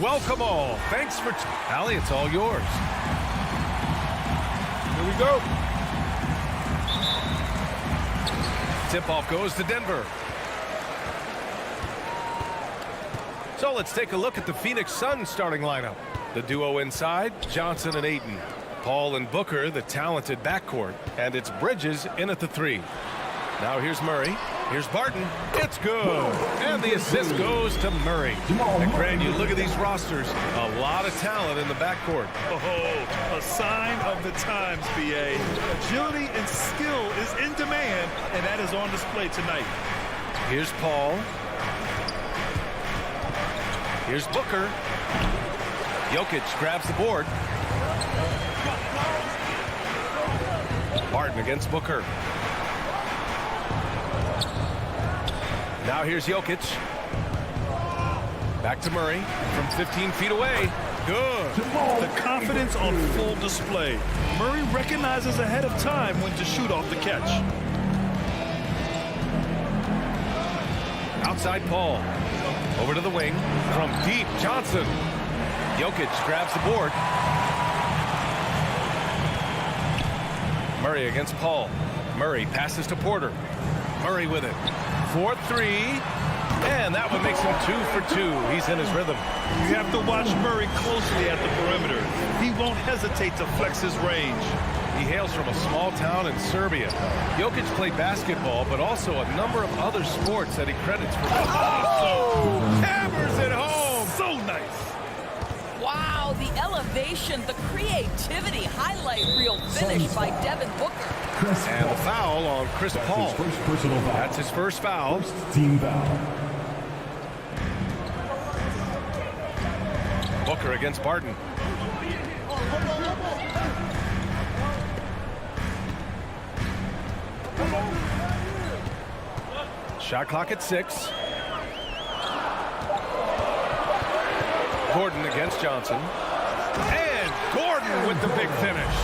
Welcome all. Thanks for... Allie, it's all yours. Here we go. Tip-off goes to Denver. So let's take a look at the Phoenix Suns starting lineup. The duo inside, Johnson and Ayton. Paul and Booker, the talented backcourt. And it's Bridges in at the 3. Now here's Murray. Here's Barton. It's good. And the assist goes to Murray. And Grant, you look at these rosters, a lot of talent in the backcourt. Oh, a sign of the times, BA. Agility and skill is in demand, and that is on display tonight. Here's Paul. Here's Booker. Jokic grabs the board. Barton against Booker. Now here's Jokic. Back to Murray from 15 feet away. Good. The confidence on full display. Murray recognizes ahead of time when to shoot off the catch. Outside Paul. Over to the wing. From deep, Johnson. Jokic grabs the board. Murray against Paul. Murray passes to Porter. Murray with it. 4-3. And that one makes him 2 for 2. He's in his rhythm. You have to watch Murray closely at the perimeter. He won't hesitate to flex his range. He hails from a small town in Serbia. Jokic played basketball, but also a number of other sports that he credits for. Oh! Hammers it home! So nice! Wow, the elevation, the creativity, highlight reel finish by Devin Booker. And the foul on Chris Paul. That's his first foul. Team foul. Booker against Barton. Shot clock at 6. Gordon against Johnson. And Gordon with the big finish.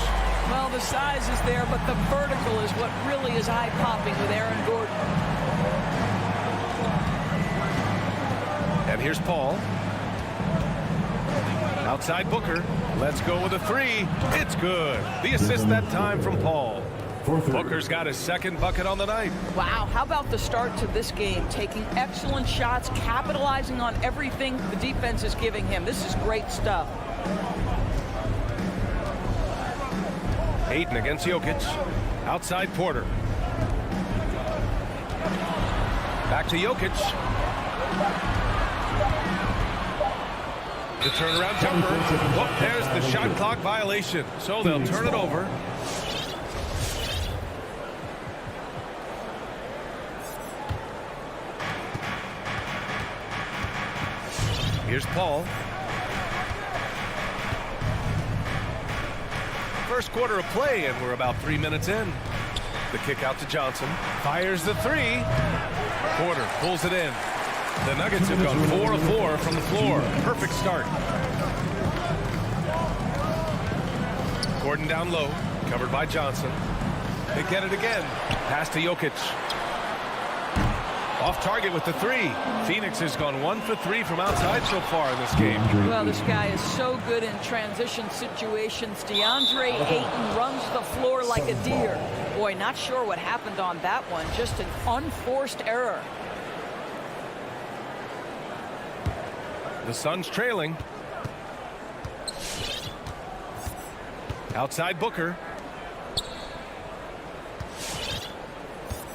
Well, the size is there, but the vertical is what really is eye-popping with Aaron Gordon. And here's Paul. Outside Booker. Let's go with a 3. It's good. The assist that time from Paul. Booker's got his second bucket on the night. Wow, how about the start to this game? Taking excellent shots, capitalizing on everything the defense is giving him. This is great stuff. Ayton against Jokic. Outside Porter. Back to Jokic. The turnaround jumper. Oh, there's the shot clock violation. So they'll turn it over. Here's Paul. First quarter of play, and we're about 3 minutes in. The kick out to Johnson. Fires the 3. Porter pulls it in. The Nuggets have gone 4 of 4 from the floor. Perfect start. Gordon down low, covered by Johnson. They get it again. Pass to Jokic. Off target with the 3. Phoenix has gone 1 for 3 from outside so far in this game. Well, this guy is so good in transition situations. DeAndre Ayton runs the floor like a deer. Boy, not sure what happened on that one. Just an unforced error. The Suns trailing. Outside Booker.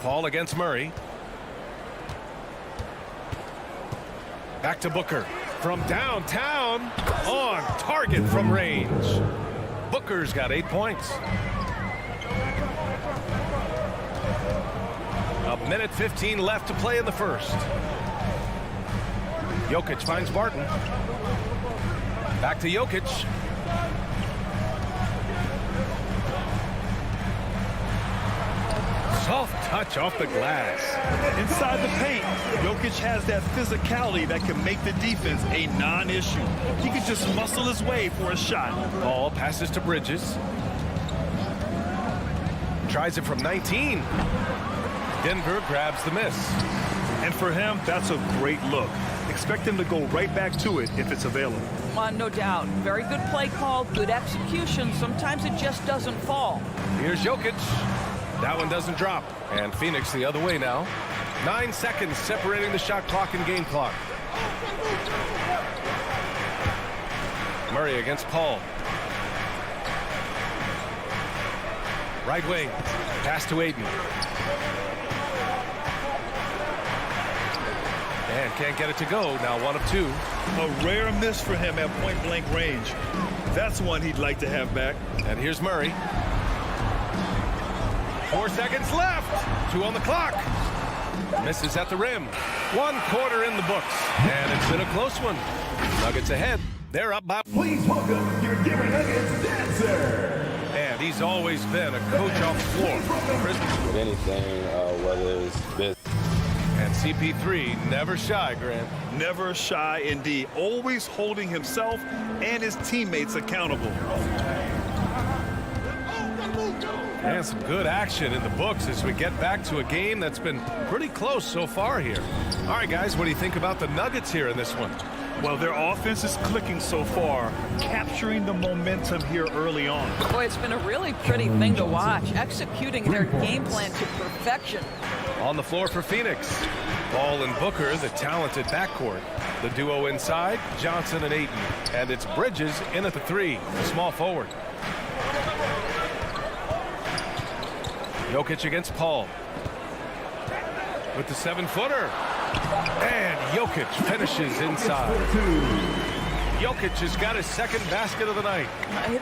Paul against Murray. Back to Booker. From downtown. On target from range. Booker's got 8 points. A minute 15 left to play in the first. Jokic finds Barton. Back to Jokic. Soft touch off the glass. Inside the paint, Jokic has that physicality that can make the defense a non-issue. He can just muscle his way for a shot. Ball passes to Bridges. Tries it from 19. Denver grabs the miss. And for him, that's a great look. Expect him to go right back to it if it's available. No doubt. Very good play call, good execution. Sometimes it just doesn't fall. Here's Jokic. That one doesn't drop. And Phoenix the other way now. 9 seconds separating the shot clock and game clock. Murray against Paul. Right wing. Pass to Aiden. And can't get it to go. Now 1 of 2. A rare miss for him at point-blank range. That's one he'd like to have back. And here's Murray. 4 seconds left. 2 on the clock. Misses at the rim. 1 quarter in the books. And it's been a close one. Nuggets ahead. They're up by... Please welcome your Denver Nuggets dancer. And he's always been a coach off the floor. With anything, whether it's business. And CP3 never shy, Grant. Never shy indeed. Always holding himself and his teammates accountable. And some good action in the books as we get back to a game that's been pretty close so far here. All right, guys, what do you think about the Nuggets here in this one? Well, their offense is clicking so far, capturing the momentum here early on. Boy, it's been a really pretty thing to watch, executing their game plan to perfection. On the floor for Phoenix, Paul and Booker, the talented backcourt. The duo inside, Johnson and Ayton. And it's Bridges in at the 3, the small forward. Jokic against Paul. With the 7-footer. And Jokic finishes inside. Jokic has got his second basket of the night.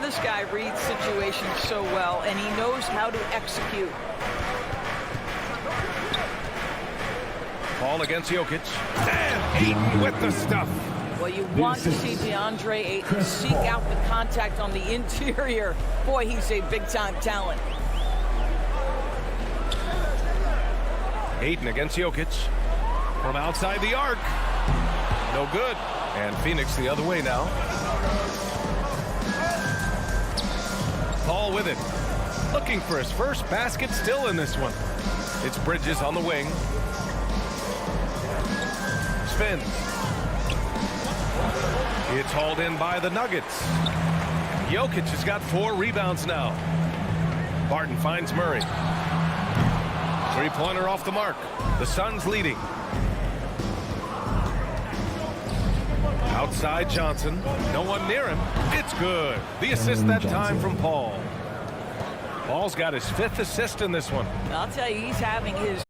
This guy reads situations so well, and he knows how to execute. Paul against Jokic. And Ayton with the stuff. Well, you want to see DeAndre Ayton seek out the contact on the interior. Boy, he's a big-time talent. Ayton against Jokic. From outside the arc. No good. And Phoenix the other way now. Paul with it. Looking for his first basket still in this one. It's Bridges on the wing. Spins. It's hauled in by the Nuggets. Jokic has got 4 rebounds now. Barton finds Murray. 3-pointer off the mark. The Suns leading. Outside Johnson. No one near him. It's good. The assist that time from Paul. Paul's got his 5th assist in this one. I'll tell you, he's having his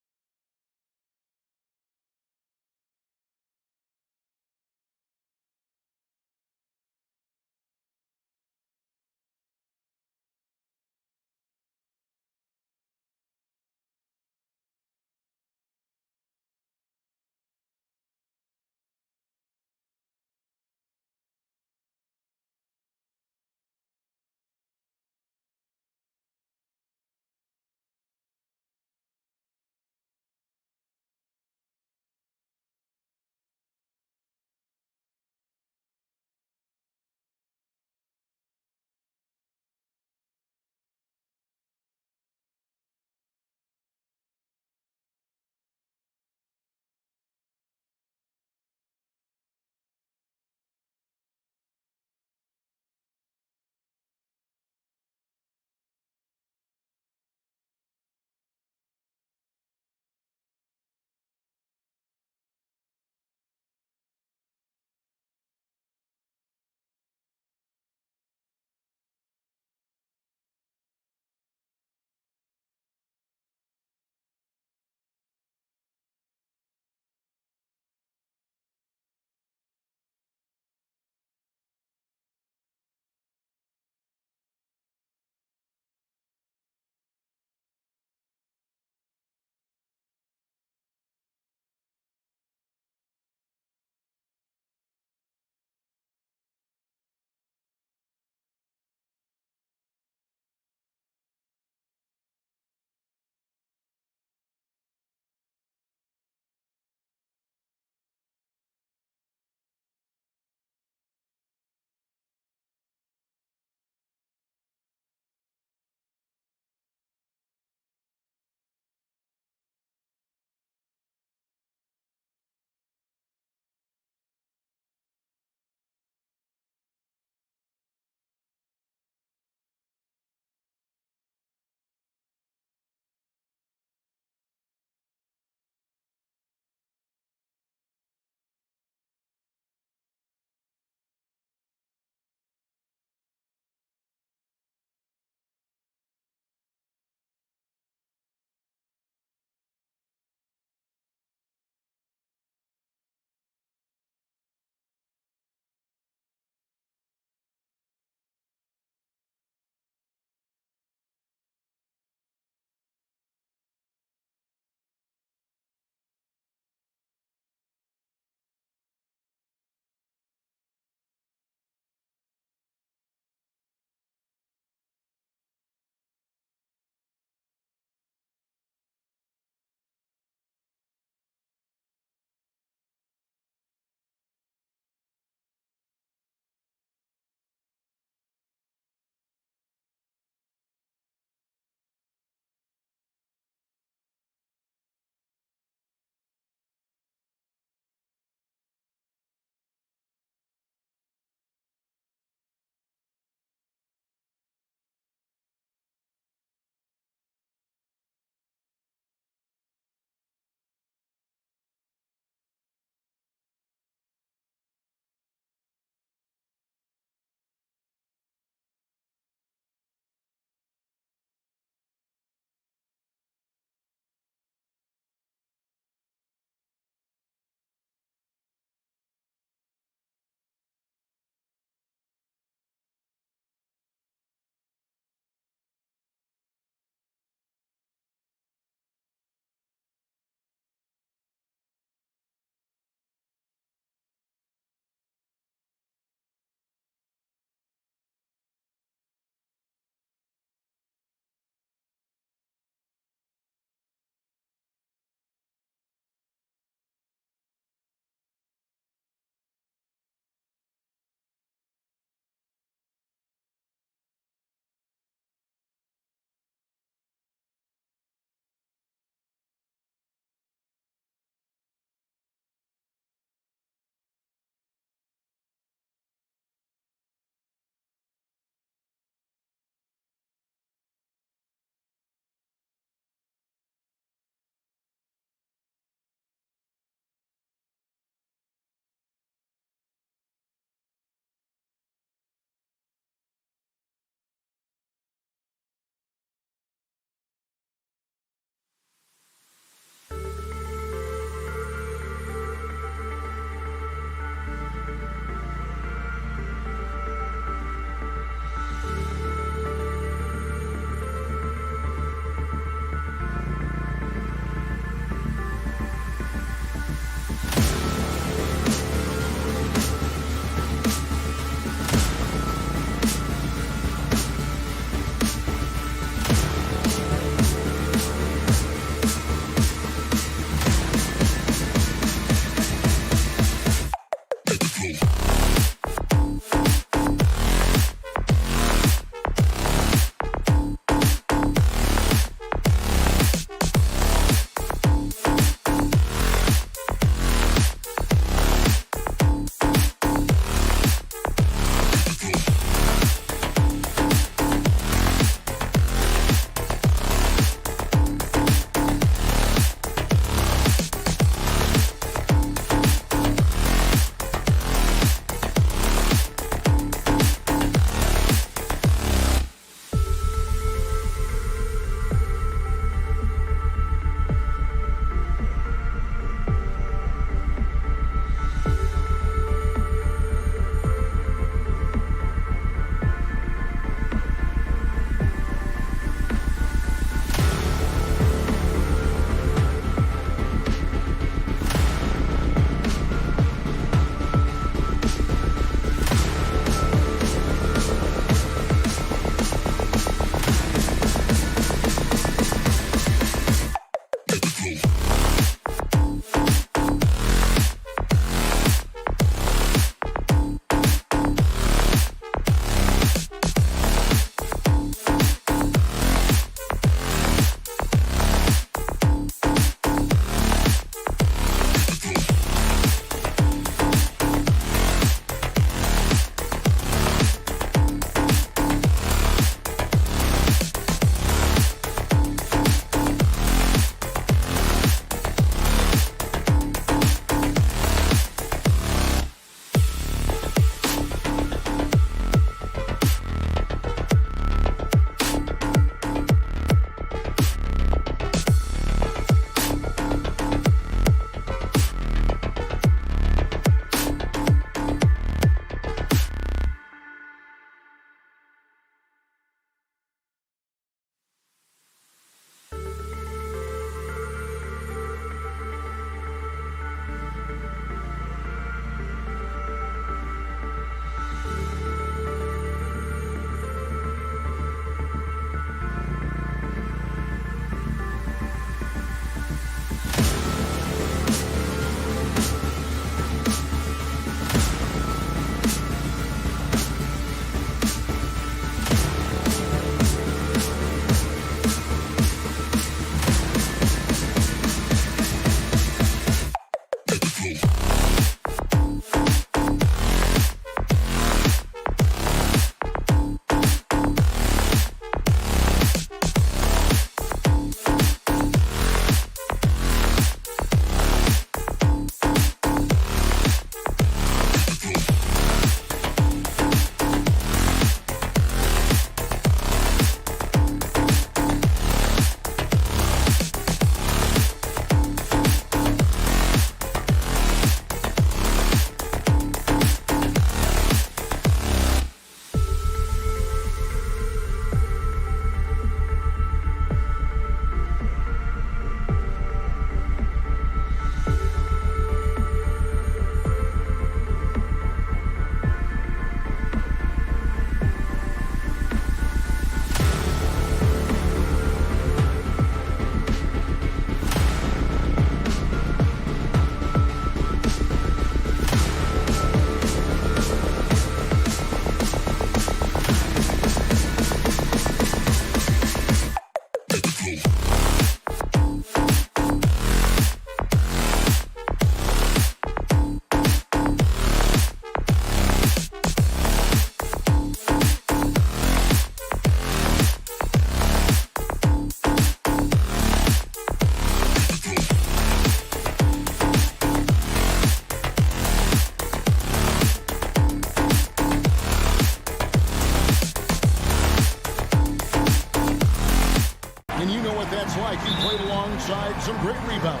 some great rebounding.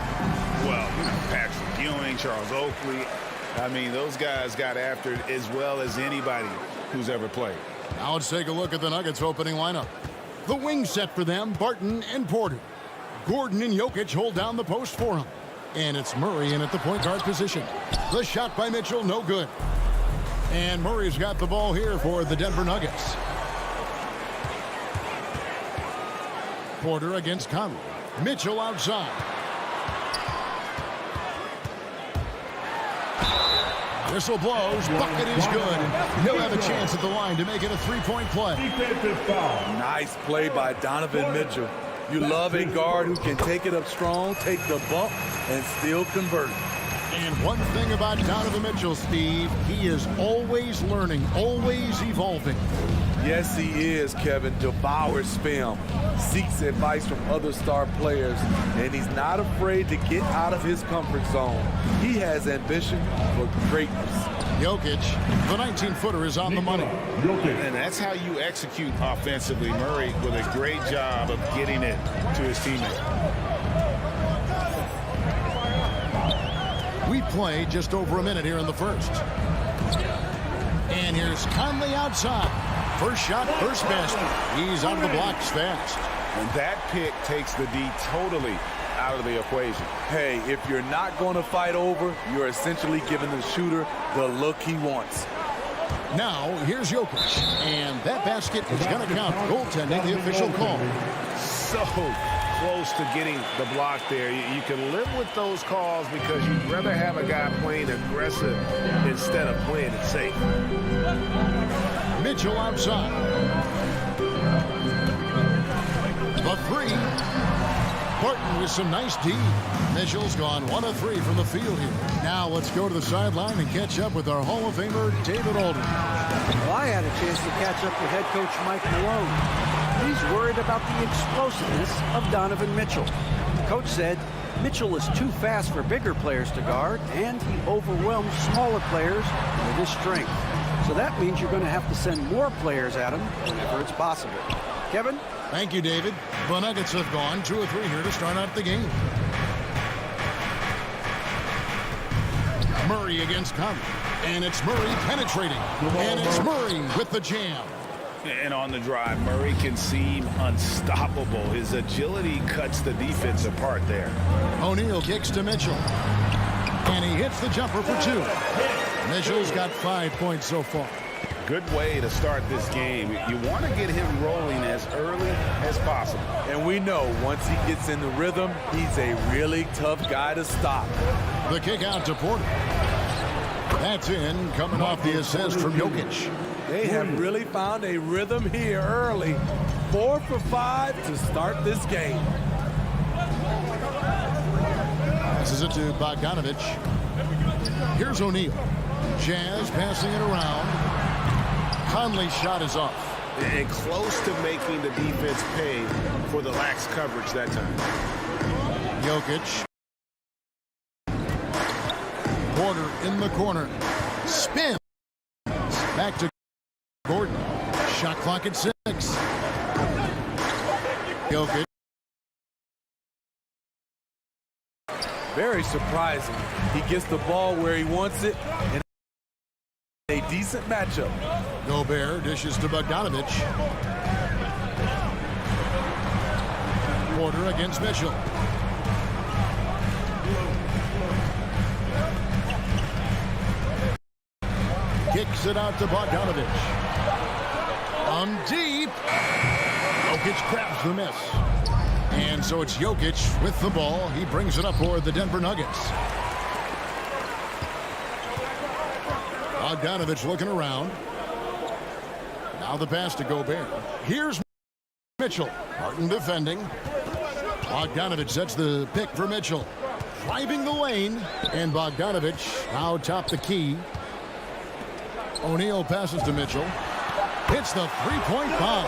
Well, Patrick Ewing, Charles Oakley, I mean, those guys got after it as well as anybody who's ever played. Now let's take a look at the Nuggets opening lineup. The wing set for them, Barton and Porter. Gordon and Jokic hold down the post for him. And it's Murray in at the point guard position. The shot by Mitchell, no good. And Murray's got the ball here for the Denver Nuggets. Porter against Conley. Mitchell outside. Whistle blows. Bucket is good. He'll have a chance at the line to make it a three-point play. Nice play by Donovan Mitchell. You love a guard who can take it up strong, take the bump, and still convert. And one thing about Donovan Mitchell, Steve, he is always learning, always evolving. Yes, he is, Kevin. Devours film, seeks advice from other star players, and he's not afraid to get out of his comfort zone. He has ambition for greatness. Jokic, the 19-footer, is on the money. And that's how you execute offensively. Murray with a great job of getting it to his teammate. We play just over a minute here in the first. And here's Conley outside. First shot, first basket. He's out of the blocks fast. And that pick takes the D totally out of the equation. Hey, if you're not going to fight over, you're essentially giving the shooter the look he wants. Now, here's Jokic. And that basket is going to count. Goaltending, the official call. So close to getting the block there. You can live with those calls because you'd rather have a guy playing aggressive instead of playing it safe. Mitchell outside. The three. Barton with some nice D. Mitchell's gone 1 of 3 from the field here. Now let's go to the sideline and catch up with our Hall of Famer, David Aldridge. Well, I had a chance to catch up with head coach Mike Malone. He's worried about the explosiveness of Donovan Mitchell. Coach said Mitchell is too fast for bigger players to guard, and he overwhelms smaller players with his strength. So that means you're going to have to send more players at him whenever it's possible. Kevin? Thank you, David. The Nuggets have gone 2 of 3 here to start out the game. Murray against Conley. And it's Murray penetrating. And it's Murray with the jam. And on the drive, Murray can seem unstoppable. His agility cuts the defense apart there. O'Neal kicks to Mitchell. And he hits the jumper for 2. Mitchell's got 5 points so far. Good way to start this game. You want to get him rolling as early as possible. And we know once he gets in the rhythm, he's a really tough guy to stop. The kick out to Porter. That's in, coming off the assist from Jokic. They have really found a rhythm here early. 4 for 5 to start this game. Passes it to Bogdanovich. Here's O'Neal. Jazz passing it around. Conley's shot is off. And close to making the defense pay for the lax coverage that time. Jokic. Porter in the corner. Spin. Back to Gordon. Shot clock at 6. Jokic. Very surprising. He gets the ball where he wants it and a decent matchup. Gobert dishes to Bogdanovich. Porter against Mitchell. Kicks it out to Bogdanovich. On deep. Jokic grabs the miss. And so it's Jokic with the ball. He brings it up for the Denver Nuggets. Bogdanovich looking around. Now the pass to Gobert. Here's Mitchell. Martin defending. Bogdanovich sets the pick for Mitchell. Driving the lane. And Bogdanovich now top the key. O'Neal passes to Mitchell. Hits the three-point bomb.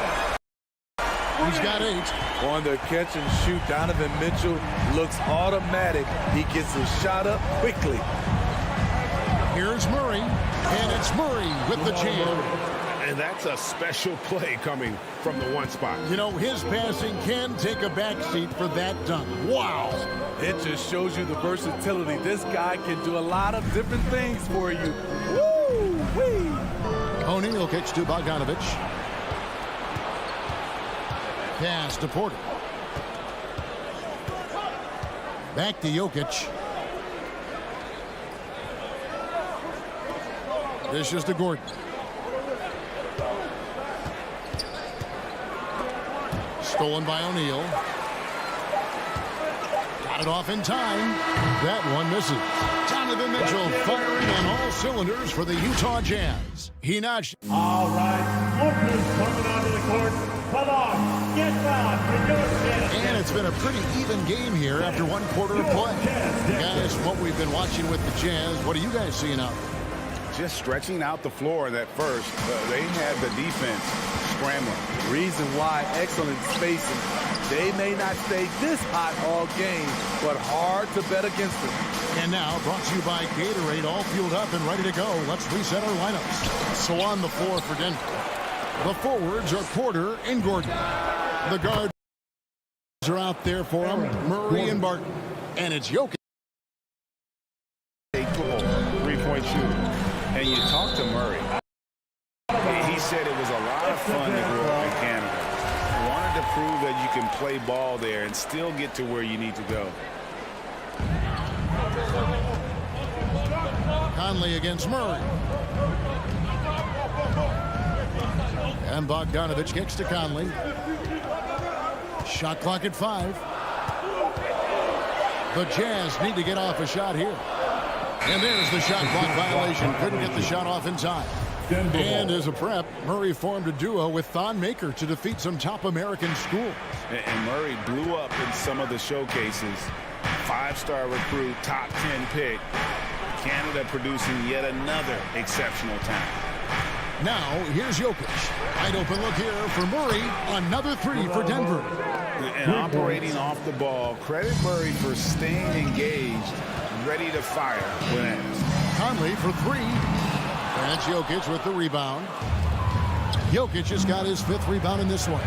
He's got 8. On the catch and shoot, Donovan Mitchell looks automatic. He gets his shot up quickly. Here's Murray, and it's Murray with the jam. And that's a special play coming from the one spot. You know, his passing can take a backseat for that dunk. Wow. It just shows you the versatility. This guy can do a lot of different things for you. Woo-wee. O'Neal kicks to Bogdanovich. Pass to Porter. Back to Jokic. This is to Gordon. Stolen by O'Neal. Got it off in time. That one misses. Donovan Mitchell firing on all cylinders for the Utah Jazz. He notched. All right, Booker's coming onto the court. Come on, get down for your Jazz. And it's been a pretty even game here after one quarter of play. Guys, what we've been watching with the Jazz, what are you guys seeing out there? Just stretching out the floor in that first. They had the defense scrambling. Reason why, excellent spacing. They may not stay this hot all game, but hard to bet against them. And now, brought to you by Gatorade, all fueled up and ready to go. Let's reset our lineups. So on the floor for Denver, the forwards are Porter and Gordon. The guards are out there for them, Murray and Barton. And it's Jokic. A three-point shooter. And you talk to Murray. He said it was a lot of fun to grow up in Canada. Wanted to prove that you can play ball there and still get to where you need to go. Conley against Murray. And Bogdanovich kicks to Conley. Shot clock at 5. The Jazz need to get off a shot here. And there's the shot clock violation. Couldn't get the shot off in time. And as a prep, Murray formed a duo with Thon Maker to defeat some top American schools. And Murray blew up in some of the showcases. 5-star recruit, top 10 pick. Canada producing yet another exceptional talent. Now, here's Jokic. Wide open look here for Murray. Another 3 for Denver. And operating off the ball. Credit Murray for staying engaged, ready to fire when asked. Conley for 3. That's Jokic with the rebound. Jokic has got his 5th rebound in this one.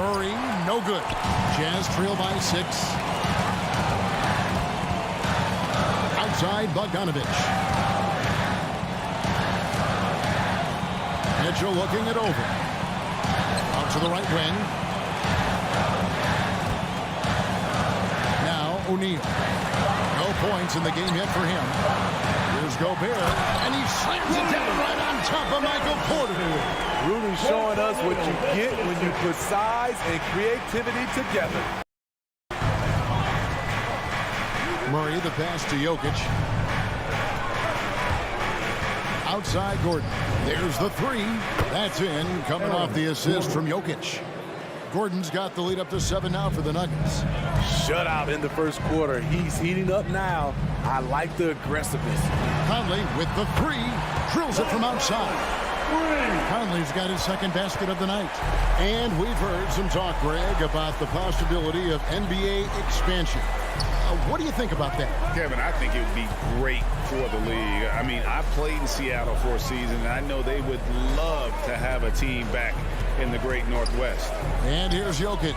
Murray, no good. Jazz trail by 6. Outside, Bogdanovich. Mitchell looking it over. Out to the right wing. Now O'Neal. No points in the game yet for him. Here's Gobert, and he slams it down right on top of Michael Porter. Rudy showing us what you get when you put size and creativity together. Murray, the pass to Jokic. Outside Gordon. There's the 3. That's in, coming off the assist from Jokic. Gordon's got the lead up to 7 now for the Nuggets. Shutout in the first quarter. He's heating up now. I like the aggressiveness. Conley with the 3. Drills it from outside. Conley's got his 2nd basket of the night. And we've heard some talk, Greg, about the possibility of NBA expansion. What do you think about that? Kevin, I think it would be great for the league. I mean, I played in Seattle for a season, and I know they would love to have a team back in the great Northwest. And here's Jokic.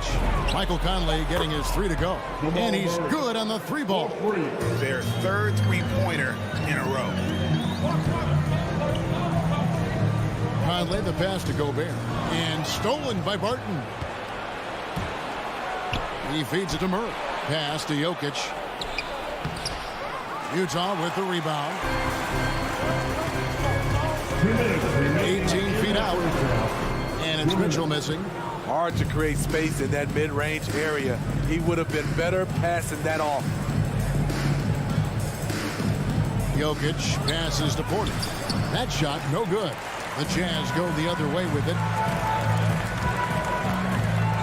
Michael Conley getting his 3 to go. And he's good on the 3 ball. Their 3rd three-pointer in a row. Conley, the pass to Gobert. And stolen by Barton. He feeds it to Murray. Pass to Jokic. Utah with the rebound. 18 feet out. And it's Mitchell missing. Hard to create space in that mid-range area. He would have been better passing that off. Jokic passes to Porter. That shot, no good. The Jazz go the other way with it.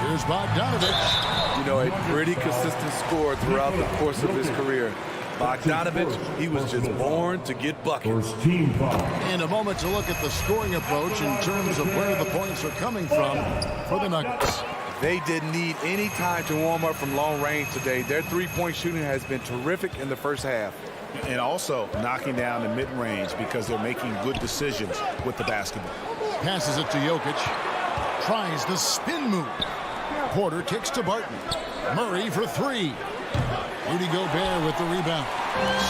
Here's Bogdanovich. You know, a pretty consistent score throughout the course of his career. Bogdanovich, he was just born to get buckets. In a moment to look at the scoring approach in terms of where the points are coming from for the Nuggets. They didn't need any time to warm up from long range today. Their three-point shooting has been terrific in the first half. And also knocking down the mid-range because they're making good decisions with the basketball. Passes it to Jokic. Tries the spin move. Porter kicks to Barton. Murray for three. Rudy Gobert with the rebound.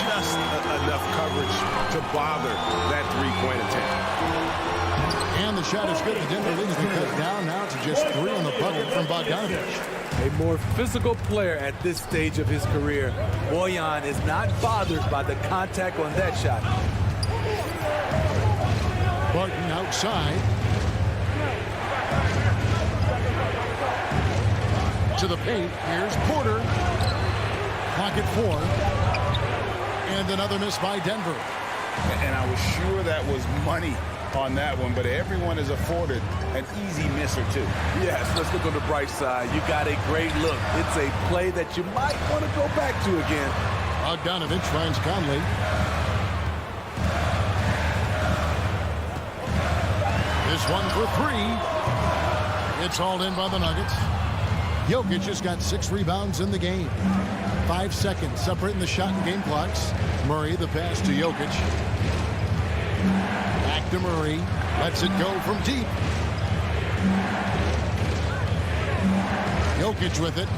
Just enough coverage to bother that three-point attempt. And the shot is good. The Denver lead has been cut down now to just 3 on the bucket from Bogdanovich. A more physical player at this stage of his career. Bojan is not bothered by the contact on that shot. Barton outside. To the paint. Here's Porter. Pocket 4. And another miss by Denver. And I was sure that was money on that one, but everyone is afforded an easy miss or two. Yes, let's look on the bright side. You got a great look. It's a play that you might want to go back to again. Bogdanovich finds Conley. This one for 3. It's hauled in by the Nuggets. Jokic has got 6 rebounds in the game. 5 seconds separating the shot and game clocks. Murray, the pass to Jokic. Back to Murray. Lets it go from deep. Jokic with it.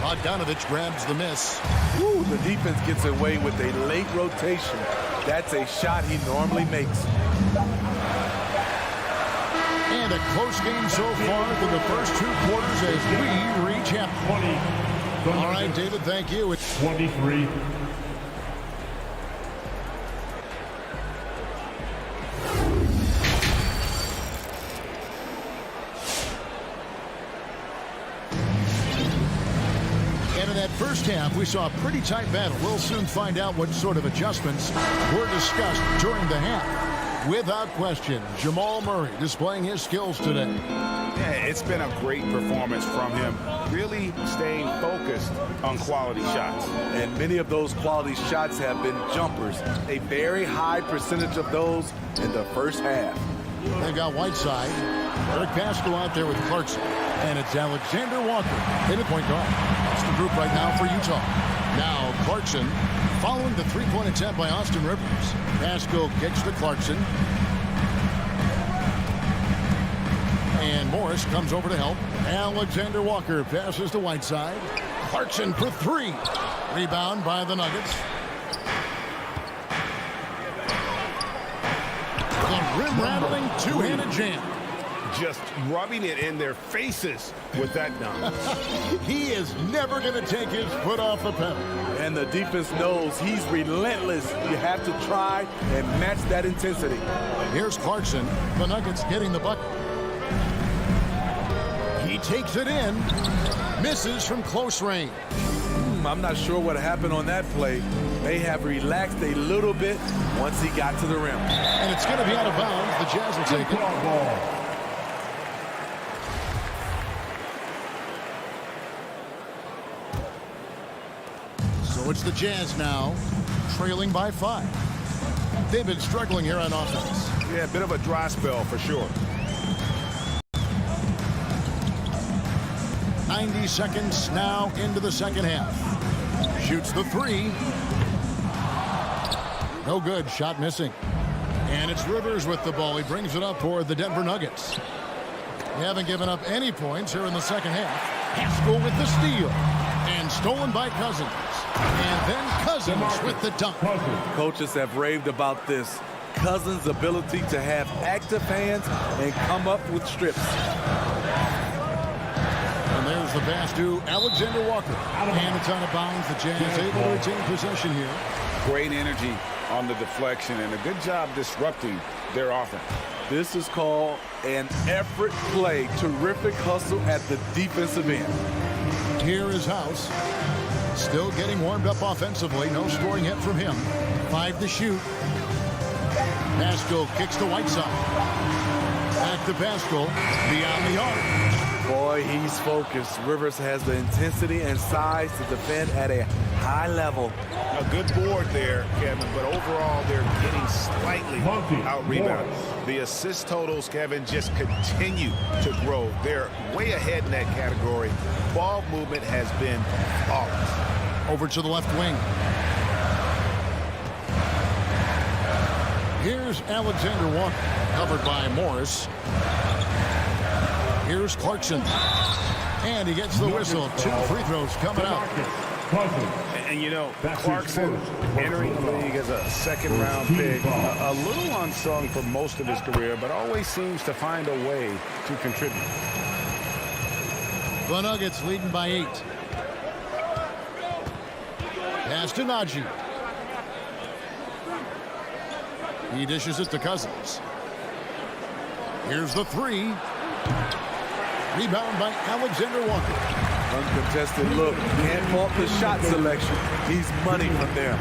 Bogdanovich grabs the miss. Ooh, the defense gets away with a late rotation. That's a shot he normally makes. And a close game so far through the first 2 quarters as we reach half. 20. All right, David, thank you. It's 23. And in that first half, we saw a pretty tight battle. We'll soon find out what sort of adjustments were discussed during the half. Without question, Jamal Murray displaying his skills today. Yeah, it's been a great performance from him, really staying focused on quality shots. And many of those quality shots have been jumpers. A very high percentage of those in the first half. They've got Whiteside. Eric Pascal out there with Clarkson. And it's Alexander Walker in the point guard. That's the group right now for Utah. Now Clarkson following the three-point attempt by Austin Rivers. Pascal kicks to Clarkson. And Morris comes over to help. Alexander Walker passes to Whiteside. Clarkson for 3. Rebound by the Nuggets. The rim-rattling two-handed jam. Just rubbing it in their faces with that dunk. He is never going to take his foot off the pedal. And the defense knows he's relentless. You have to try and match that intensity. Here's Clarkson. The Nuggets getting the bucket. He takes it in. Misses from close range. I'm not sure what happened on that play. May have relaxed a little bit once he got to the rim. And it's going to be out of bounds. The Jazz will take it. Ball. So it's the Jazz now, trailing by 5. They've been struggling here on offense. Yeah, a bit of a dry spell for sure. 90 seconds now into the second half. Shoots the 3. No good. Shot missing. And it's Rivers with the ball. He brings it up for the Denver Nuggets. They haven't given up any points here in the second half. Pascal with the steal. And stolen by Cousins. And then Cousins with the dunk. Coaches have raved about this. Cousins' ability to have active hands and come up with strips. And there's the pass to Alexander Walker. And it's out of bounds. The Jazz able to retain possession here. Great energy on the deflection and a good job disrupting their offense. This is called an effort play. Terrific hustle at the defensive end. Here is House. Still getting warmed up offensively. No scoring hit from him. 5 to shoot. Pascal kicks to Whiteside. Back to Pascal. Beyond the arc. Boy, he's focused. Rivers has the intensity and size to defend at a high level. A good board there, Kevin, but overall they're getting slightly out-rebounded. The assist totals, Kevin, just continue to grow. They're way ahead in that category. Ball movement has been flawless. Over to the left wing. Here's Alexander Walker, covered by Morris. Here's Clarkson. And he gets the whistle. 2 free throws coming out. And you know, Clarkson entering the league as a second-round pick, a little unsung for most of his career, but always seems to find a way to contribute. The Nuggets leading by 8. Pass to Najee. He dishes it to Cousins. Here's the 3. Rebound by Alexander Walker. Uncontested look. Can't fault the shot selection. He's money from there.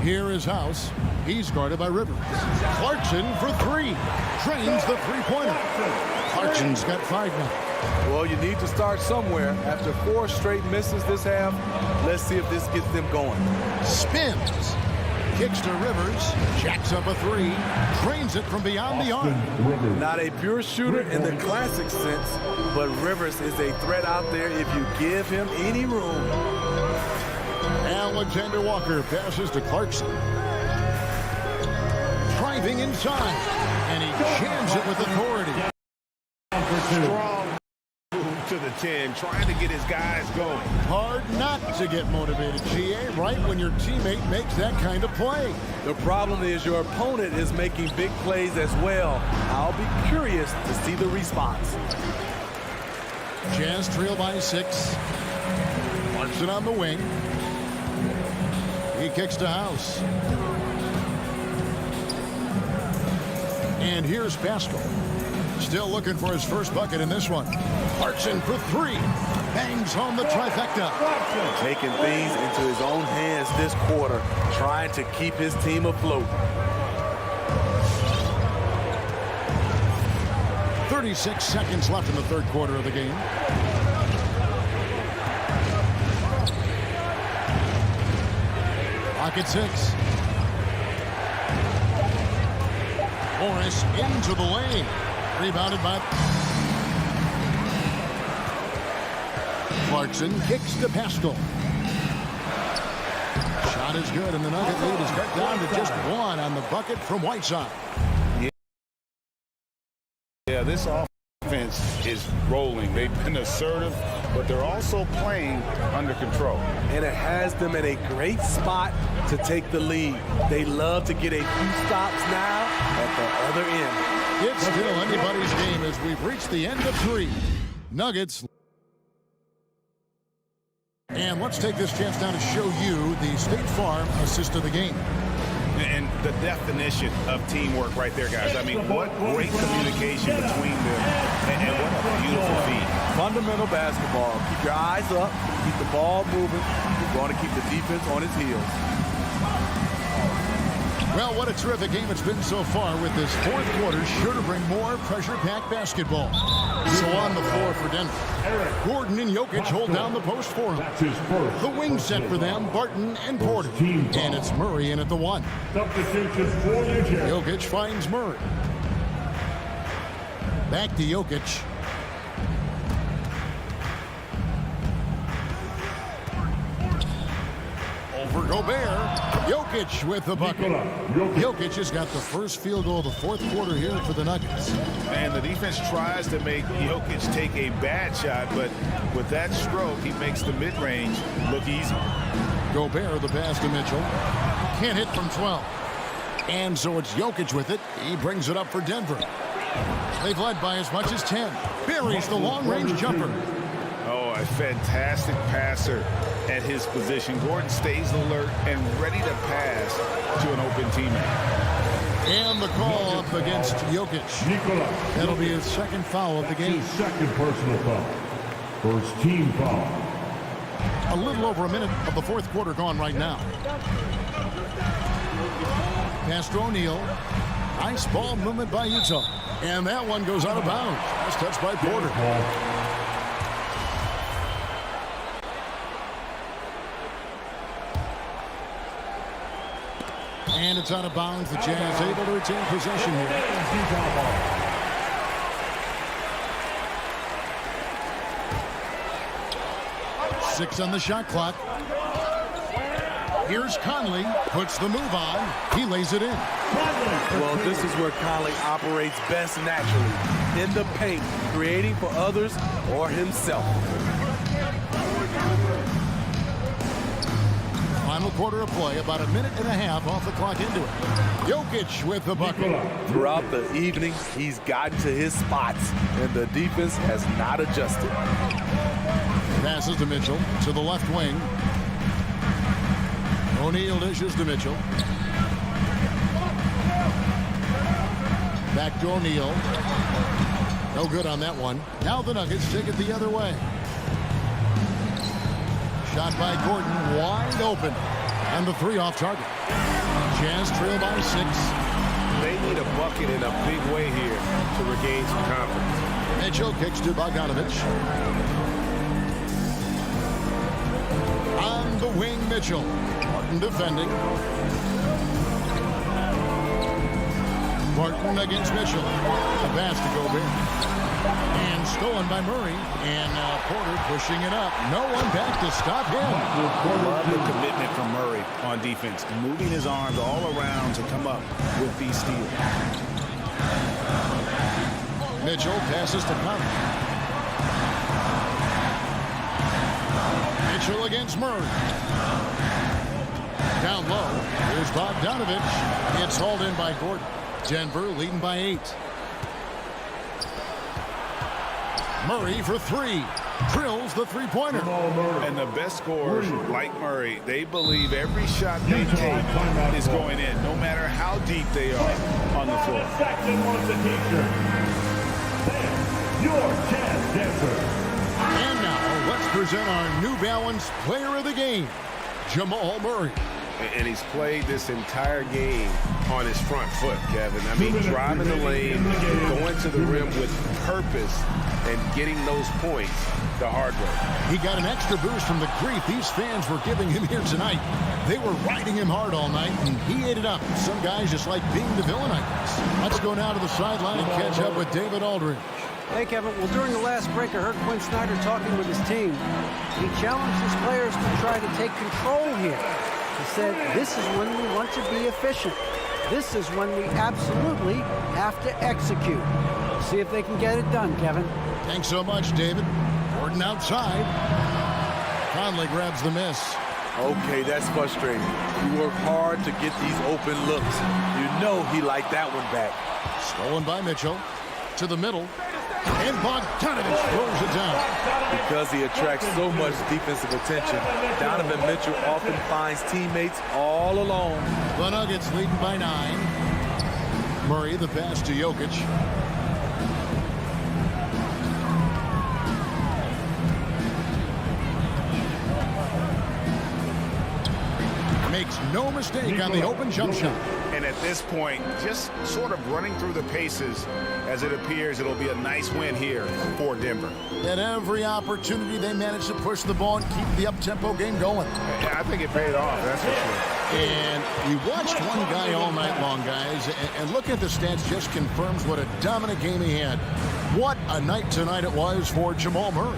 Here is House. He's guarded by Rivers. Clarkson for 3. Drains the three-pointer. Clarkson's got 5 now. Well, you need to start somewhere. After 4 straight misses this half, let's see if this gets them going. Spins. Kicks to Rivers. Jacks up a 3. Drains it from beyond the arc. Not a pure shooter in the classic sense, but Rivers is a threat out there if you give him any room. Alexander Walker passes to Clarkson. Driving inside. And he jams it with authority. Strong move to the 10, trying to get his guys going. Hard not to get motivated, GA, right when your teammate makes that kind of play. The problem is your opponent is making big plays as well. I'll be curious to see the response. Jazz trail by 6. Clarkson on the wing. He kicks to House. And here's Pascal. Still looking for his first bucket in this one. Clarkson for 3. Bangs home the trifecta. Taking things into his own hands this quarter, trying to keep his team afloat. 36 seconds left in the third quarter of the game. Pocket 6. Morris into the lane. Rebounded by Clarkson. Kicks to Pascal. Shot is good, and the Nugget lead is cut down to just 1 on the bucket from Whiteside. Yeah, this offense is rolling. They've been assertive, but they're also playing under control. And it has them in a great spot to take the lead. They love to get a few stops now at the other end. It's still anybody's game as we've reached the end of 3. Nuggets. And let's take this chance now to show you the State Farm assist of the game. And the definition of teamwork right there, guys. I mean, what great communication between them, and what a beautiful feed. Fundamental basketball. Keep your eyes up, keep the ball moving. You're going to keep the defense on its heels. Well, what a terrific game it's been so far, with this fourth quarter sure to bring more pressure-packed basketball. So on the floor for Denver, Gordon and Jokic hold down the post for him. The wing set for them, Barton and Porter. And it's Murray in at the 1. Jokic finds Murray. Back to Jokic. Over Gobert. Jokic with the bucket. Jokic has got the first field goal of the fourth quarter here for the Nuggets. And the defense tries to make Jokic take a bad shot, but with that stroke, he makes the mid-range look easy. Gobert, the pass to Mitchell. Can't hit from 12. And so it's Jokic with it. He brings it up for Denver. They've led by as much as 10. Buries the long-range jumper. Oh, a fantastic passer at his position. Gordon stays alert and ready to pass to an open teammate. And the call up against Jokic. That'll be his second foul of the game. His second personal foul. First team foul. A little over a minute of the fourth quarter gone right now. Pass to O'Neal. Nice ball movement by Utah. And that one goes out of bounds. That's touched by Porter. And it's out of bounds. The Jazz able to retain possession here. 6 on the shot clock. Here's Conley, puts the move on. He lays it in. Well, this is where Conley operates best naturally, in the paint, creating for others or himself. Final quarter of play, about a minute and a half off the clock into it. Jokic with the bucket. Throughout the evening, he's gotten to his spots, and the defense has not adjusted. Passes to Mitchell to the left wing. O'Neal dishes to Mitchell. Back to O'Neal. No good on that one. Now the Nuggets take it the other way. Shot by Gordon, wide open. And the three off target. Jazz trail by 6. They need a bucket in a big way here to regain some confidence. Mitchell kicks to Bogdanovich. On the wing, Mitchell. Martin defending. Martin against Mitchell. A pass to Gobert. And stolen by Murray. And Porter pushing it up. No one back to stop him. Love the commitment from Murray on defense. Moving his arms all around to come up with these steals. Mitchell passes to Conley. Mitchell against Murray. Down low. Here's Bogdanovich. It's hauled in by Gordon. Denver leading by 8. Murray for 3. Drills the three-pointer. And the best scorers, like Murray, they believe every shot they take is going in, no matter how deep they are on the floor. Section wants a t-shirt. Your chance, Denver. And now let's present our New Balance player of the game, Jamal Murray. And he's played this entire game on his front foot, Kevin. I mean, driving the lane, going to the rim with purpose, and getting those points the hard way. He got an extra boost from the grief these fans were giving him here tonight. They were riding him hard all night, and he ate it up. Some guys just like being the villain, I guess. Let's go now to the sideline and catch up with David Aldridge. Hey, Kevin. Well, during the last break, I heard Quinn Snyder talking with his team. He challenged his players to try to take control here. He said, this is when we want to be efficient. This is when we absolutely have to execute. See if they can get it done, Kevin. Thanks so much, David. Gordon outside. Conley grabs the miss. Okay, that's frustrating. You work hard to get these open looks. You know he liked that one back. Stolen by Mitchell. To the middle. And Bogdanovich throws it down. Because he attracts so much defensive attention, Donovan Mitchell often finds teammates all alone. The Nuggets leading by 9. Murray, the pass to Jokic. Makes no mistake on the open jump shot. And at this point, just sort of running through the paces, as it appears it'll be a nice win here for Denver. At every opportunity, they managed to push the ball and keep the up-tempo game going. Yeah, I think it paid off, that's for sure. And we watched one guy all night long, guys, and look at the stats, just confirms what a dominant game he had. What a night tonight it was for Jamal Murray.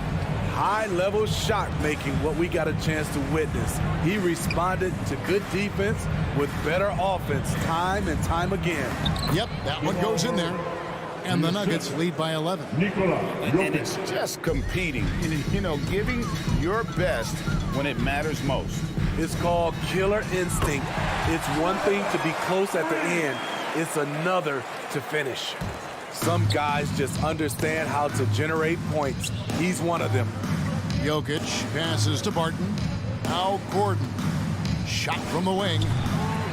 High-level shot making, what we got a chance to witness. He responded to good defense with better offense time and time again. Yep, that one goes in there. And the Nuggets lead by 11. And it's just competing, you know, giving your best when it matters most. It's called killer instinct. It's one thing to be close at the end. It's another to finish. Some guys just understand how to generate points. He's one of them. Jokic passes to Barton. Now Gordon. Shot from the wing.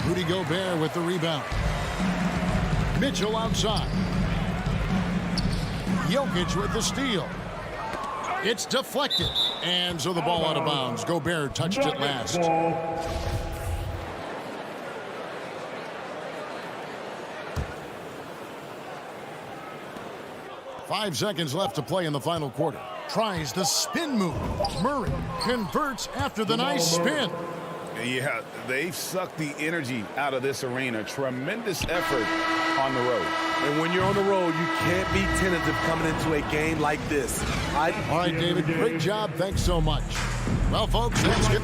Rudy Gobert with the rebound. Mitchell outside. Jokic with the steal. It's deflected. And so the ball out of bounds. Gobert touched it last. 5 seconds left to play in the final quarter. Tries the spin move. Murray converts after the nice spin. Yeah, they've sucked the energy out of this arena. Tremendous effort on the road. And when you're on the road, you can't be tentative coming into a game like this. All right, David, great job. Thanks so much. Well, folks, let's get...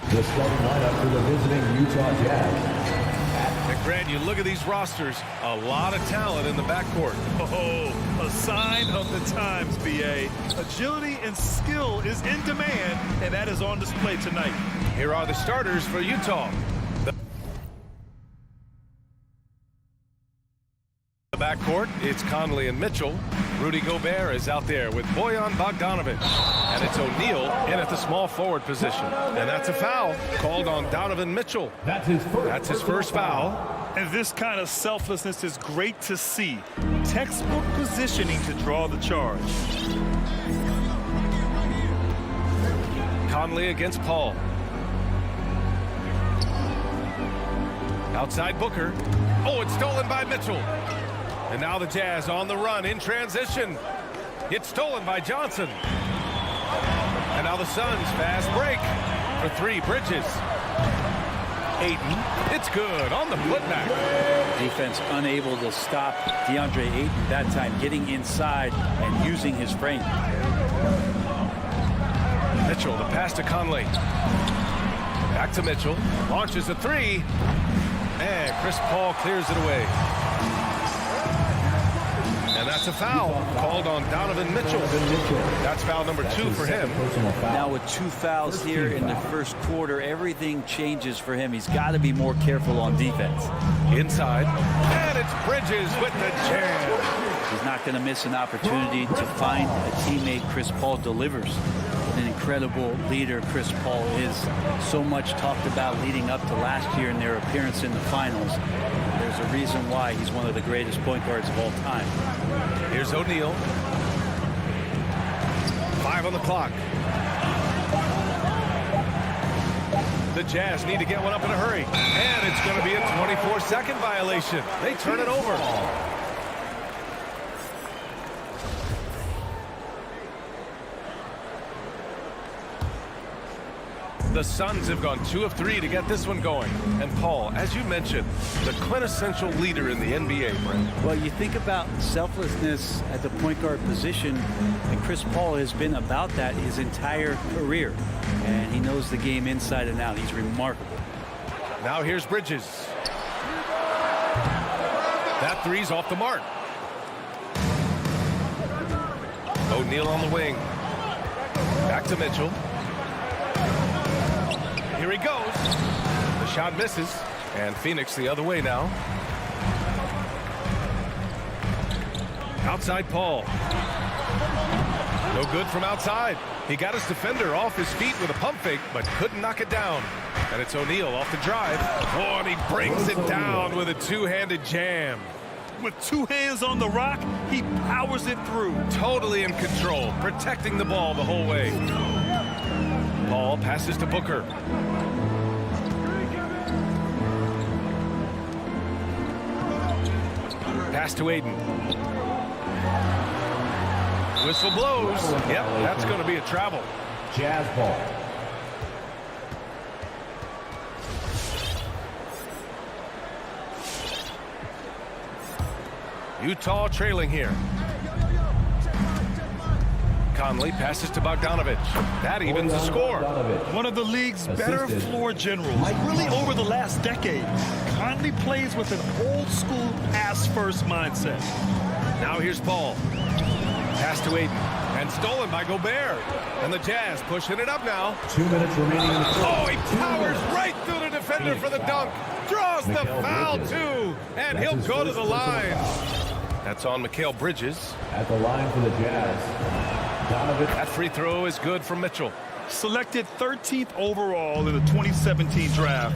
The starting lineup for the visiting Utah Jazz. And Grant, you look at these rosters, a lot of talent in the backcourt. Oh, a sign of the times, B.A. Agility and skill is in demand, and that is on display tonight. Here are the starters for Utah. The backcourt, it's Conley and Mitchell. Rudy Gobert is out there with Bojan Bogdanovic. And it's O'Neal in at the small forward position. And that's a foul called on Donovan Mitchell. That's his first foul. And this kind of selflessness is great to see. Textbook positioning to draw the charge. Conley against Paul. Outside Booker. Oh, it's stolen by Mitchell. And now the Jazz on the run in transition. It's stolen by Johnson. And now the Suns fast break for three. Bridges. Ayton. It's good on the putback. Defense unable to stop DeAndre Ayton that time, getting inside and using his frame. Mitchell, the pass to Conley. Back to Mitchell. Launches a three. And Chris Paul clears it away. And that's a foul called on Donovan Mitchell. That's foul number 2 for him. Now with 2 fouls here in the first quarter, everything changes for him. He's got to be more careful on defense. Inside. And it's Bridges with the jam. He's not going to miss an opportunity to find a teammate. Chris Paul delivers. An incredible leader Chris Paul is. So much talked about leading up to last year and their appearance in the finals. There's a reason why he's one of the greatest point guards of all time. Here's O'Neal. 5 on the clock. The Jazz need to get one up in a hurry. And it's going to be a 24-second violation. They turn it over. The Suns have gone 2 of 3 to get this one going. And Paul, as you mentioned, the quintessential leader in the NBA, Brent. Well, you think about selflessness at the point guard position, and Chris Paul has been about that his entire career. And he knows the game inside and out. He's remarkable. Now here's Bridges. That three's off the mark. O'Neal on the wing. Back to Mitchell. Here he goes. The shot misses. And Phoenix the other way now. Outside Paul. No good from outside. He got his defender off his feet with a pump fake, but couldn't knock it down. And it's O'Neal off the drive. Oh, and he brings it down with a two-handed jam. With 2 hands on the rock, he powers it through. Totally in control, protecting the ball the whole way. Paul passes to Booker. Pass to Ayton. Whistle blows. Yep, that's going to be a travel. Jazz ball. Utah trailing here. Conley passes to Bogdanovic. That evens the score. One of the league's better floor generals, really over the last decade. Conley plays with an old-school pass-first mindset. Now here's Paul. Pass to Ayton. And stolen by Gobert. And the Jazz pushing it up now. 2 minutes remaining in the fourth. Oh, he powers right through the defender for the dunk. Draws the foul, too. And he'll go to the line. That's on Mikal Bridges. At the line for the Jazz. Donovan. That free throw is good from Mitchell. Selected 13th overall in the 2017 draft,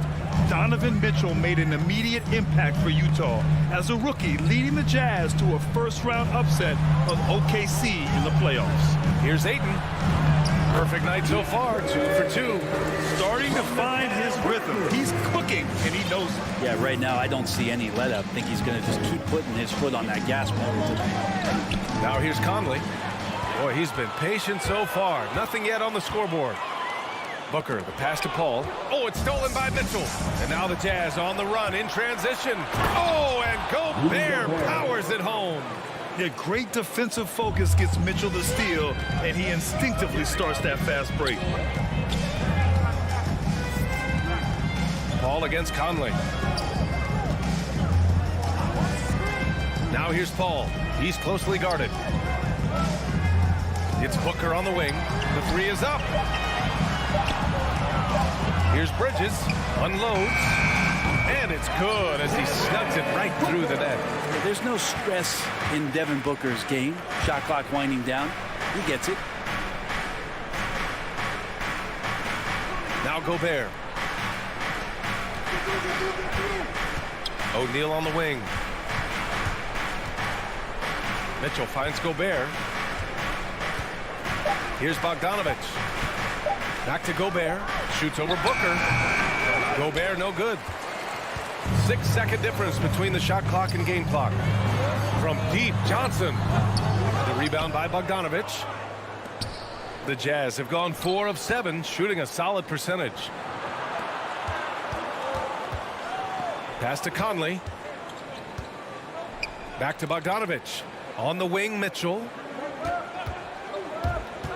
Donovan Mitchell made an immediate impact for Utah as a rookie, leading the Jazz to a first-round upset of OKC in the playoffs. Here's Ayton. Perfect night so far, 2 for 2. Starting to find his rhythm. He's cooking, and he knows it. Yeah, right now I don't see any let up. I think he's going to just keep putting his foot on that gas pedal. Now here's Conley. Boy, he's been patient so far. Nothing yet on the scoreboard. Booker, the pass to Paul. Oh, it's stolen by Mitchell. And now the Jazz on the run in transition. Oh, and Gobert powers it home. Yeah, great defensive focus gets Mitchell the steal, and he instinctively starts that fast break. Paul against Conley. Now here's Paul. He's closely guarded. It's Booker on the wing. The three is up. Here's Bridges. Unloads. And it's good as he snugs it right through the net. There's no stress in Devin Booker's game. Shot clock winding down. He gets it. Now Gobert. O'Neal on the wing. Mitchell finds Gobert. Here's Bogdanovich. Back to Gobert. Shoots over Booker. Gobert no good. 6-second difference between the shot clock and game clock. From deep, Johnson. The rebound by Bogdanovich. The Jazz have gone 4 of 7, shooting a solid percentage. Pass to Conley. Back to Bogdanovich. On the wing, Mitchell.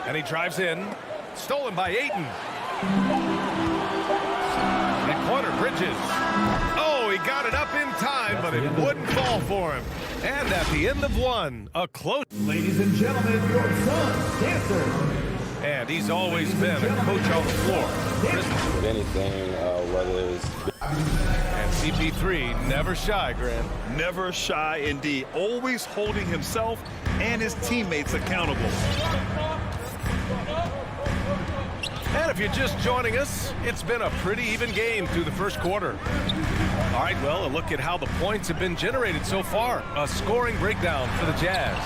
And he drives in. Stolen by Ayton. Mid-corner, Bridges. Oh, he got it up in time, but it wouldn't fall for him. And at the end of one, a close. Ladies and gentlemen, your son's dancer. And he's always been a coach on the floor. If anything, whether it's... And CP3 never shy, Grant. Never shy indeed. Always holding himself and his teammates accountable. And if you're just joining us, it's been a pretty even game through the first quarter. All right, well, a look at how the points have been generated so far. A scoring breakdown for the Jazz.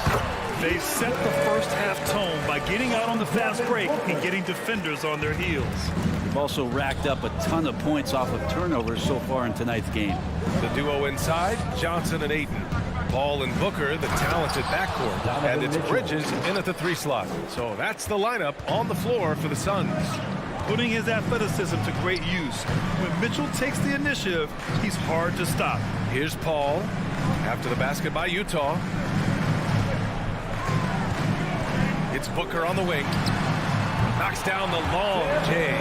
They set the first half tone by getting out on the fast break and getting defenders on their heels. They've also racked up a ton of points off of turnovers so far in tonight's game. The duo inside, Johnson and Ayton. Paul and Booker, the talented backcourt. And it's Bridges in at the 3 slot. So that's the lineup on the floor for the Suns. Putting his athleticism to great use. When Mitchell takes the initiative, he's hard to stop. Here's Paul after the basket by Utah. It's Booker on the wing. Knocks down the long J.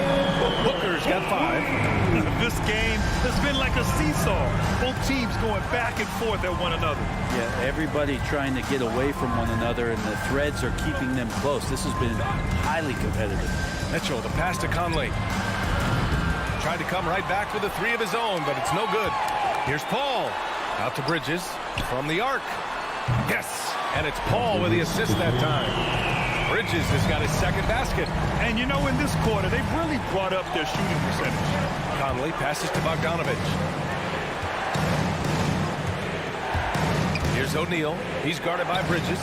Booker's got 5. This game has been like a seesaw. Both teams going back and forth at one another. Yeah, everybody trying to get away from one another, and the threads are keeping them close. This has been highly competitive. Mitchell, the pass to Conley. Tried to come right back with a 3 of his own, but it's no good. Here's Paul. Out to Bridges from the arc. Yes, and it's Paul with the assist that time. Bridges has got his second basket. And you know, in this quarter, they've really brought up their shooting percentage. Conley passes to Bogdanovich. Here's O'Neal. He's guarded by Bridges.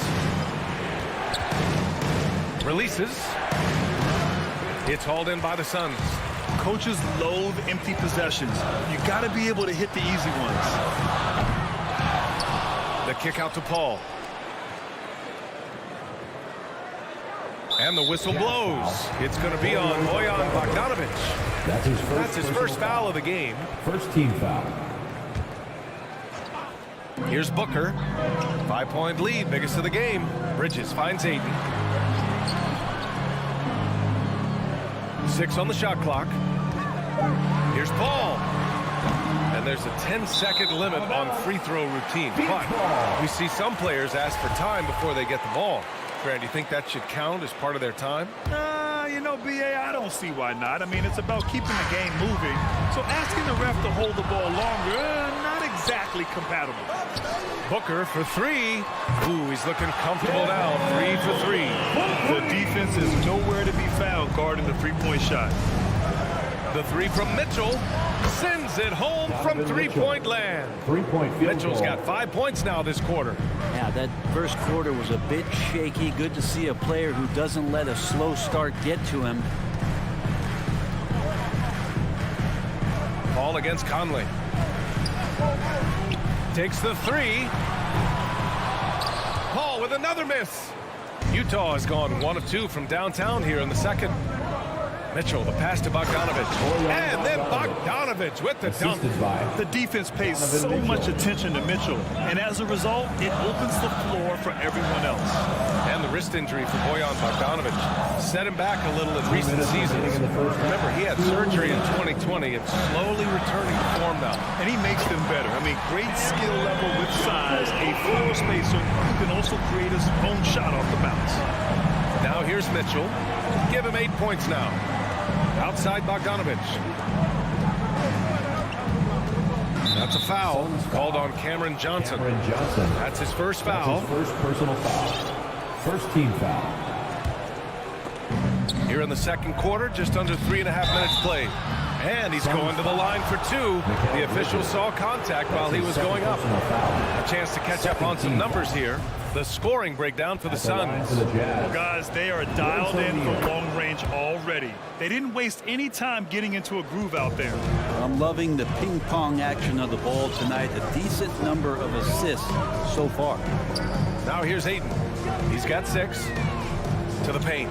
Releases. It's hauled in by the Suns. Coaches loathe empty possessions. You got to be able to hit the easy ones. The kick out to Paul. And the whistle blows. It's going to be on Bojan Bogdanovich. That's his first foul of the game. First team foul. Here's Booker. 5-point lead, biggest of the game. Bridges finds Ayton. 6 on the shot clock. Here's Paul. And there's a 10-second limit on free throw routine. But we see some players ask for time before they get the ball. Grant, do you think that should count as part of their time? You know, B.A., I don't see why not. I mean, it's about keeping the game moving. So asking the ref to hold the ball longer, not exactly compatible. Booker for 3. Ooh, he's looking comfortable now. 3 for 3. The defense is nowhere to be found guarding the three-point shot. The 3 from Mitchell sends it home from three-point land. 3-point field Mitchell's goal. got 5 points now this quarter. Yeah, that first quarter was a bit shaky. Good to see a player who doesn't let a slow start get to him. Ball against Conley. Takes the 3. Paul with another miss. Utah has gone 1 of 2 from downtown here in the second. Mitchell, the pass to Bogdanovich. And then Bogdanovich with the dunk. The defense pays so much attention to Mitchell, and as a result, it opens the floor for everyone else. And the wrist injury for Bojan Bogdanovich set him back a little in recent seasons. Remember, he had surgery in 2020 and slowly returning to form now. And he makes them better. I mean, great skill level with size, a floor spacer who can also create his own shot off the bounce. Now here's Mitchell. Give him 8 points now. Outside Bogdanovich. That's a foul called on Cameron Johnson. That's his first foul. That's his first personal foul. First team foul. Here in the second quarter, just under 3.5 minutes played. And he's going to the line for 2. The official saw contact while he was going up. A chance to catch up on some numbers here. The scoring breakdown for the Suns. Well, guys, they are dialed in for long range already. They didn't waste any time getting into a groove out there. I'm loving the ping pong action of the ball tonight. A decent number of assists so far. Now here's Ayton. He's got 6. To the paint.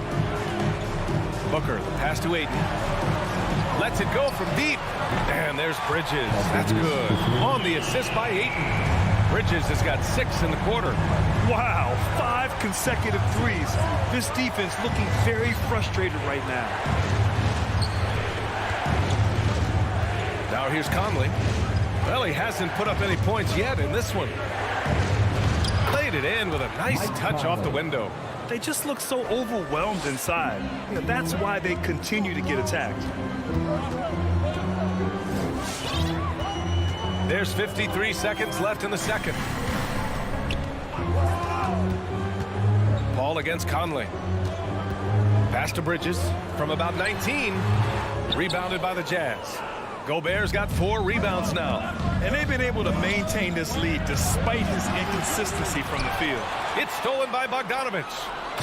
Booker, the pass to Ayton. Lets it go from deep. And there's Bridges. That's good. On the assist by Ayton. Bridges has got 6 in the quarter. Wow, 5 consecutive threes. This defense looking very frustrated right now. Now here's Conley. Well, he hasn't put up any points yet in this one. Played it in with a nice touch off the window. They just look so overwhelmed inside. You know, that's why they continue to get attacked. There's 53 seconds left in the second. Paul against Conley. Pass to Bridges from about 19. Rebounded by the Jazz. Gobert's got 4 rebounds now. And they've been able to maintain this lead despite his inconsistency from the field. It's stolen by Bogdanovich.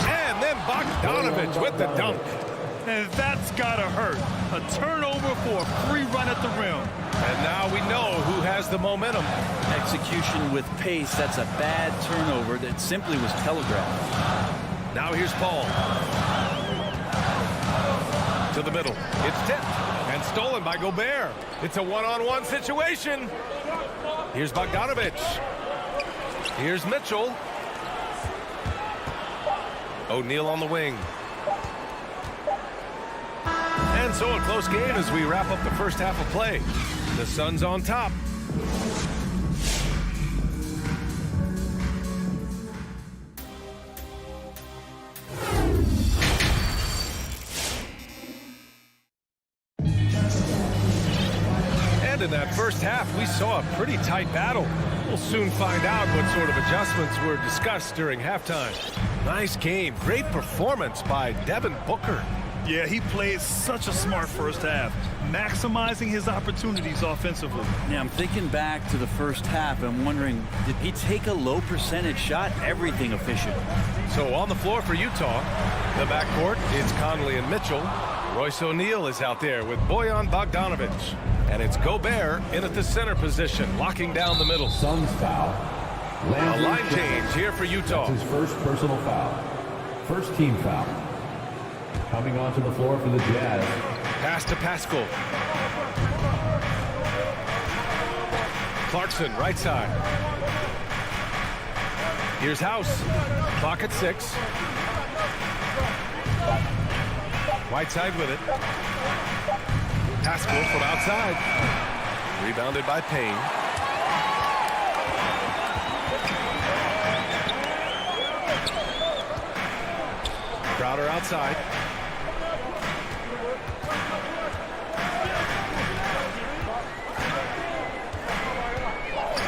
And then Bogdanovich with the dunk. And that's gotta hurt. A turnover for a free run at the rim. And now we know who has the momentum. Execution with pace. That's a bad turnover that simply was telegraphed. Now here's Paul. To the middle. It's tipped and stolen by Gobert. It's a one-on-one situation. Here's Bogdanovich. Here's Mitchell. O'Neal on the wing. And so a close game as we wrap up the first half of play. The Suns on top. And in that first half, we saw a pretty tight battle. We'll soon find out what sort of adjustments were discussed during halftime. Nice game. Great performance by Devin Booker. Yeah, he played such a smart first half, maximizing his opportunities offensively. Yeah, I'm thinking back to the first half. I'm wondering, did he take a low percentage shot? Everything efficient. So on the floor for Utah, the backcourt, it's Conley and Mitchell. Royce O'Neal is out there with Bojan Bogdanovich. And it's Gobert in at the center position, locking down the middle. Suns foul. A line change here for Utah. That's his first personal foul. First team foul. Coming onto the floor for the Jazz. Pass to Pascal. Clarkson, right side. Here's House. Clock at 6. Whiteside with it. Pascal from outside. Rebounded by Payne. Crowder outside.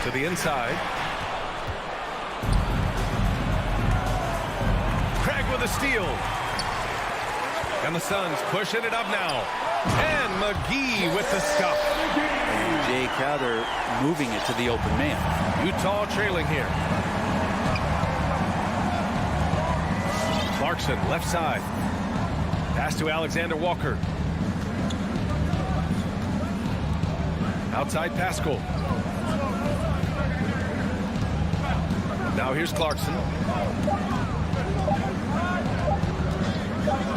To the inside. Craig with a steal. And the Suns pushing it up now. And McGee with the stuff. And Jay Crowder moving it to the open man. Utah trailing here. Clarkson, left side. Pass to Alexander Walker. Outside Pascal. Now here's Clarkson.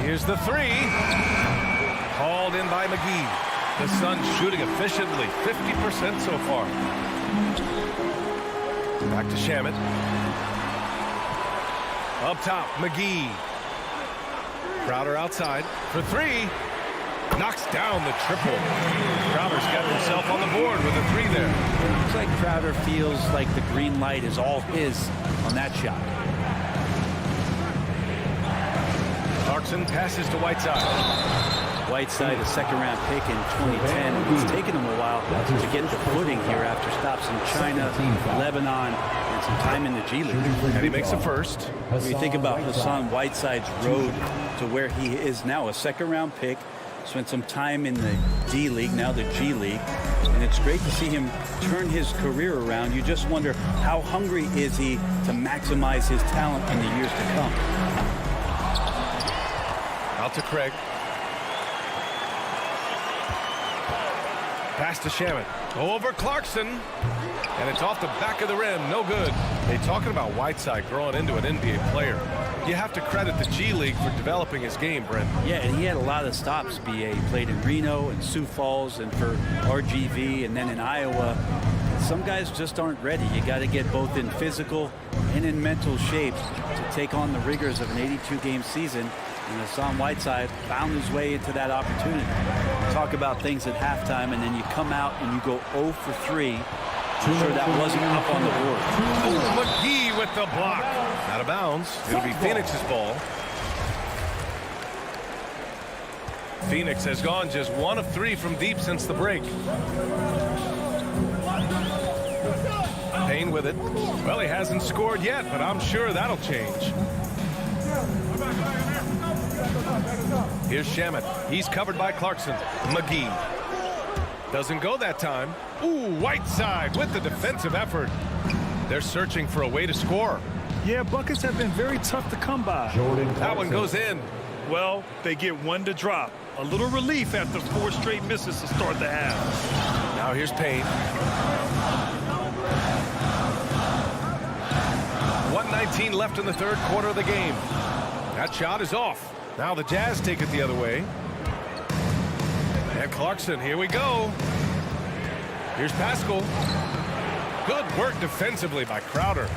Here's the 3. by McGee. The Suns shooting efficiently, 50% so far. Back to Shamet. Up top, McGee. Crowder outside for three. Knocks down the triple. Crowder's got himself on the board with a three there. Looks like Crowder feels like the green light is all his on that shot. Clarkson passes to Whiteside. Whiteside, a second-round pick in 2010. It's taken him a while to get the footing here after stops in China, Lebanon, and some time in the G League. And he makes a first. When you think about Hassan Whiteside's road to where he is now, a second-round pick, spent some time in the D League, now the G League, and it's great to see him turn his career around. You just wonder how hungry is he to maximize his talent in the years to come. Out to Craig. Pass to Shamet. Over Clarkson. And it's off the back of the rim. No good. They talking about Whiteside growing into an NBA player. You have to credit the G League for developing his game, Brent. Yeah, and he had a lot of stops, B.A. He played in Reno and Sioux Falls and for RGV and then in Iowa. Some guys just aren't ready. You got to get both in physical and in mental shape to take on the rigors of an 82-game season. And Hassan Whiteside found his way into that opportunity. Talk about things at halftime, and then you come out and you go 0 for 3. I'm sure that wasn't up on the board. Oh, McGee with the block. Out of bounds. It'll be Phoenix's ball. Phoenix has gone just 1 of 3 from deep since the break. Payne with it. Well, he hasn't scored yet, but I'm sure that'll change. Here's Shamet. He's covered by Clarkson. McGee. Doesn't go that time. Ooh, Whiteside with the defensive effort. They're searching for a way to score. Yeah, buckets have been very tough to come by. That one goes in. Well, they get one to drop. A little relief after 4 straight misses to start the half. Now here's Payne. 1:19 left in the third quarter of the game. That shot is off. Now the Jazz take it the other way. And Clarkson, here we go. Here's Pascal. Good work defensively by Crowder.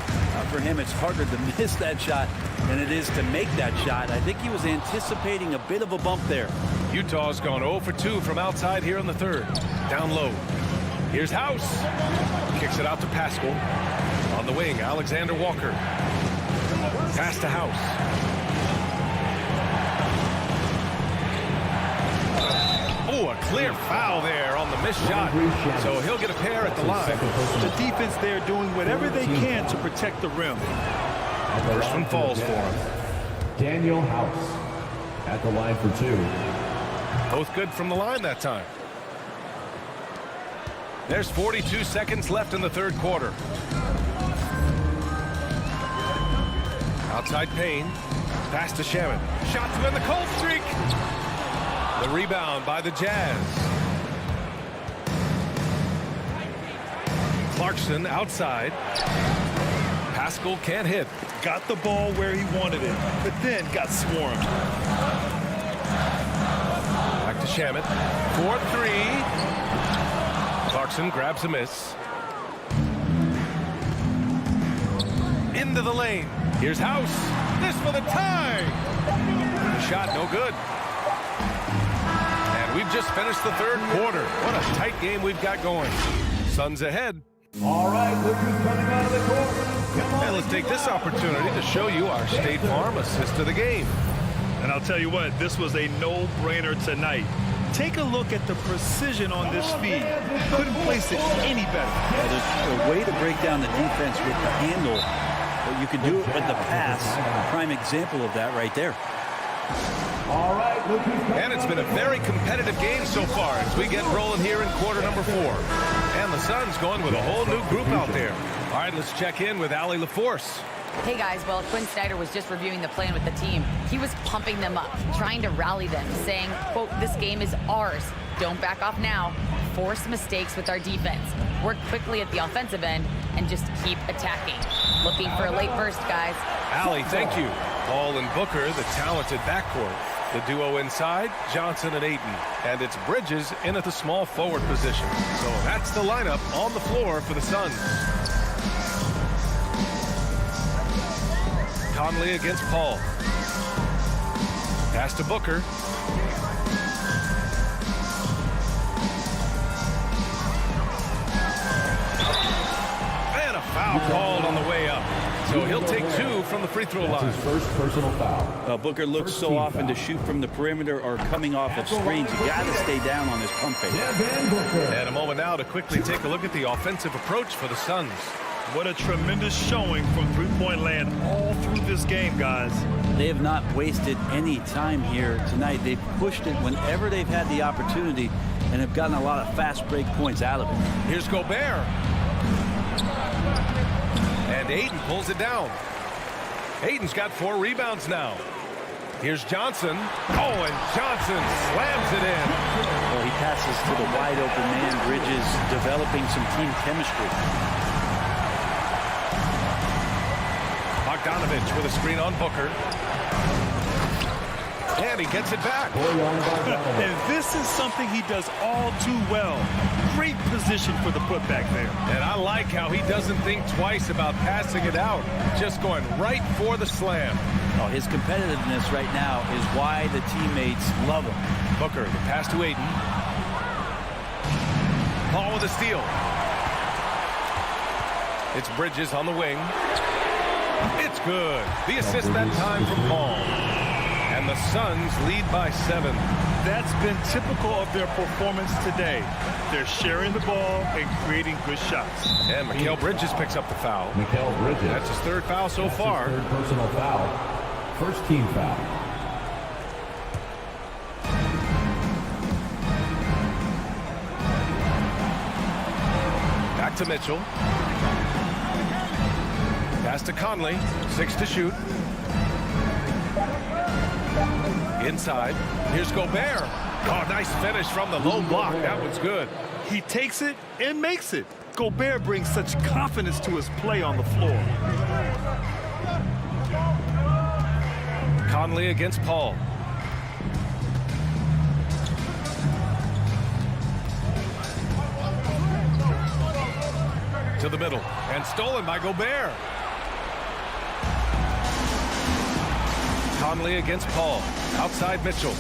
For him, it's harder to miss that shot than it is to make that shot. I think he was anticipating a bit of a bump there. Utah's gone 0 for 2 from outside here in the third. Down low. Here's House. Kicks it out to Pascal. On the wing, Alexander Walker. Pass to House. Oh, a clear foul there on the missed shot. So he'll get a pair at the line. The defense there doing whatever they can to protect the rim. First one falls for him. Daniel House at the line for 2. Both good from the line that time. There's 42 seconds left in the third quarter. Outside Payne. Pass to Shamet. Shot to end the cold streak. The rebound by the Jazz. Clarkson outside. Pascal can't hit. Got the ball where he wanted it, but then got swarmed. Back to Shamet. 4-3. Clarkson grabs a miss. Into the lane. Here's House. This for the tie. The shot no good. And we've just finished the third quarter. What a tight game we've got going. Suns ahead. All right, look who's coming out of the court. And let's take this opportunity to show you our State Farm assist of the game. And I'll tell you what, this was a no-brainer tonight. Take a look at the precision on this feed. Couldn't place it any better. Yeah, there's a way to break down the defense with the handle, but you can do it with the pass. A prime example of that right there. All right, look who's coming. And it's been a very competitive game so far as we get rolling here in quarter number 4. And the Suns going with a whole new group out there. All right, let's check in with Allie LaForce. Hey guys, well, Quinn Snyder was just reviewing the plan with the team. He was pumping them up, trying to rally them, saying, quote, "This game is ours. Don't back off now. Force mistakes with our defense. Work quickly at the offensive end and just keep attacking." Looking for a late burst, guys. Allie, thank you. Paul and Booker, the talented backcourt. The duo inside, Johnson and Ayton. And it's Bridges in at the small forward position. So that's the lineup on the floor for the Suns. Conley against Paul. Pass to Booker. And a foul called on the way up. So he'll take 2 from the free throw line. That's his first personal foul. Booker looks so often to shoot from the perimeter or coming off of screens. You got to stay down on his pump fake. And a moment now to quickly take a look at the offensive approach for the Suns. What a tremendous showing from three-point land all through this game, guys. They have not wasted any time here tonight. They've pushed it whenever they've had the opportunity and have gotten a lot of fast break points out of it. Here's Gobert. And Ayton pulls it down. Ayton's got 4 rebounds now. Here's Johnson. Oh, and Johnson slams it in. Well, he passes to the wide open man. Bridges developing some team chemistry. Donovan with a screen on Booker. And he gets it back. And this is something he does all too well. Great position for the putback there. And I like how he doesn't think twice about passing it out. Just going right for the slam. Oh, his competitiveness right now is why the teammates love him. Booker, the pass to Ayton. Paul with a steal. It's Bridges on the wing. It's good. The assist that time from Paul. And the Suns lead by 7. That's been typical of their performance today. They're sharing the ball and creating good shots. And Mikal Bridges picks up the foul. Mikal Bridges. That's his 3rd foul so far. His 3rd personal foul. First team foul. Back to Mitchell. Pass to Conley. 6 to shoot. Inside. Here's Gobert. Oh, nice finish from the low block. That was good. He takes it and makes it. Gobert brings such confidence to his play on the floor. Conley against Paul. To the middle. And stolen by Gobert. Conley against Paul. Outside Mitchell.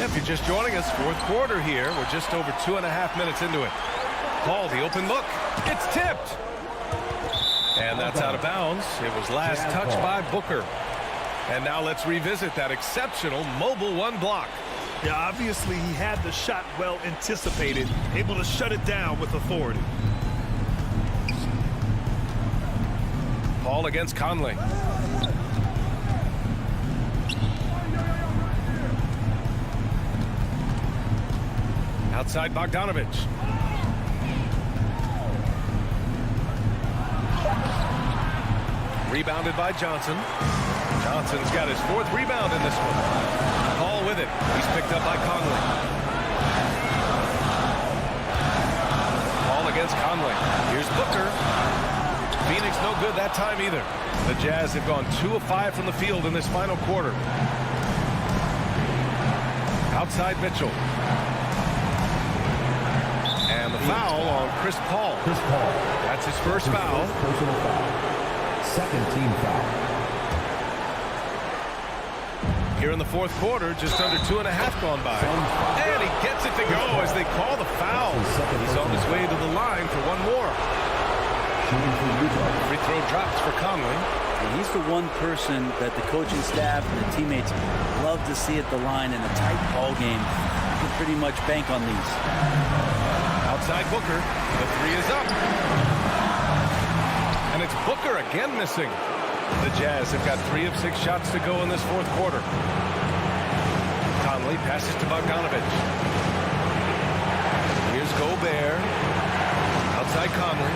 If you're just joining us, 4th quarter here. We're just over 2.5 minutes into it. Paul, the open look. It's tipped. And that's out of bounds. It was last touched by Booker. And now let's revisit that exceptional mobile 1 block. Yeah, obviously he had the shot well anticipated, able to shut it down with authority. Paul against Conley. Outside Bogdanovich. Rebounded by Johnson. Johnson's got his 4th rebound in this one. Paul with it. He's picked up by Conley. Paul against Conley. Here's Booker. Phoenix no good that time either. The Jazz have gone 2 of 5 from the field in this final quarter. Outside Mitchell. And the foul on Chris Paul. That's his first foul. Personal foul. 2nd team foul. Here in the 4th quarter, just under 2.5 gone by. And he gets it to go as they call the foul. He's on his way to the line for 1 more. Free throw drops for Conley. And he's the one person that the coaching staff and the teammates love to see at the line in a tight ball game. You can pretty much bank on these. Outside Booker. The 3 is up. And it's Booker again missing. The Jazz have got 3 of 6 shots to go in this 4th quarter. Conley passes to Bogdanovich. Here's Gobert. Outside Conley.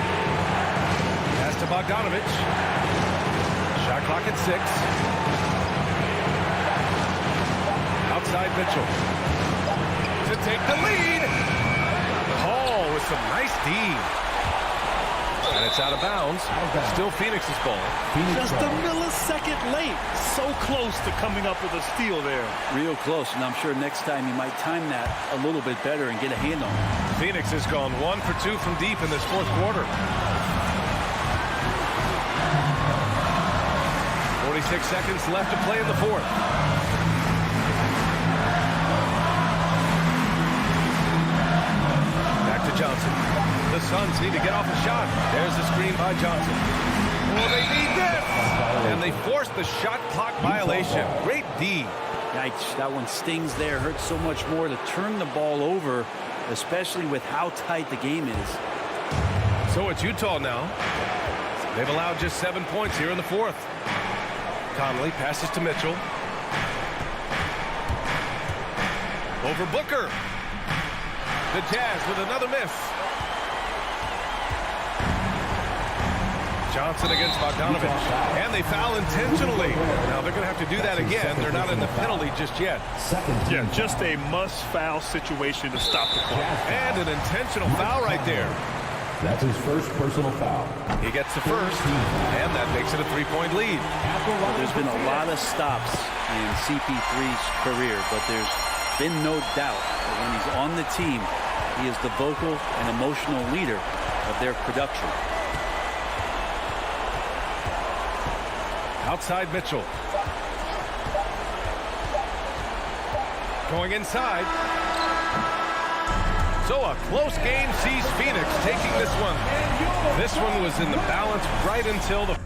Pass to Bogdanovich. Shot clock at 6. Outside Mitchell. To take the lead. Paul with some nice D. And it's out of bounds. Still Phoenix's ball. Just a millisecond late. So close to coming up with a steal there. Real close, and I'm sure next time he might time that a little bit better and get a hand on it. Phoenix has gone 1 for 2 from deep in this fourth quarter. 46 seconds left to play in the fourth. Back to Johnson. The Suns need to get off a shot. There's the screen by Johnson. Oh, they need this! And they forced the shot clock violation. Great D. Yikes, that one stings there. Hurts so much more to turn the ball over, especially with how tight the game is. So it's Utah now. They've allowed just 7 points here in the fourth. Conley passes to Mitchell. Over Booker. The Jazz with another miss. Johnson against Bogdanovich. And they foul intentionally. Now they're going to have to do that again. They're not in the penalty just yet. Yeah, just a must-foul situation to stop the clock. And an intentional foul right there. That's his first personal foul. He gets the first, and that makes it a 3-point lead. Well, there's been a lot of stops in CP3's career, but there's been no doubt that when he's on the team, he is the vocal and emotional leader of their production. Outside Mitchell. Going inside. So a close game sees Phoenix taking this one. This one was in the balance right until the...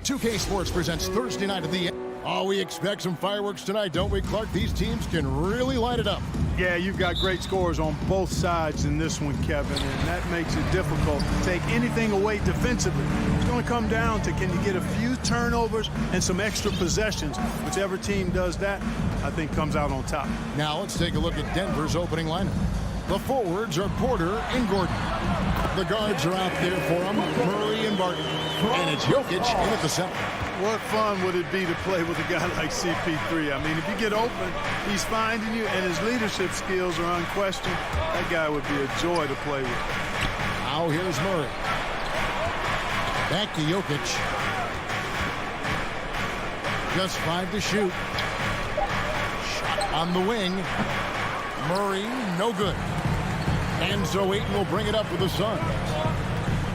2K Sports presents Thursday night at the... Oh, we expect some fireworks tonight, don't we, Clark? These teams can really light it up. Yeah, you've got great scores on both sides in this one, Kevin, and that makes it difficult to take anything away defensively. It's going to come down to, can you get a few turnovers and some extra possessions? Whichever team does that, I think comes out on top. Now let's take a look at Denver's opening lineup. The forwards are Porter and Gordon. The guards are out there for them, Murray and Barton. And it's Jokic in at the center. What fun would it be to play with a guy like CP3? I mean, if you get open, he's finding you, and his leadership skills are unquestioned. That guy would be a joy to play with. Now here's Murray. Back to Jokic. Just 5 to shoot. Shot on the wing. Murray, no good. And so Ayton will bring it up with the Suns.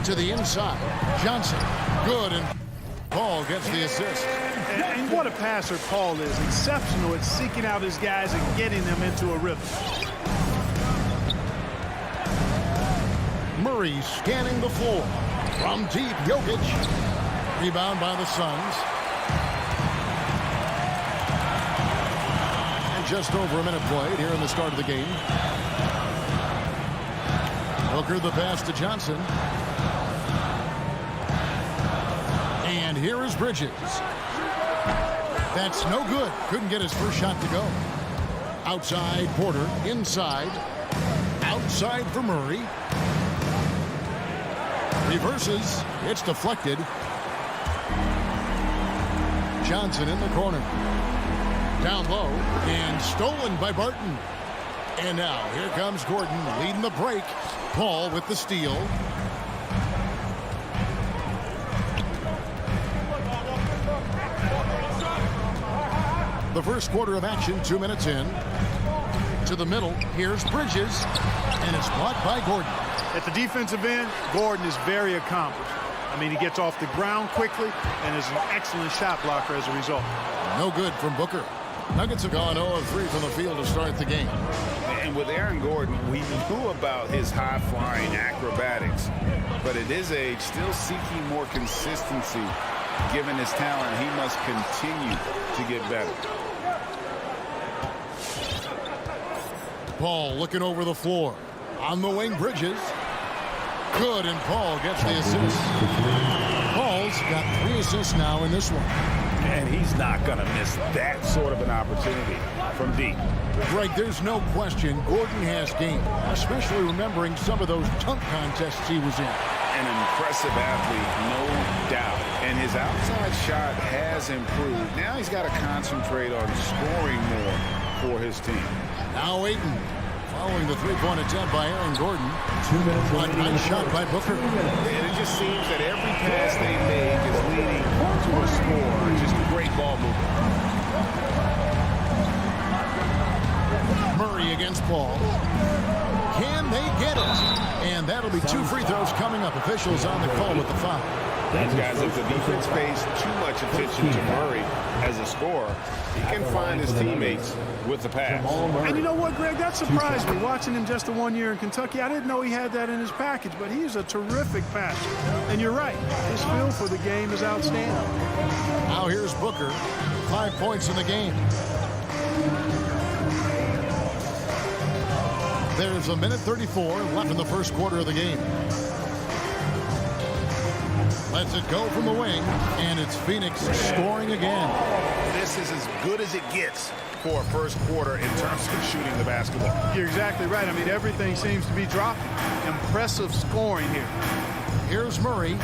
To the inside. Johnson, good, and Paul gets the assist. And what a passer Paul is. Exceptional at seeking out his guys and getting them into a rhythm. Murray scanning the floor. From deep, Jokic. Rebound by the Suns. And just over a minute played here in the start of the game. Booker the pass to Johnson. And here is Bridges. That's no good. Couldn't get his first shot to go. Outside Porter. Inside. Outside for Murray. Reverses. It's deflected. Johnson in the corner. Down low. And stolen by Barton. And now here comes Gordon leading the break. Paul with the steal. The first quarter of action, 2 minutes in. To the middle, here's Bridges, and it's blocked by Gordon. At the defensive end, Gordon is very accomplished. I mean, he gets off the ground quickly and is an excellent shot blocker as a result. No good from Booker. Nuggets have gone 0 of 3 from the field to start the game. And with Aaron Gordon, we knew about his high-flying acrobatics, but at his age, still seeking more consistency. Given his talent, he must continue to get better. Paul looking over the floor. On the wing, Bridges. Good, and Paul gets the assist. Paul's got 3 assists now in this one. And he's not going to miss that sort of an opportunity from deep. Greg, there's no question Gordon has game, especially remembering some of those dunk contests he was in. An impressive athlete, no doubt. And his outside shot has improved. Now he's got to concentrate on scoring more for his team. Now Ayton following the three-point attempt by Aaron Gordon. 2 minutes A nice shot by Booker. And it just seems that every pass they make is leading to a score. Just great ball movement. Murray against Paul. Can they get it? And that'll be 2 free throws coming up. Officials on the call with the foul. Guys, if the defense pays too much attention to Murray as a scorer, he can find his teammates with the pass. And you know what, Greg? That surprised me. Watching him just the 1 year in Kentucky, I didn't know he had that in his package, but he's a terrific passer. And you're right. His feel for the game is outstanding. Now here's Booker. 5 points in the game. There's a minute 34 left in the first quarter of the game. Lets it go from the wing, and it's Phoenix scoring again. This is as good as it gets for a first quarter in terms of shooting the basketball. You're exactly right. I mean, everything seems to be dropping. Impressive scoring here. Here's Murray.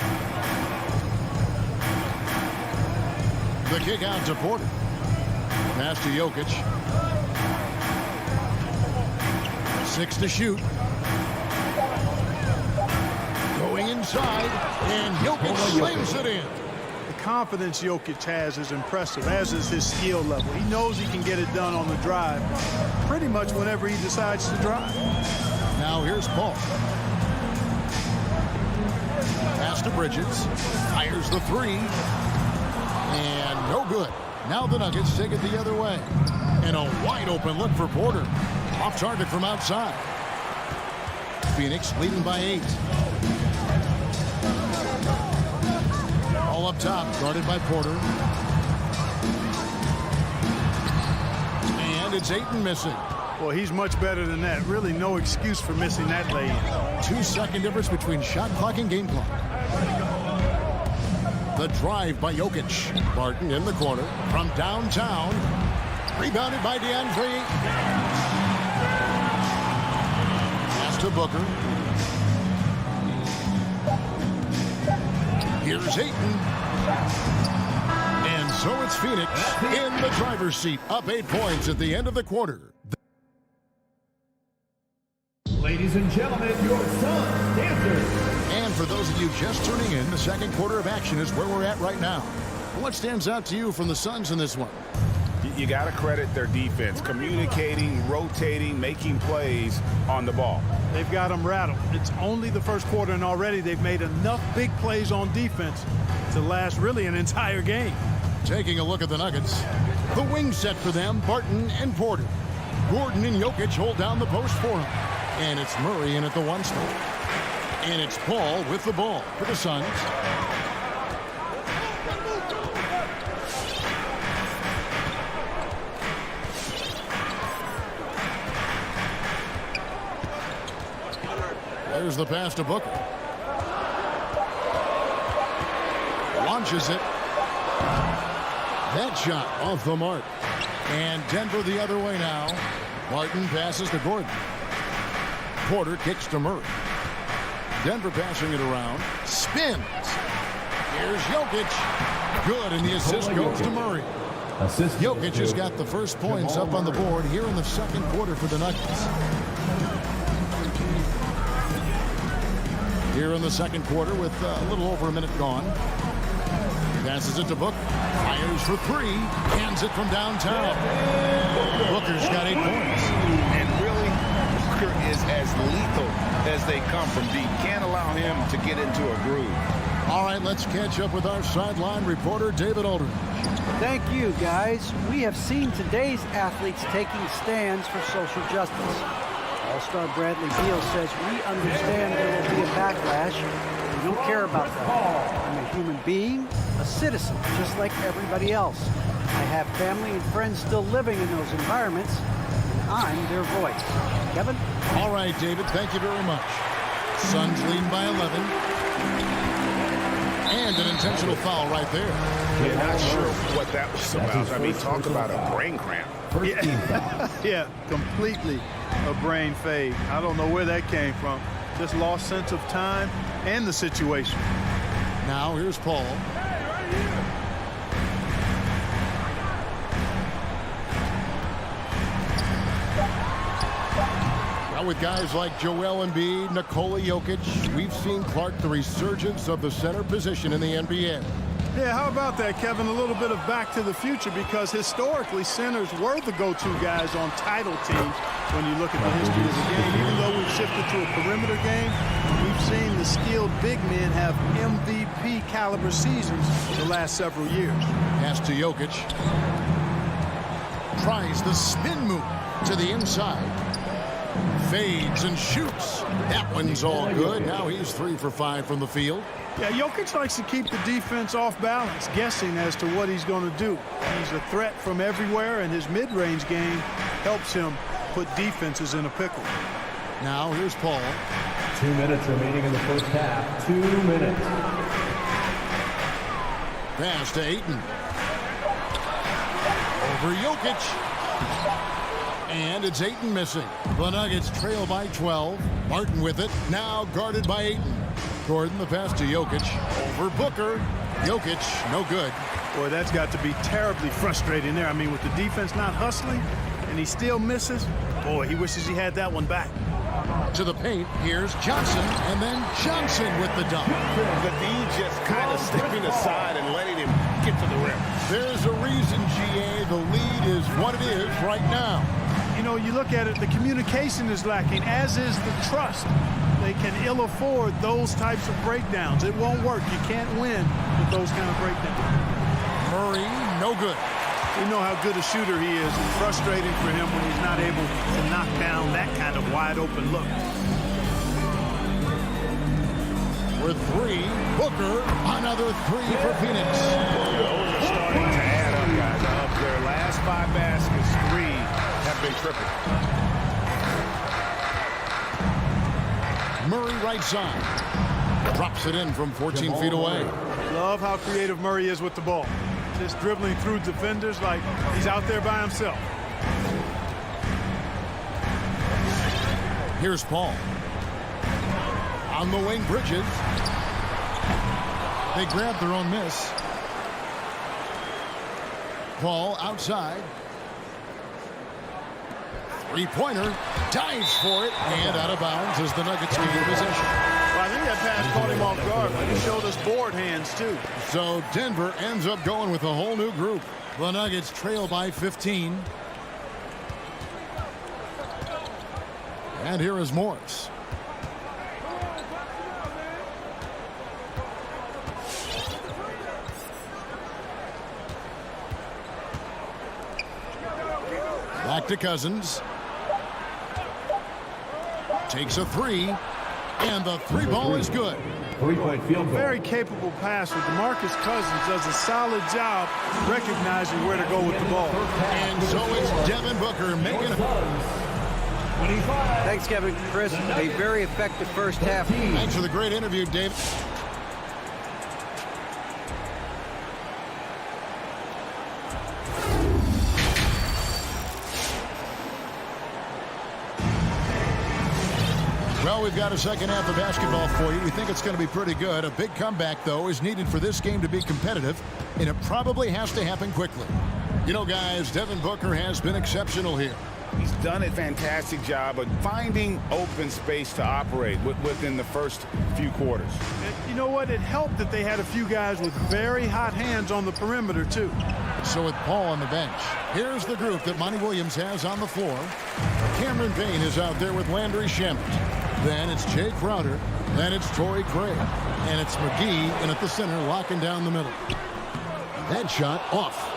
The kick out to Porter. Pass to Jokic. 6 to shoot. Going inside, and Jokic slams it in. The confidence Jokic has is impressive, as is his skill level. He knows he can get it done on the drive pretty much whenever he decides to drive. Now here's Paul. Pass to Bridges. Fires the 3. And no good. Now the Nuggets take it the other way. And a wide open look for Porter. Off target from outside. Phoenix leading by 8. Ball up top, guarded by Porter. And it's Ayton missing. Well, he's much better than that. Really no excuse for missing that lay-in. 2-second difference between shot clock and game clock. The drive by Jokic. Barton in the corner from downtown. Rebounded by DeAndre. Pass to Booker. Here's Ayton. And so it's Phoenix in the driver's seat. Up 8 points at the end of the quarter. Ladies and gentlemen, your Suns dancers. And for those of you just tuning in, the second quarter of action is where we're at right now. What stands out to you from the Suns in this one? You got to credit their defense, communicating, rotating, making plays on the ball. They've got them rattled. It's only the first quarter, and already they've made enough big plays on defense to last really an entire game. Taking a look at the Nuggets. The wing set for them, Barton and Porter. Gordon and Jokic hold down the post for him. And it's Murray in at the 1 spot. And it's Paul with the ball for the Suns. There's the pass to Booker. Launches it. That shot off the mark. And Denver the other way now. Martin passes to Gordon. Porter kicks to Murray. Denver passing it around. Spins. Here's Jokic. Good, and the assist goes to Murray. Jokic has got the first points up on the board here in the second quarter for the Nuggets. Here in the second quarter with a little over a minute gone. Passes it to Booker. Fires for 3. Hands it from downtown. Booker's got 8 points. And really, Booker is as lethal as they come from deep. Can't allow him to get into a groove. All right, let's catch up with our sideline reporter, David Aldridge. Thank you, guys. We have seen today's athletes taking stands for social justice. All-Star Bradley Beal says, we understand there will be a backlash. We don't care about that. I'm a human being, a citizen, just like everybody else. I have family and friends still living in those environments, and I'm their voice. Kevin? All right, David, thank you very much. Suns leading by 11. And an intentional foul right there. Yeah, not sure what that was about. I mean, talk about a brain cramp. Yeah, completely a brain fade. I don't know where that came from. Just lost sense of time and the situation. Now here's Paul. Well, with guys like Joel Embiid, Nikola Jokic, we've seen, Clark, the resurgence of the center position in the NBA. Yeah, how about that, Kevin? A little bit of back to the future, because historically centers were the go-to guys on title teams when you look at the history of the game. Even though we've shifted to a perimeter game, we've seen the skilled big men have MVP caliber seasons the last several years. Pass to Jokic. Tries the spin move to the inside. Fades and shoots. That one's all good. Now he's 3 for 5 from the field. Yeah, Jokic likes to keep the defense off balance, guessing as to what he's going to do. He's a threat from everywhere, and his mid-range game helps him put defenses in a pickle. Now here's Paul. 2 minutes remaining in the first half. 2 minutes. Pass to Ayton. Over Jokic. And it's Ayton missing. The Nuggets trail by 12. Martin with it. Now guarded by Ayton. Gordon, the pass to Jokic. Over Booker. Jokic, no good. Boy, that's got to be terribly frustrating there. I mean, with the defense not hustling, and he still misses. Boy, he wishes he had that one back. To the paint, here's Johnson, and then Johnson with the dunk. The D just kind of stepping aside and letting him get to the rim. There's a reason, GA, the lead is what it is right now. You know, you look at it, the communication is lacking, as is the trust. They can ill afford those types of breakdowns. It won't work. You can't win with those kind of breakdowns. Murray, no good. We know how good a shooter he is. It's frustrating for him when he's not able to knock down that kind of wide open look. for three. Booker, another three for Phoenix. Those are starting to add up, guys. Of their last 5 baskets, 3 have been triple. Murray right side. Drops it in from 14 feet away. Love how creative Murray is with the ball. Just dribbling through defenders like he's out there by himself. Here's Paul. On the wing, Bridges. They grab their own miss. Paul outside. Three-pointer. Dives for it. And out of bounds as the Nuggets gain possession. Well, I think that pass caught him off guard, but he showed us board hands, too. So Denver ends up going with a whole new group. The Nuggets trail by 15. And here is Morris. Back to Cousins. Takes a three. And the three ball is good. Three-point field goal. Very capable passer. DeMarcus Cousins does a solid job recognizing where to go with the ball. And so it's Devin Booker making it. Thanks, Kevin. Chris, a very effective first half. Thanks for the great interview, Dave. Well, we've got a second half of basketball for you. We think it's going to be pretty good. A big comeback, though, is needed for this game to be competitive, and it probably has to happen quickly. You know, guys, Devin Booker has been exceptional here. He's done a fantastic job of finding open space to operate within the first few quarters. And you know what? It helped that they had a few guys with very hot hands on the perimeter, too. So with Paul on the bench, here's the group that Monty Williams has on the floor. Cameron Payne is out there with Landry Shamet. Then it's Jay Crowder. Then it's Torrey Craig. And it's McGee in at the center, locking down the middle. That shot off.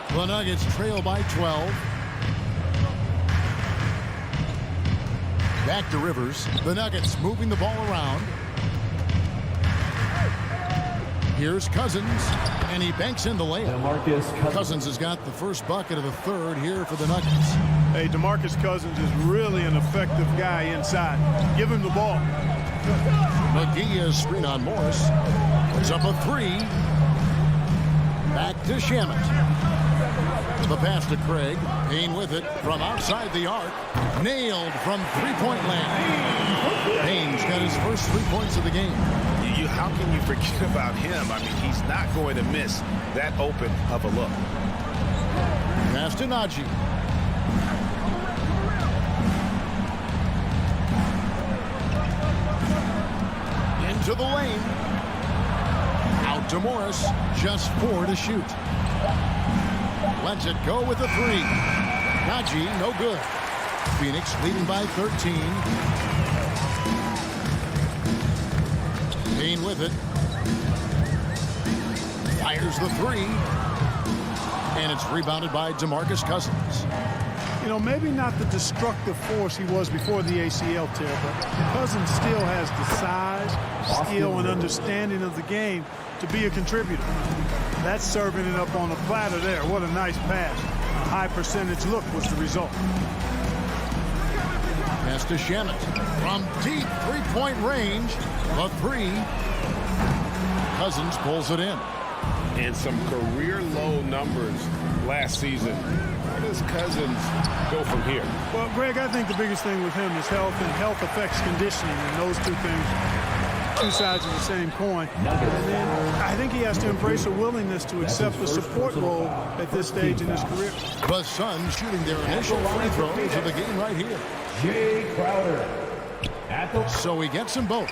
The Nuggets trail by 12. Back to Rivers. The Nuggets moving the ball around. Here's Cousins, and he banks in the layup. Cousins has got the first bucket of the third here for the Nuggets. Hey, DeMarcus Cousins is really an effective guy inside. Give him the ball. McGee is screen on Morris. Puts up a three. Back to Shamet. The pass to Craig. Payne with it from outside the arc. Nailed from three-point land. Payne's got his first 3 points of the game. How can you forget about him? I mean, he's not going to miss that open of a look. Pass to Najee. Into the lane. Out to Morris. Just 4 to shoot. Lets it go with a three. Najee, no good. Phoenix leading by 13. Payne with it. Fires the three. And it's rebounded by DeMarcus Cousins. You know, maybe not the destructive force he was before the ACL tear, but Cousins still has the size, skill, and understanding of the game to be a contributor. That's serving it up on a platter there. What a nice pass. A high percentage look was the result. Pass to Shamet. From deep three-point range. The three. Cousins pulls it in. And some career-low numbers last season. Where does Cousins go from here? Well, Greg, I think the biggest thing with him is health, and health affects conditioning, and those two things, two sides of the same coin. And then I think he has to embrace a willingness to accept the support role at this stage in his career. The Suns shooting their initial free throws of the game right here. Jay Crowder. So he gets them both.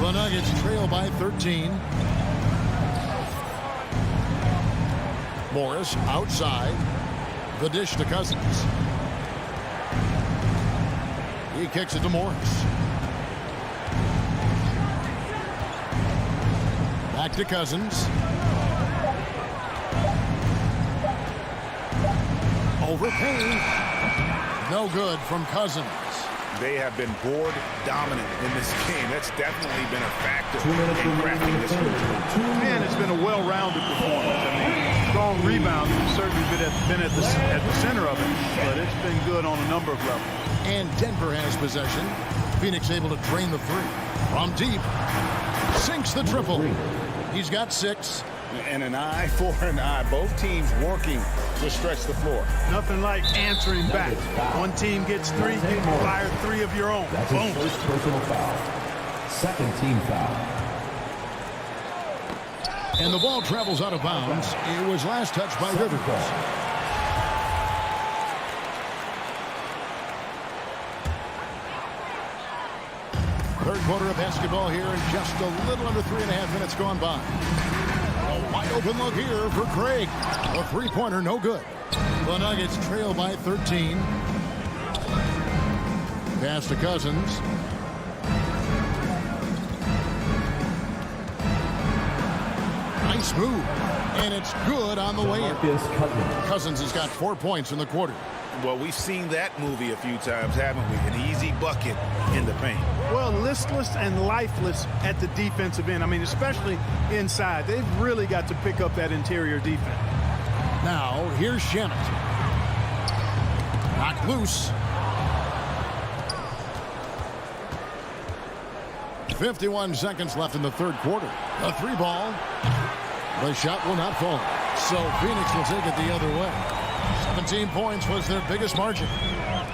The Nuggets trail by 13. Morris outside. The dish to Cousins. He kicks it to Morris. Back to Cousins. Over Payne. No good from Cousins. They have been board dominant in this game. That's definitely been a factor in cracking this game. And it's been a well-rounded performance. I mean, strong rebounds have certainly been at the center of it, but it's been good on a number of levels. And Denver has possession. Phoenix able to drain the three. From deep. Sinks the triple. He's got 6. And an eye for an eye. Both teams working to stretch the floor. Nothing like answering back. One team gets 3, you can fire 3 of your own. That's Boom. his first personal foul. Second team foul. And the ball travels out of bounds. It was last touched by Rivers. Third quarter of basketball here, and just a little under 3.5 minutes gone by. A wide open look here for Craig. A three-pointer, no good. The Nuggets trail by 13. Pass to Cousins. Nice move. And it's good on the way in. Cousins has got 4 points in the quarter. Well, we've seen that movie a few times, haven't we? An easy bucket in the paint. Well, listless and lifeless at the defensive end. I mean, especially inside. They've really got to pick up that interior defense. Now, here's Shamet. Knocked loose. 51 seconds left in the third quarter. A 3 ball. The shot will not fall. So Phoenix will take it the other way. 17 points was their biggest margin.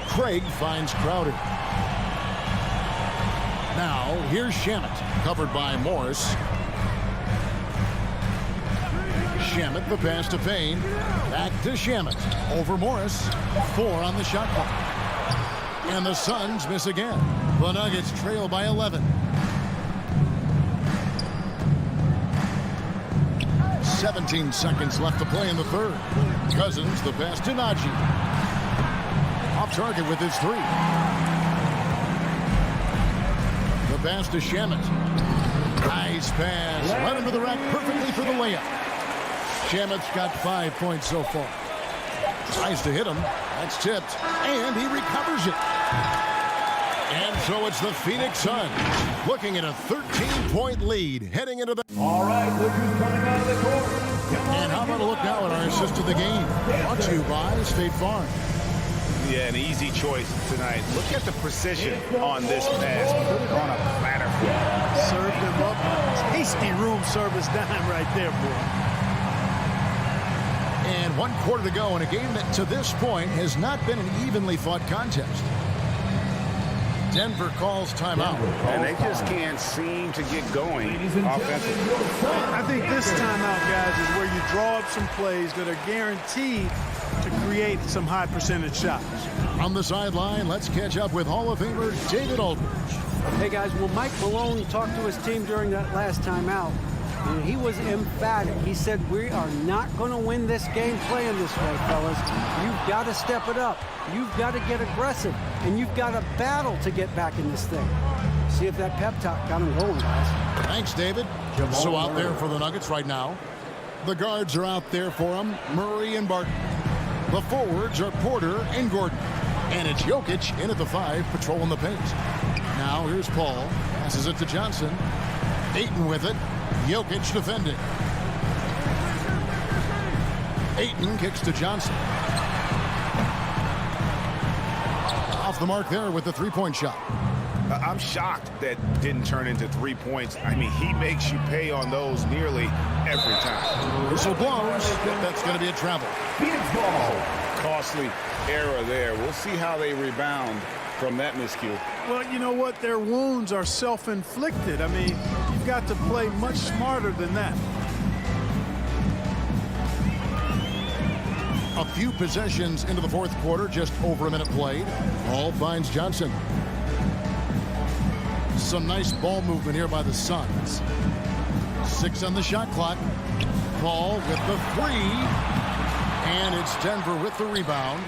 Craig finds Crowder. Now, here's Shamet, covered by Morris. Shamet, the pass to Payne. Back to Shamet. Over Morris. 4 on the shot clock. And the Suns miss again. The Nuggets trail by 11. 17 seconds left to play in the third. Cousins, the pass to Najee. Off target with his 3. The pass to Shamet. Nice pass. Right under the rack perfectly for the layup. Shamet's got 5 points so far. Tries to hit him. That's tipped. And he recovers it. And so it's the Phoenix Suns looking at a 13-point lead heading into the... All right, look who's coming out of the court. And how about a look now at our assist of the game? Brought to you by State Farm. Yeah, an easy choice tonight. Look at the precision on this pass. Put it on a platter. Served him up. Tasty room service dime right there, boy. And 1 quarter to go in a game that to this point has not been an evenly fought contest. Denver calls timeout. And they just can't seem to get going offensively. I think this timeout, guys, is where you draw up some plays that are guaranteed to create some high percentage shots. On the sideline, let's catch up with Hall of Famer David Aldridge. Hey, guys, well, Mike Malone talked to his team during that last timeout, and he was emphatic. He said, we are not going to win this game playing this way, fellas. You've got to step it up. You've got to get aggressive, and you've got to battle to get back in this thing. See if that pep talk got him going, guys. Thanks, David. So out there for the Nuggets right now. The guards are out there for them, Murray and Barton. The forwards are Porter and Gordon. And it's Jokic in at the 5, patrolling the paint. Now here's Paul. Passes it to Johnson. Ayton with it. Jokic defending. Ayton kicks to Johnson. Off the mark there with the 3-point shot. I'm shocked that didn't turn into 3 points. I mean, he makes you pay on those nearly every time. Whistle blows, but that's going to be a travel. Costly error there. We'll see how they rebound from that miscue. Well, you know what? Their wounds are self-inflicted. I mean, you've got to play much smarter than that. A few possessions into the fourth quarter, just over a minute played. Ball finds Johnson. Some nice ball movement here by the Suns. 6 on the shot clock. Ball with the 3. And it's Denver with the rebound.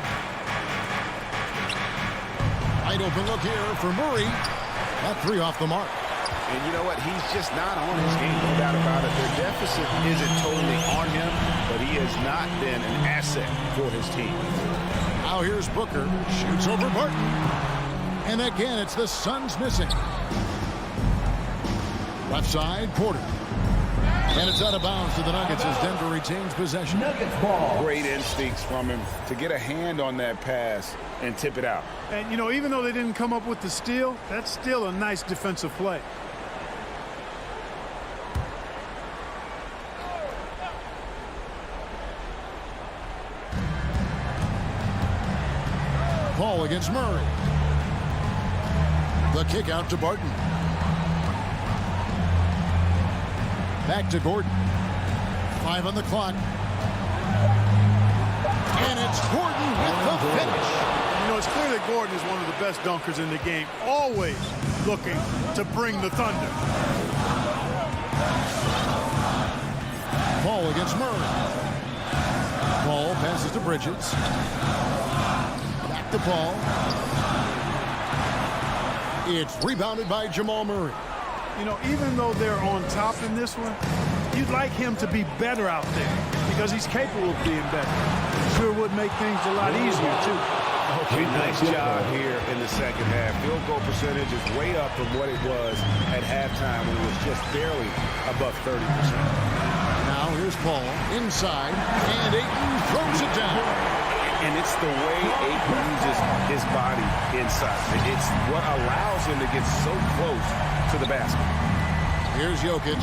Wide open look here for Murray. That 3 off the mark. And you know what? He's just not on his game, no doubt about it. Their deficit isn't totally on him, but he has not been an asset for his team. Now here's Booker. Shoots over Barton. And again, it's the Suns missing. Left side, Porter. And it's out of bounds to the Nuggets as Denver retains possession. Nuggets ball. Great instincts from him to get a hand on that pass and tip it out. And, you know, even though they didn't come up with the steal, that's still a nice defensive play. Paul against Murray. The kick out to Barton. Back to Gordon. 5 on the clock. And it's Gordon with the finish. You know, it's clear that Gordon is one of the best dunkers in the game, always looking to bring the thunder. Paul against Murray. Paul passes to Bridges. Back to Paul. It's rebounded by Jamal Murray. You know, even though they're on top in this one, you'd like him to be better out there because he's capable of being better. Sure would make things a lot easier, too. Okay, nice job here in the second half. Field goal percentage is way up from what it was at halftime when it was just barely above 30%. Now here's Paul inside, and Ayton throws it down. And it's the way Ayton uses his body inside. It's what allows him to get so close to the basket. Here's Jokic.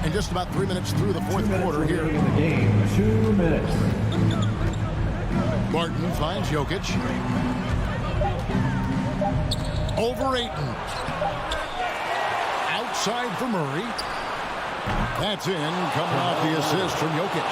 And just about 3 minutes through the fourth quarter here. In the game, 2 minutes. Barton finds Jokic. Over Ayton. Outside for Murray. That's in, coming off the assist from Jokic.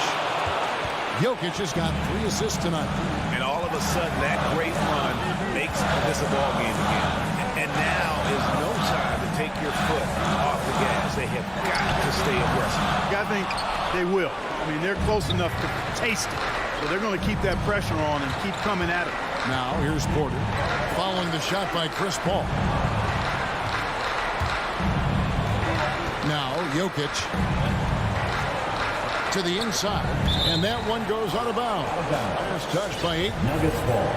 Jokic has got 3 assists tonight. And all of a sudden, that great run makes this a ball game again. And now is no time to take your foot off the gas. They have got to stay aggressive. I think they will. I mean, they're close enough to taste it. So they're going to keep that pressure on and keep coming at it. Now, here's Porter. Following the shot by Chris Paul. Now, Jokic to the inside, and that one goes out of bounds. Last touch by Ayton. Nuggets ball.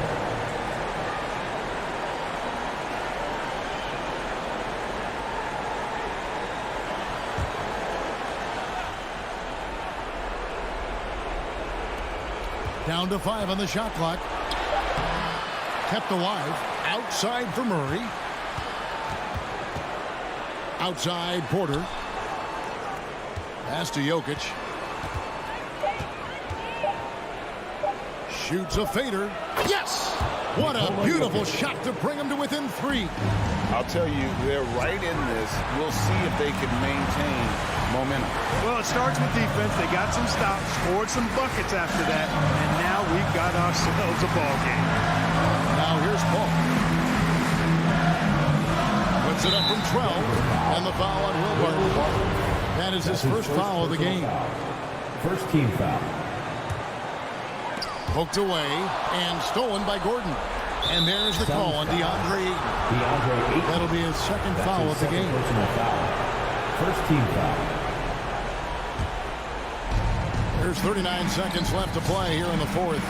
Down to 5 on the shot clock. Kept alive. Outside for Murray. Outside Porter. Pass to Jokic. Shoots a fader. Yes! What a beautiful shot to bring him to within 3. I'll tell you, they're right in this. We'll see if they can maintain momentum. Well, it starts with defense. They got some stops, scored some buckets after that, and now we've got ourselves a ball game. Now here's Paul. Puts it up from 12, and the foul on Will Barton. That is his first foul of the game. First team foul. Poked away and stolen by Gordon. And there's the call on DeAndre Ayton. That'll be his second foul of the game. Personal foul. First team foul. There's 39 seconds left to play here in the fourth.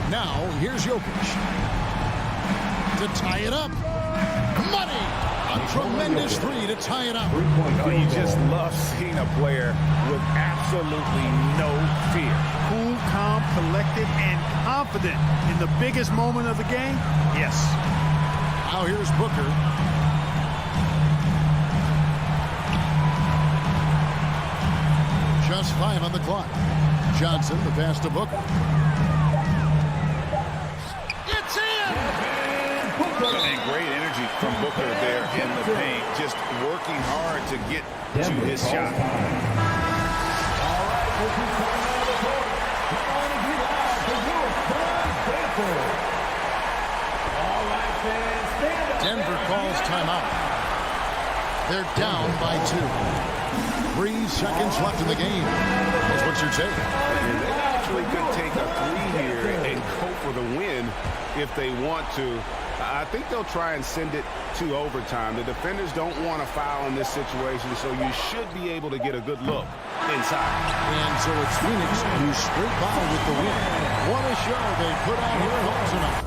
Now, here's Jokic. To tie it up. Money! A tremendous 3 to tie it up. You just love seeing a player with absolutely no fear. Cool, calm, collected, and confident in the biggest moment of the game? Yes. Now here's Booker. Just 5 on the clock. Johnson, the pass to Booker. It's in! And great energy from Booker there in the paint, just working hard to get to his shot. Denver calls timeout. They're down by 2. 3 seconds left in the game. That's what you're saying. They actually could take a 3 here and go for the win if they want to. I think they'll try and send it to overtime. The defenders don't want to foul in this situation, so you should be able to get a good look inside. And so it's Phoenix who scraped by with the win. What a show they put on here at home tonight.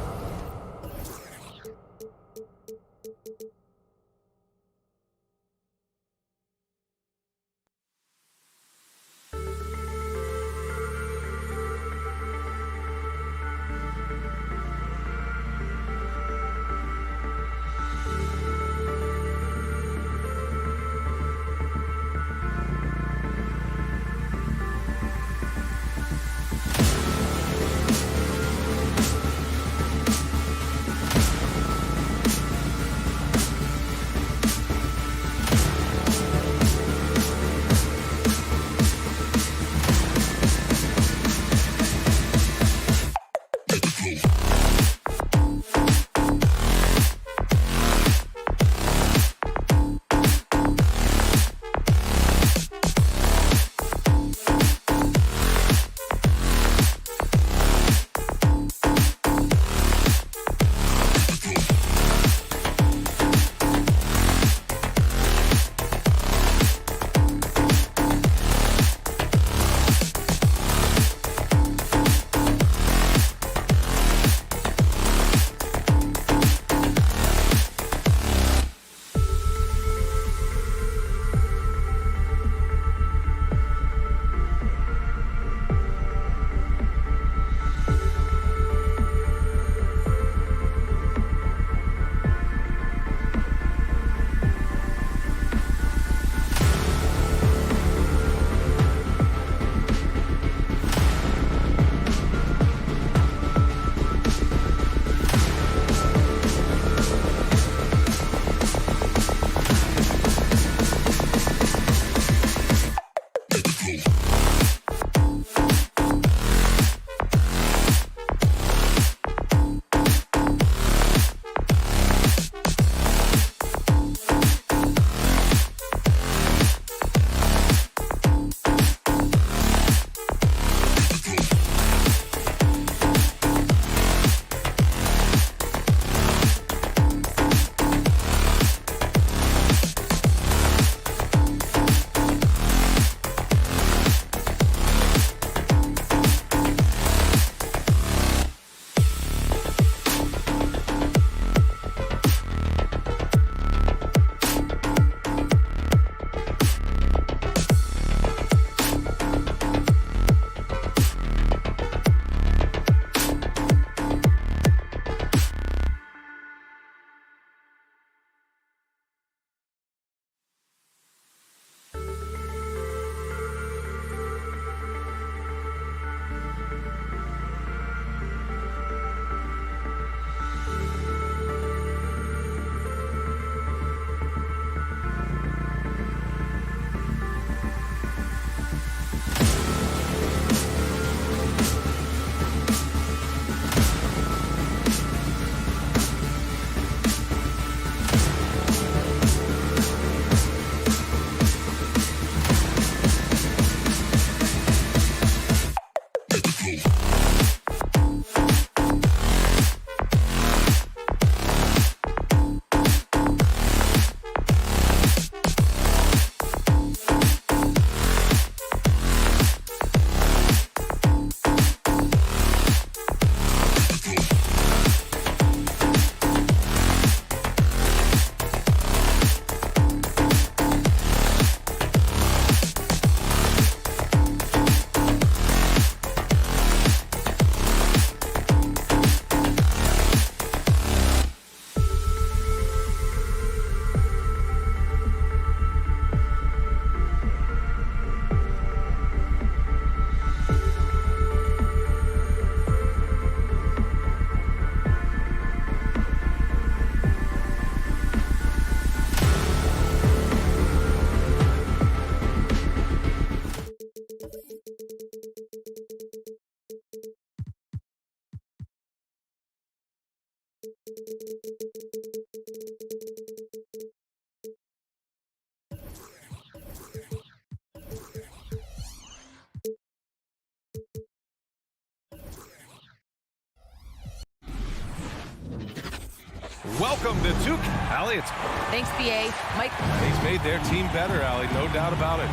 welcome to Duke. Allie, it's... Thanks, BA. Mike. He's made their team better, Allie, no doubt about it.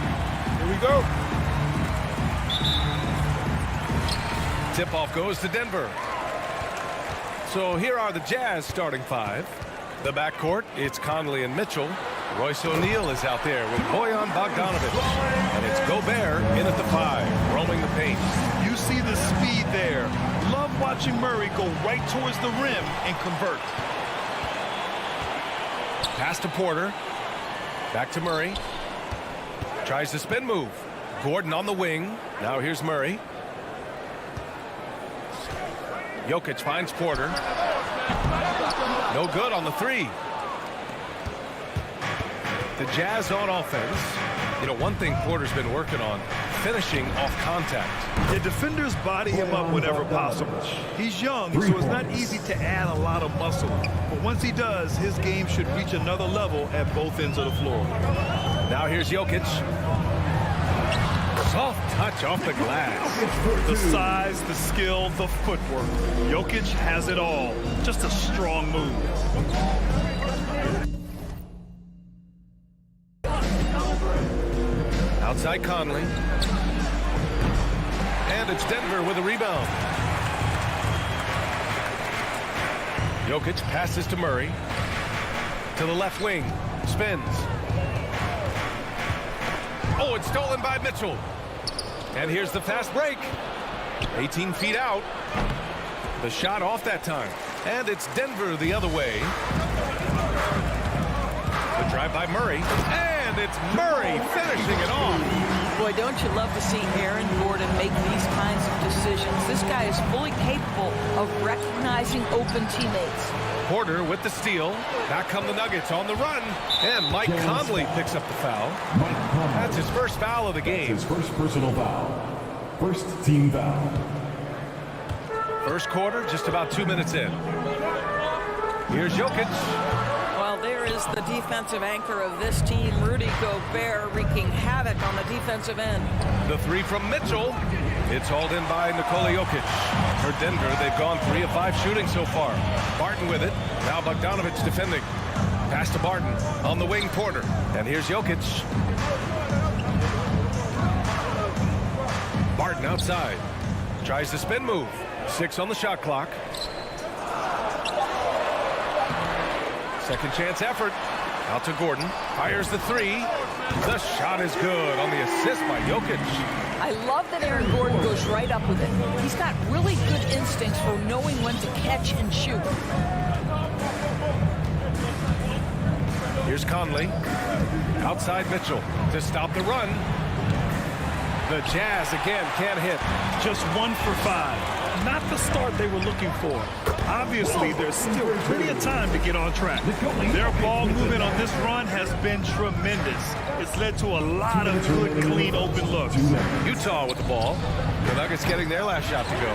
Here we go. Tip-off goes to Denver. So here are the Jazz starting five. The backcourt, it's Conley and Mitchell. Royce O'Neal is out there with Bojan Bogdanovic. And it's Gobert in at the 5, roaming the paint. You see the speed there. Love watching Murray go right towards the rim and convert. Pass to Porter. Back to Murray. Tries the spin move. Gordon on the wing. Now here's Murray. Jokic finds Porter. No good on the 3. The Jazz on offense. You know, one thing Porter's been working on, finishing off contact. The defenders body him up whenever possible. He's young, so it's not easy to add a lot of muscle. But once he does, his game should reach another level at both ends of the floor. Now here's Jokic. Soft touch off the glass. The size, the skill, the footwork. Jokic has it all. Just a strong move. Outside Conley. And it's Denver with a rebound. Jokic passes to Murray. To the left wing. Spins. Oh, it's stolen by Mitchell. And here's the fast break. 18 feet out. The shot off that time. And it's Denver the other way. The drive by Murray. And it's Murray finishing it off. Boy, don't you love to see Aaron Gordon make these kinds of decisions. This guy is fully capable of recognizing open teammates. Porter with the steal. Back come the Nuggets on the run. And Mike Conley picks up the foul. That's his first foul of the game. His first personal foul. First team foul. First quarter, just about 2 minutes in. Here's Jokic. Well, there is the defensive anchor of this team, Rudy Gobert, wreaking havoc on the defensive end. The 3 from Mitchell. It's hauled in by Nikola Jokic. For Denver, they've gone 3 of 5 shooting so far. Barton with it. Now Bogdanovic defending. Pass to Barton. On the wing, Porter. And here's Jokic. Barton outside. Tries the spin move. 6 on the shot clock. Second chance effort. Out to Gordon. Fires the 3. The shot is good on the assist by Jokic. I love that Aaron Gordon goes right up with it. He's got really good instincts for knowing when to catch and shoot. Here's Conley. Outside Mitchell to stop the run. The Jazz again can't hit. Just 1 for 5. Not the start they were looking for. Obviously, there's still plenty of time to get on track. Their ball movement on this run has been tremendous. It's led to a lot of good, clean, open looks. Utah with the ball. The Nuggets getting their last shot to go.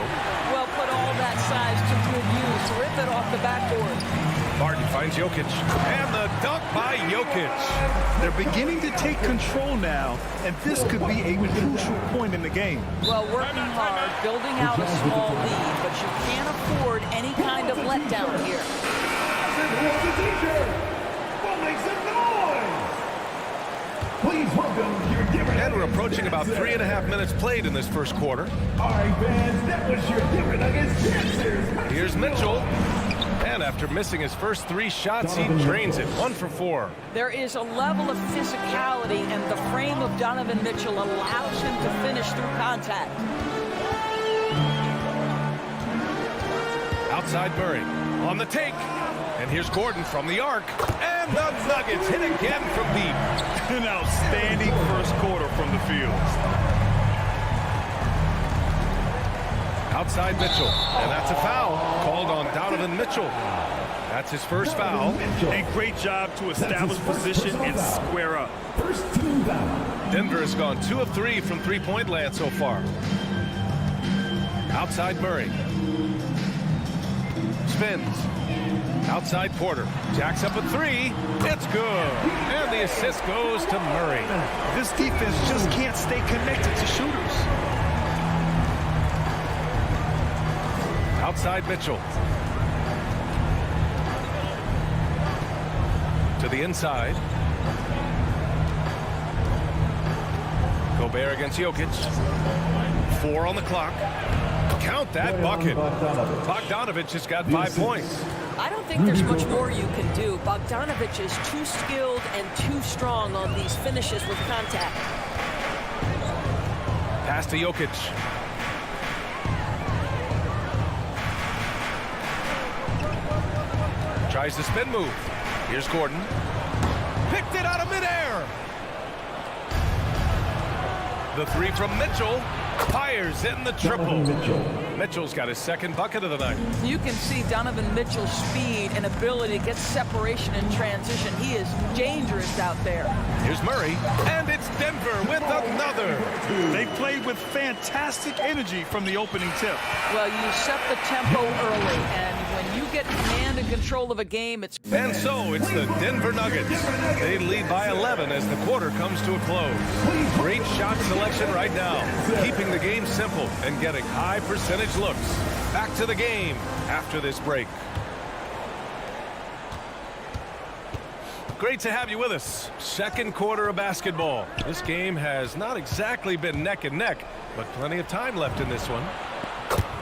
Well, put all that size to good use. Rip it off the backboard. Barton finds Jokic. And the dunk by Jokic. They're beginning to take control now, and this could be a crucial point in the game. Well, working hard, building out a small lead, but you can't afford any kind of letdown here. Please welcome your different. And we're approaching about 3.5 minutes played in this first quarter. All right, fans, that was your different Nuggets dancers. Here's Mitchell. And after missing his first 3 shots, he drains it. 1 for 4. There is a level of physicality, and the frame of Donovan Mitchell allows him to finish through contact. Outside Murray on the take. And here's Gordon from the arc. And the Nuggets hit again from deep. An outstanding first quarter from the field. Outside Mitchell. And that's a foul called on Donovan Mitchell. That's his first foul. A great job to establish position and square up. Denver has gone 2 of 3 from three-point land so far. Outside Murray. Spins. Outside Porter. Jacks up a 3. It's good. And the assist goes to Murray. This defense just can't stay connected to shooters. Outside Mitchell. To the inside. Gobert against Jokic. 4 on the clock. Count that bucket. Bogdanovich has got 5 points. I don't think there's much more you can do. Bogdanovich is too skilled and too strong on these finishes with contact. Pass to Jokic. Tries the spin move. Here's Gordon. Picked it out of midair. The 3 from Mitchell. Fires in the triple. Mitchell's got his 2nd bucket of the night. You can see Donovan Mitchell's speed and ability to get separation in transition. He is dangerous out there. Here's Murray, and it's Denver with another. They played with fantastic energy from the opening tip. Well, you set the tempo early, and when you get command and control of a game, it's... And so it's the Denver Nuggets. They lead by 11 as the quarter comes to a close. Great shot selection right now, keeping the game simple and getting high percentage looks. Back to the game after this break. Great to have you with us. 2nd quarter of basketball. This game has not exactly been neck and neck, but plenty of time left in this one.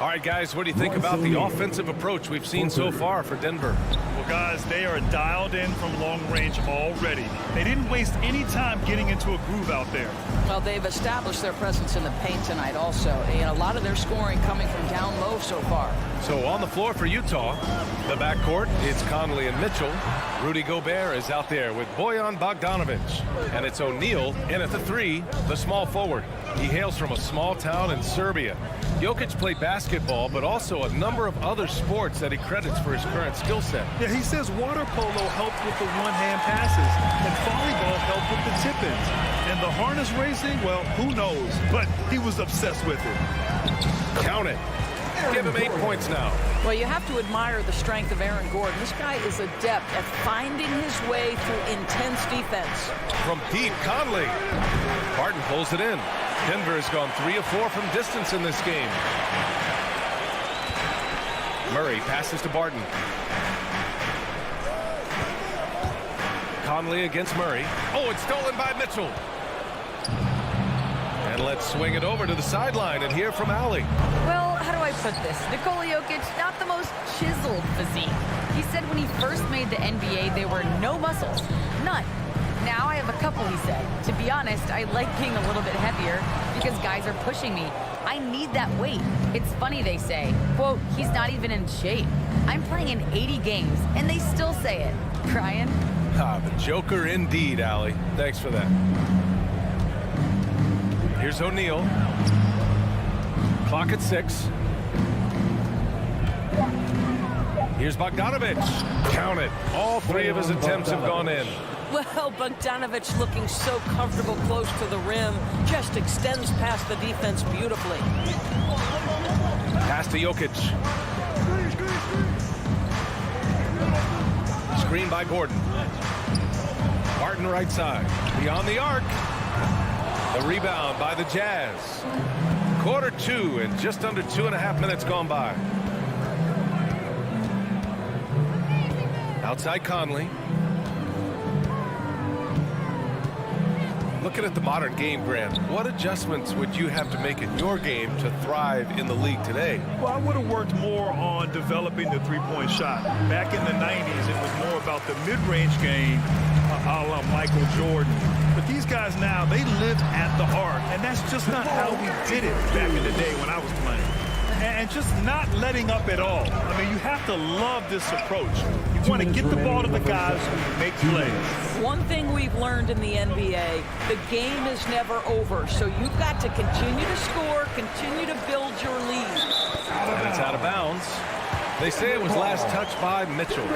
All right, guys, what do you think about the offensive approach we've seen so far for Denver? Well, guys, they are dialed in from long range already. They didn't waste any time getting into a groove out there. Well, they've established their presence in the paint tonight also. And a lot of their scoring coming from down low so far. So on the floor for Utah, the backcourt, it's Conley and Mitchell. Rudy Gobert is out there with Bojan Bogdanovich. And it's O'Neal in at the 3, the small forward. He hails from a small town in Serbia. Jokic played basketball, but also a number of other sports that he credits for his current skill set. Yeah, he says water polo helped with the one-hand passes, and volleyball helped with the tip-ins. And the harness racing, well, who knows? But he was obsessed with it. Count it. Give him 8 points now. Well, you have to admire the strength of Aaron Gordon. This guy is adept at finding his way through intense defense. From deep, Conley. Barton pulls it in. Denver has gone 3 of 4 from distance in this game. Murray passes to Barton. Conley against Murray. Oh, it's stolen by Mitchell. And let's swing it over to the sideline and hear from Allie. Well, how do I put this? Nikola Jokic, not the most chiseled physique. He said when he first made the NBA, there were no muscles. None. Now I have a couple, he said. To be honest, I like being a little bit heavier because guys are pushing me. I need that weight. It's funny they say, quote, he's not even in shape. I'm playing in 80 games, and they still say it. Crying? Ah, the Joker indeed, Allie. Thanks for that. Here's O'Neal. Clock at 6. Here's Bogdanovich. Count it. All 3 of his attempts have gone in. Well, Bogdanovich looking so comfortable close to the rim, just extends past the defense beautifully. Pass to Jokic. Screen by Gordon. Barton right side. Beyond the arc. The rebound by the Jazz. Quarter 2 and just under 2.5 minutes gone by. Outside Conley. Looking at the modern game, Grant, what adjustments would you have to make in your game to thrive in the league today? Well, I would have worked more on developing the three-point shot. Back in the 90s, it was more about the mid-range game, a la Michael Jordan. But these guys now, they live at the arc, and that's just not how we did it back in the day when I was playing. And just not letting up at all. I mean, you have to love this approach. You want to get the ball to the guys who make plays. One thing we've learned in the NBA, the game is never over. So you've got to continue to score, continue to build your lead. And it's out of bounds. They say it was last touched by Mitchell.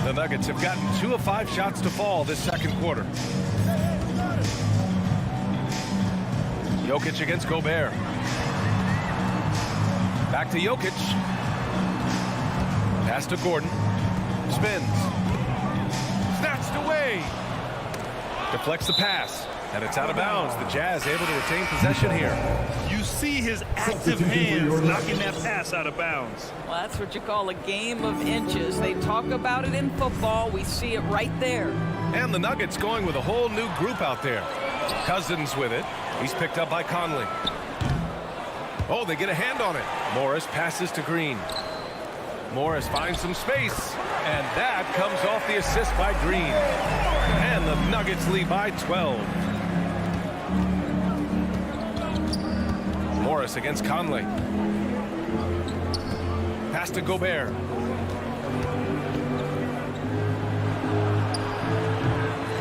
The Nuggets have gotten 2 of 5 shots to fall this second quarter. Jokic against Gobert. Back to Jokic. Pass to Gordon. Spins. Snatched away. Deflects the pass. And it's out of bounds. The Jazz able to retain possession here. You see his active hands knocking that pass out of bounds. Well, that's what you call a game of inches. They talk about it in football. We see it right there. And the Nuggets going with a whole new group out there. Cousins with it. He's picked up by Conley. Oh, they get a hand on it. Morris passes to Green. Morris finds some space. And that comes off the assist by Green. And the Nuggets lead by 12. Morris against Conley. Pass to Gobert.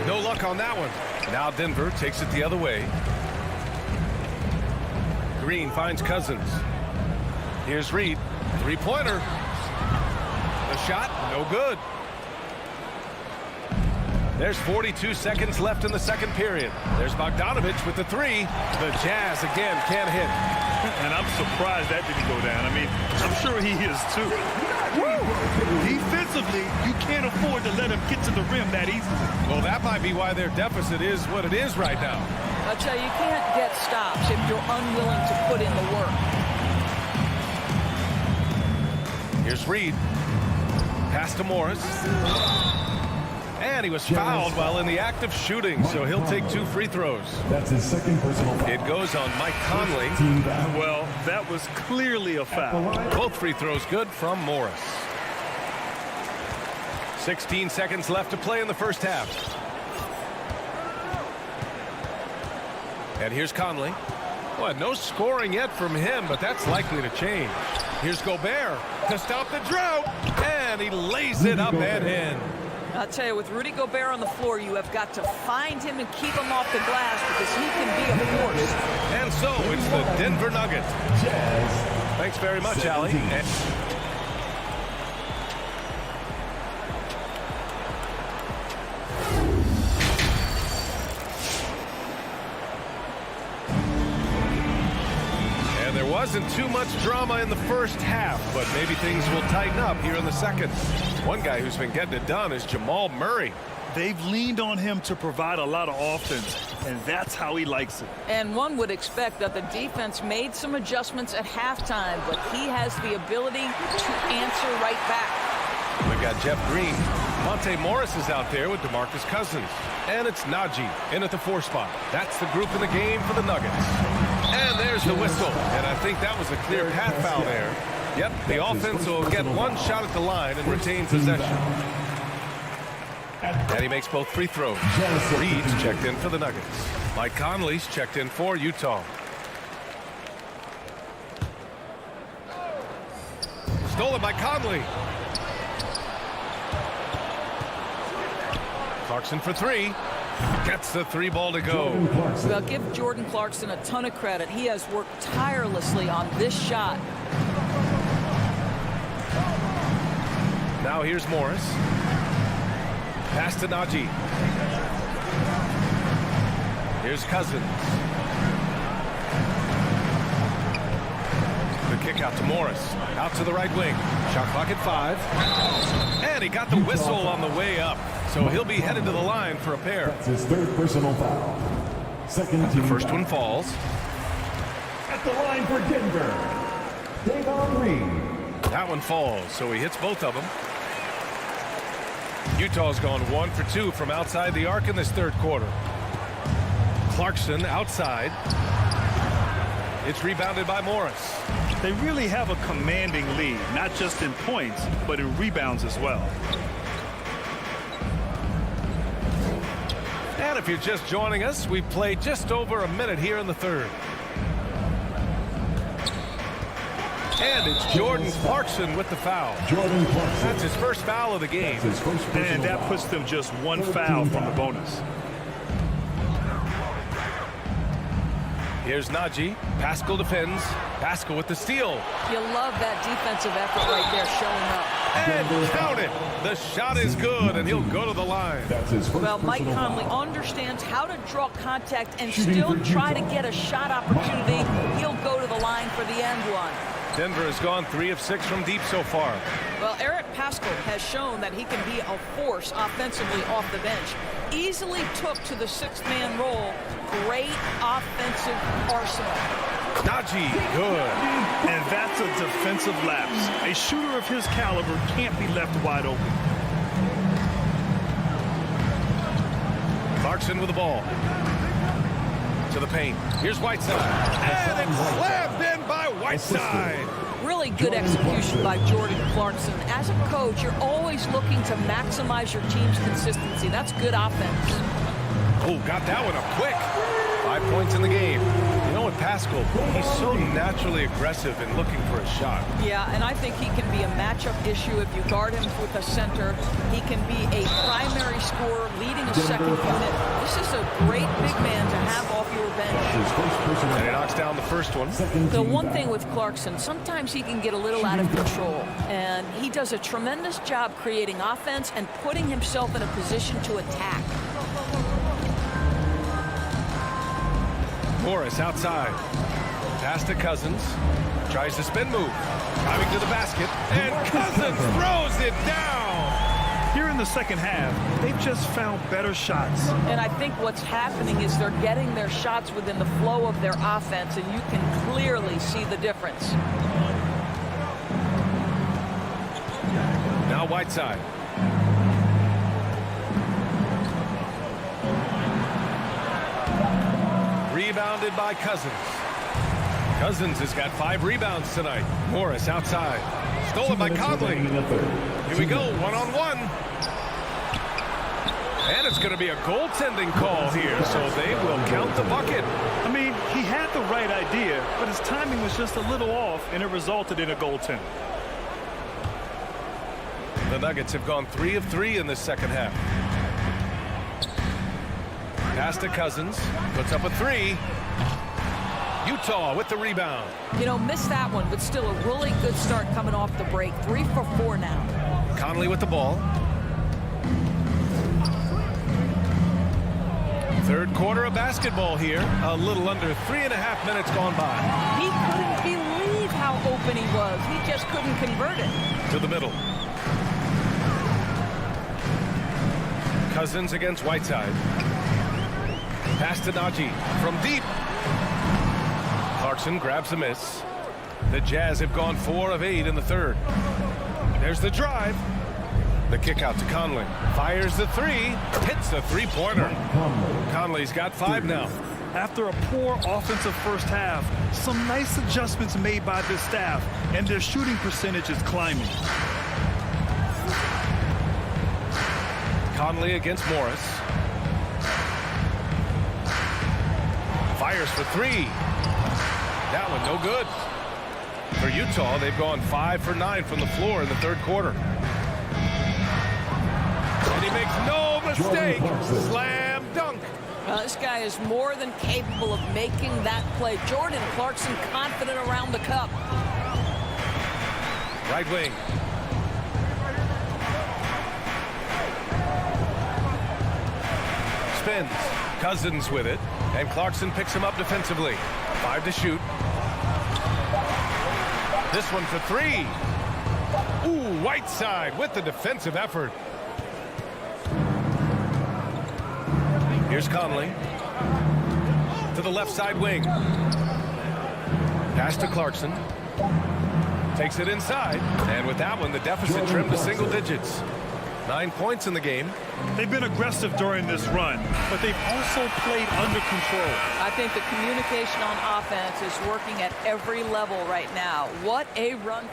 No luck on that one. Now Denver takes it the other way. Green finds Cousins. Here's Reed. Three-pointer. The shot, no good. There's 42 seconds left in the second period. There's Bogdanovich with the three. The Jazz again can't hit. And I'm surprised that didn't go down. I mean, I'm sure he is too. Defensively, you can't afford to let him get to the rim that easily. Well, that might be why their deficit is what it is right now. I'll tell you, you can't get stops if you're unwilling to put in the work. Here's Reed. Pass to Morris. And he was fouled while in the act of shooting, so he'll take 2 free throws. That's his second personal foul. It goes on Mike Conley. Well, that was clearly a foul. Both free throws good from Morris. 16 seconds left to play in the first half. And here's Conley. Well, no scoring yet from him, but that's likely to change. Here's Gobert to stop the drought, and he lays it up and in. I'll tell you, with Rudy Gobert on the floor, you have got to find him and keep him off the glass because he can be a force. And so it's the Denver Nuggets. Thanks very much, Allie. And there wasn't too much drama in the first half, but maybe things will tighten up here in the second. One guy who's been getting it done is Jamal Murray. They've leaned on him to provide a lot of offense, and that's how he likes it. And one would expect that the defense made some adjustments at halftime, but he has the ability to answer right back. We've got Jeff Green. Monte Morris is out there with DeMarcus Cousins. And it's Najee in at the 4 spot. That's the group in the game for the Nuggets. And there's the whistle. And I think that was a clear path foul there. Yep, the offense will get one shot at the line and retain possession. And he makes both free throws. Reed's checked in for the Nuggets. Mike Conley's checked in for Utah. Stolen by Conley. Clarkson for 3. Gets the 3 ball to go. Well, give Jordan Clarkson a ton of credit. He has worked tirelessly on this shot. Now here's Morris. Pass to Najee. Here's Cousins. The kick out to Morris. Out to the right wing. Shot clock at 5. And he got the whistle on the way up. So he'll be headed to the line for a pair. That's his 3rd personal foul. Second team. The first one falls. At the line for Denver, Donovan Green. That one falls, so he hits both of them. Utah's gone 1 for 2 from outside the arc in this 3rd quarter. Clarkson outside. It's rebounded by Morris. They really have a commanding lead, not just in points, but in rebounds as well. And if you're just joining us, we've played just over a minute here in the 3rd. And it's Jordan Clarkson with the foul. Jordan Clarkson. That's his first foul of the game. And that puts them just 1 foul from the bonus. Here's Najee. Pascal defends. Pascal with the steal. You love that defensive effort right there showing up. And count it. The shot is good, and he'll go to the line. Well, Mike Conley understands how to draw contact and still try to get a shot opportunity. He'll go to the line for the end one. Denver has gone 3 of 6 from deep so far. Well, Eric Paschal has shown that he can be a force offensively off the bench. Easily took to the sixth-man role. Great offensive arsenal. Najee, good. And that's a defensive lapse. A shooter of his caliber can't be left wide open. Clarkson with the ball. To the paint. Here's Whiteside. And it's slammed in by Whiteside. Really good execution by Jordan Clarkson. As a coach, you're always looking to maximize your team's consistency. That's good offense. Oh, got that one up quick. 5 points in the game. You know what, Paschal, he's so naturally aggressive in looking for a shot. Yeah, and I think he can be a matchup issue if you guard him with a center. He can be a primary scorer leading a second unit. This is a great big man to have off your bench. And he knocks down the first one. The one thing with Clarkson, sometimes he can get a little out of control. And he does a tremendous job creating offense and putting himself in a position to attack. Morris outside. Pass to Cousins. Tries the spin move. Driving to the basket. And Cousins throws it down. Here in the second half, they've just found better shots. And I think what's happening is they're getting their shots within the flow of their offense, and you can clearly see the difference. Now Whiteside. Rebounded by Cousins. Cousins has got 5 rebounds tonight. Morris outside. Stolen by Conley. Here we go, one-on-one. And it's going to be a goaltending call here, so they will count the bucket. I mean, he had the right idea, but his timing was just a little off, and it resulted in a goaltend. The Nuggets have gone 3 of 3 in this second half. Pass to Cousins. Puts up a 3. Utah with the rebound. You know, missed that one, but still a really good start coming off the break. 3 for 4 now. Conley with the ball. Third quarter of basketball here. A little under 3.5 minutes gone by. He couldn't believe how open he was. He just couldn't convert it. To the middle. Cousins against Whiteside. Pass to Najee from deep. Clarkson grabs a miss. The Jazz have gone 4 of 8 in the third. There's the drive. The kick out to Conley. Fires the 3. Hits the three-pointer. Conley's got 5 now. After a poor offensive first half, some nice adjustments made by this staff, and their shooting percentage is climbing. Conley against Morris. Fires for 3. That one no good. For Utah, they've gone 5 for 9 from the floor in the third quarter. And he makes no mistake. Slam dunk. This guy is more than capable of making that play. Jordan Clarkson confident around the cup. Right wing. Spins. Cousins with it. And Clarkson picks him up defensively. 5 to shoot. This one for 3. Ooh, Whiteside with the defensive effort. Here's Conley. To the left side wing. Pass to Clarkson. Takes it inside. And with that one, the deficit trimmed to single digits. 9 points in the game. They've been aggressive during this run, but they've also played under control. I think the communication on offense is working at every level right now. What a run.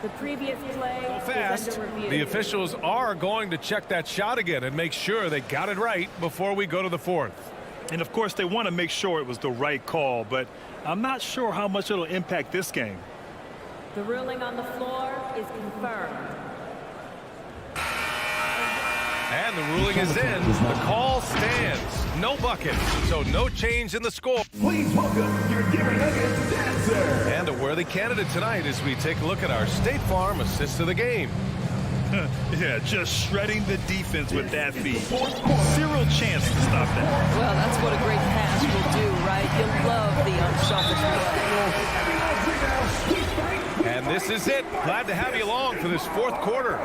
The previous play Fast. is under review. The officials are going to check that shot again and make sure they got it right before we go to the fourth. And of course, they want to make sure it was the right call, but I'm not sure how much it'll impact this game. The ruling on the floor is confirmed. And the ruling is in. The call stands. No bucket, so no change in the score. Please welcome your Denver Nuggets dancer. And a worthy candidate tonight as we take a look at our State Farm assist of the game. Yeah, just shredding the defense with that feed. Zero chance to stop that. Well, that's what a great pass will do, right? You love the unselfish play. And this is it. Glad to have you along for this fourth quarter.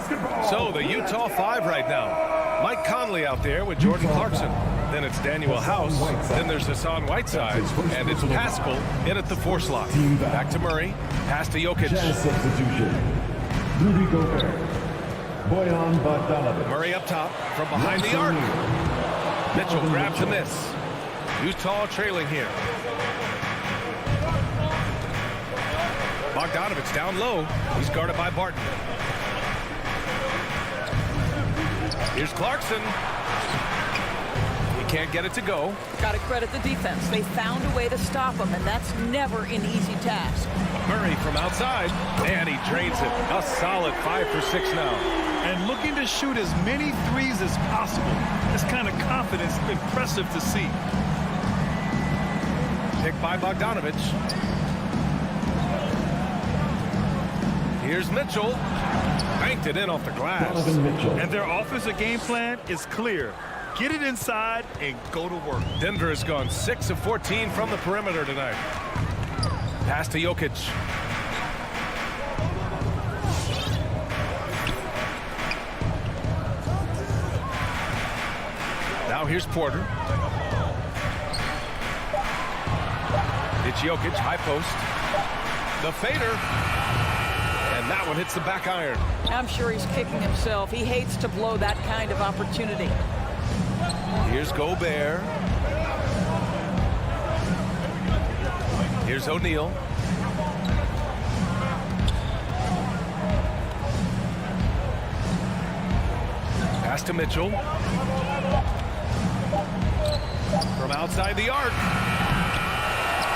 So the Utah 5 right now. Mike Conley out there with Jordan Clarkson. Then it's Daniel House. Then there's Hassan Whiteside. And it's Pascal in at the 4 slot. Back to Murray. Pass to Jokic. Substitution. Rudy Gobert. Bojan Bogdanovic. Murray up top from behind the arc. Mitchell grabs a miss. Utah trailing here. Bogdanovic down low. He's guarded by Barton. Here's Clarkson. He can't get it to go. Got to credit the defense. They found a way to stop him, and that's never an easy task. Murray from outside, and he drains it. A solid 5 for 6 now. And looking to shoot as many threes as possible. This kind of confidence, impressive to see. Picked by Bogdanovic. Here's Mitchell. Banked it in off the glass. And their offensive game plan is clear. Get it inside and go to work. Denver has gone 6 of 14 from the perimeter tonight. Pass to Jokic. Now here's Porter. It's Jokic, high post. The fader. And that one hits the back iron. I'm sure he's kicking himself. He hates to blow that kind of opportunity. Here's Gobert. Here's O'Neal. Pass to Mitchell. From outside the arc.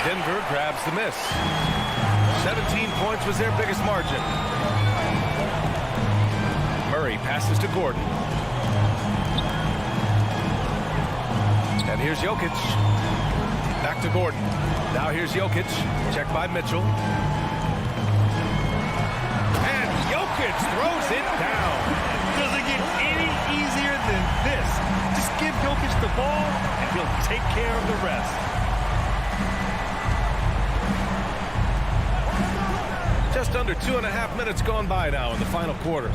Denver grabs the miss. 17 points was their biggest margin. Murray passes to Gordon. And here's Jokic. Back to Gordon. Now here's Jokic. Checked by Mitchell. And Jokic throws it down. Doesn't get any easier than this. Just give Jokic the ball, and he'll take care of the rest. Just under 2.5 minutes gone by now in the final quarter.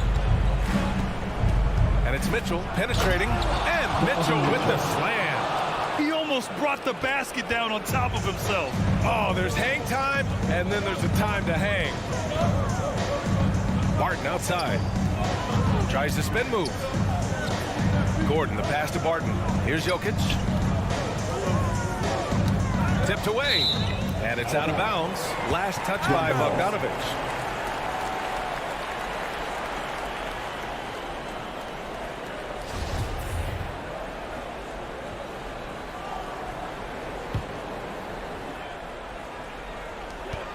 And it's Mitchell penetrating. And Mitchell with the slam. He almost brought the basket down on top of himself. Oh, there's hang time, and then there's a time to hang. Barton outside. Tries the spin move. Gordon, the pass to Barton. Here's Jokic. Tipped away. And it's out of bounds. Last touch by Bogdanovic.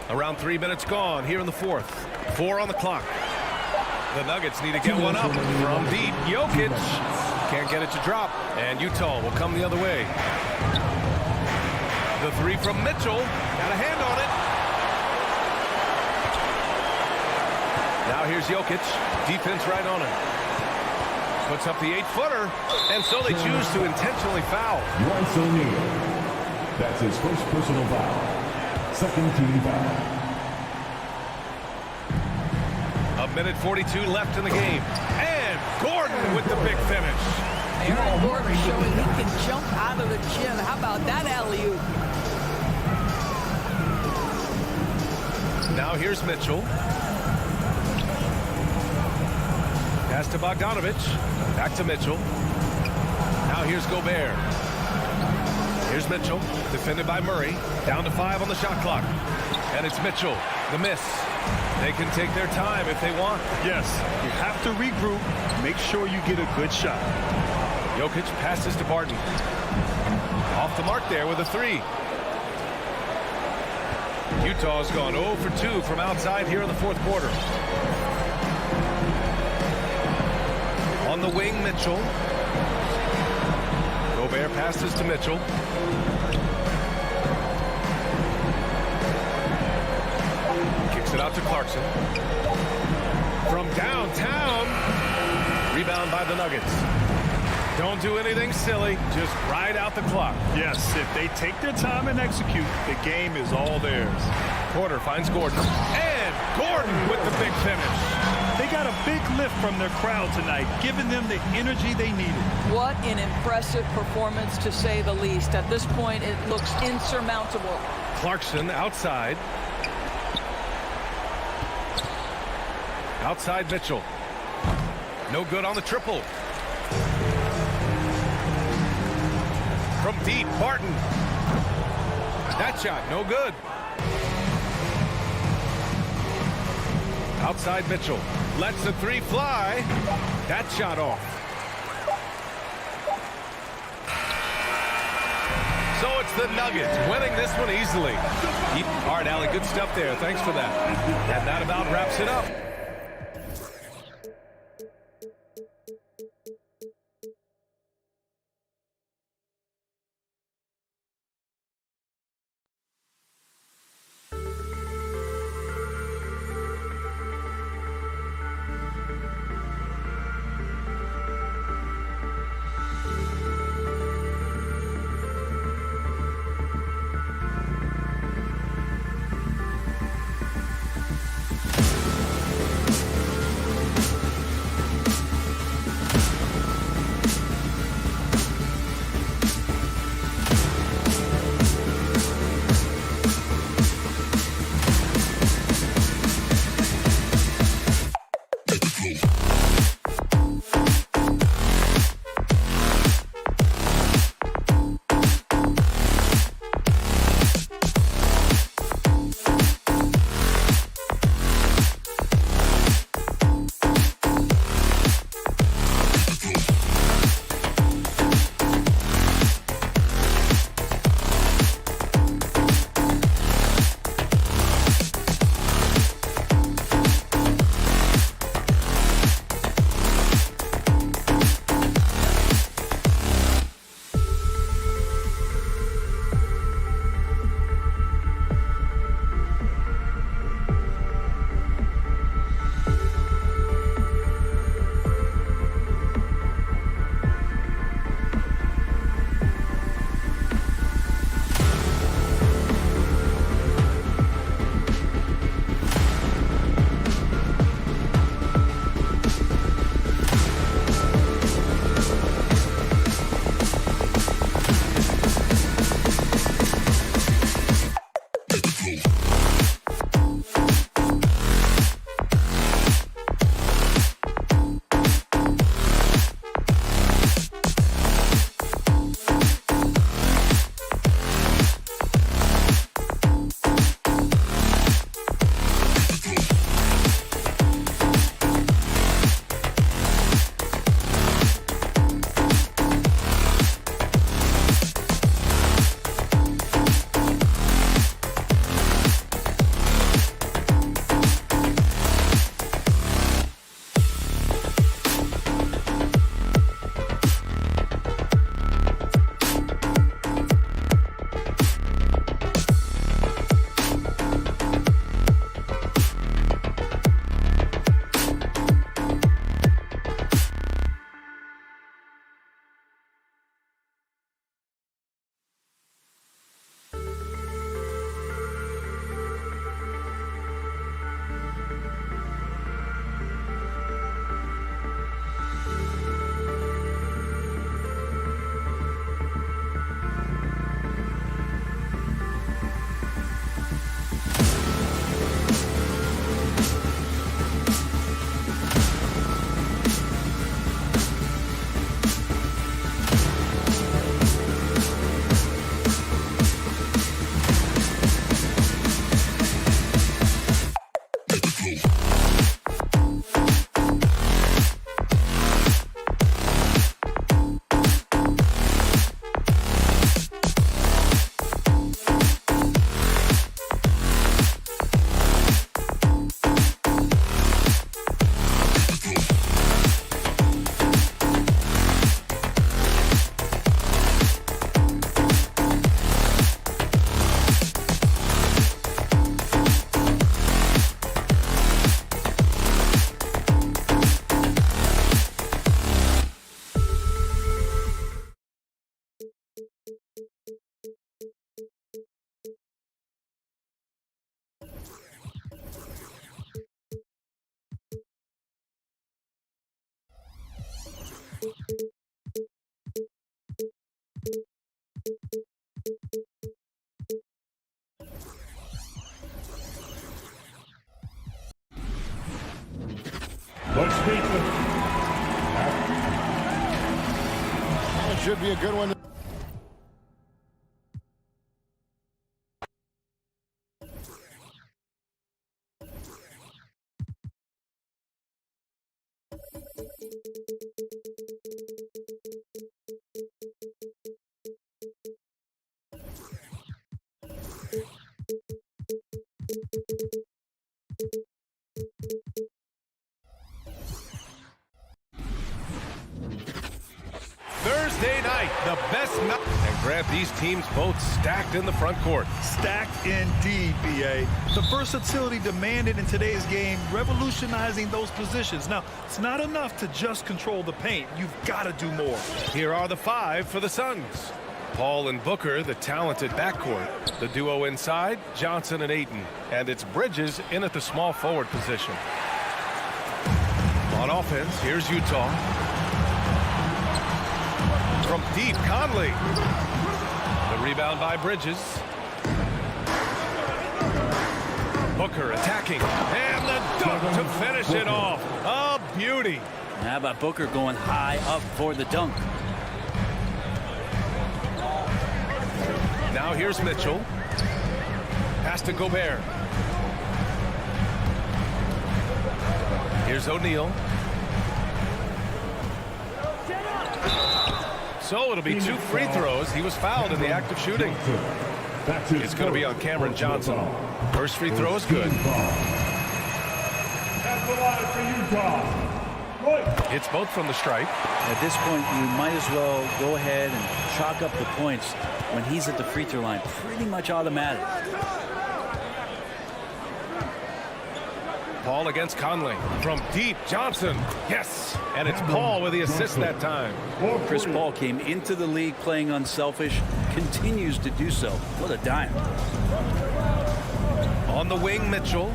Around 3 minutes gone here in the fourth. 4 on the clock. The Nuggets need to get one up from deep. Jokic can't get it to drop. And Utah will come the other way. The 3 from Mitchell. Got a hand on it. Now here's Jokic. Defense right on him. Puts up the 8-footer. And so they choose to intentionally foul. Royce O'Neal. That's his first personal foul. Second team foul. 1:42 left in the game. And Gordon with the big finish. Aaron Gordon showing he can jump out of the gym. How about that alley-oop? Now here's Mitchell. Pass to Bogdanovic. Back to Mitchell. Now here's Gobert. Here's Mitchell, defended by Murray. Down to 5 on the shot clock. And it's Mitchell, the miss. They can take their time if they want. Yes, you have to regroup. Make sure you get a good shot. Jokic passes to Barton. Off the mark there with a 3. Utah's gone 0 for 2 from outside here in the fourth quarter. On the wing, Mitchell. Gobert passes to Mitchell. Kicks it out to Clarkson. From downtown. Rebound by the Nuggets. Don't do anything silly. Just ride out the clock. Yes, if they take their time and execute, the game is all theirs. Porter finds Gordon. And Gordon with the big finish. They got a big lift from their crowd tonight, giving them the energy they needed. What an impressive performance, to say the least. At this point, it looks insurmountable. Clarkson outside. Outside Mitchell. No good on the triple. From deep, Barton. That shot, no good. Outside Mitchell. Lets the three fly. That shot off. So it's the Nuggets winning this one easily. All right, Allie, good stuff there. Thanks for that. And that about wraps it up. Should be a good one. Thursday night, the best night. And grab these teams both stacked in the front court. Stacked indeed, B.A. The versatility demanded in today's game, revolutionizing those positions. Now, it's not enough to just control the paint. You've got to do more. Here are the 5 for the Suns. Paul and Booker, the talented backcourt. The duo inside, Johnson and Ayton. And it's Bridges in at the small forward position. On offense, here's Utah. From deep, Conley. The rebound by Bridges. Booker attacking. And the dunk to finish it off. A beauty. How about Booker going high up for the dunk? Now here's Mitchell. Pass to Gobert. Here's O'Neal. So it'll be 2 free throws. He was fouled in the act of shooting. It's going to be on Cameron Johnson. First free throw is good. It's both from the stripe. At this point, you might as well go ahead and chalk up the points when he's at the free throw line. Pretty much automatic. Paul against Conley. From deep, Johnson. Yes. And it's Paul with the assist that time. Chris Paul came into the league playing unselfish, continues to do so. What a dime. On the wing, Mitchell.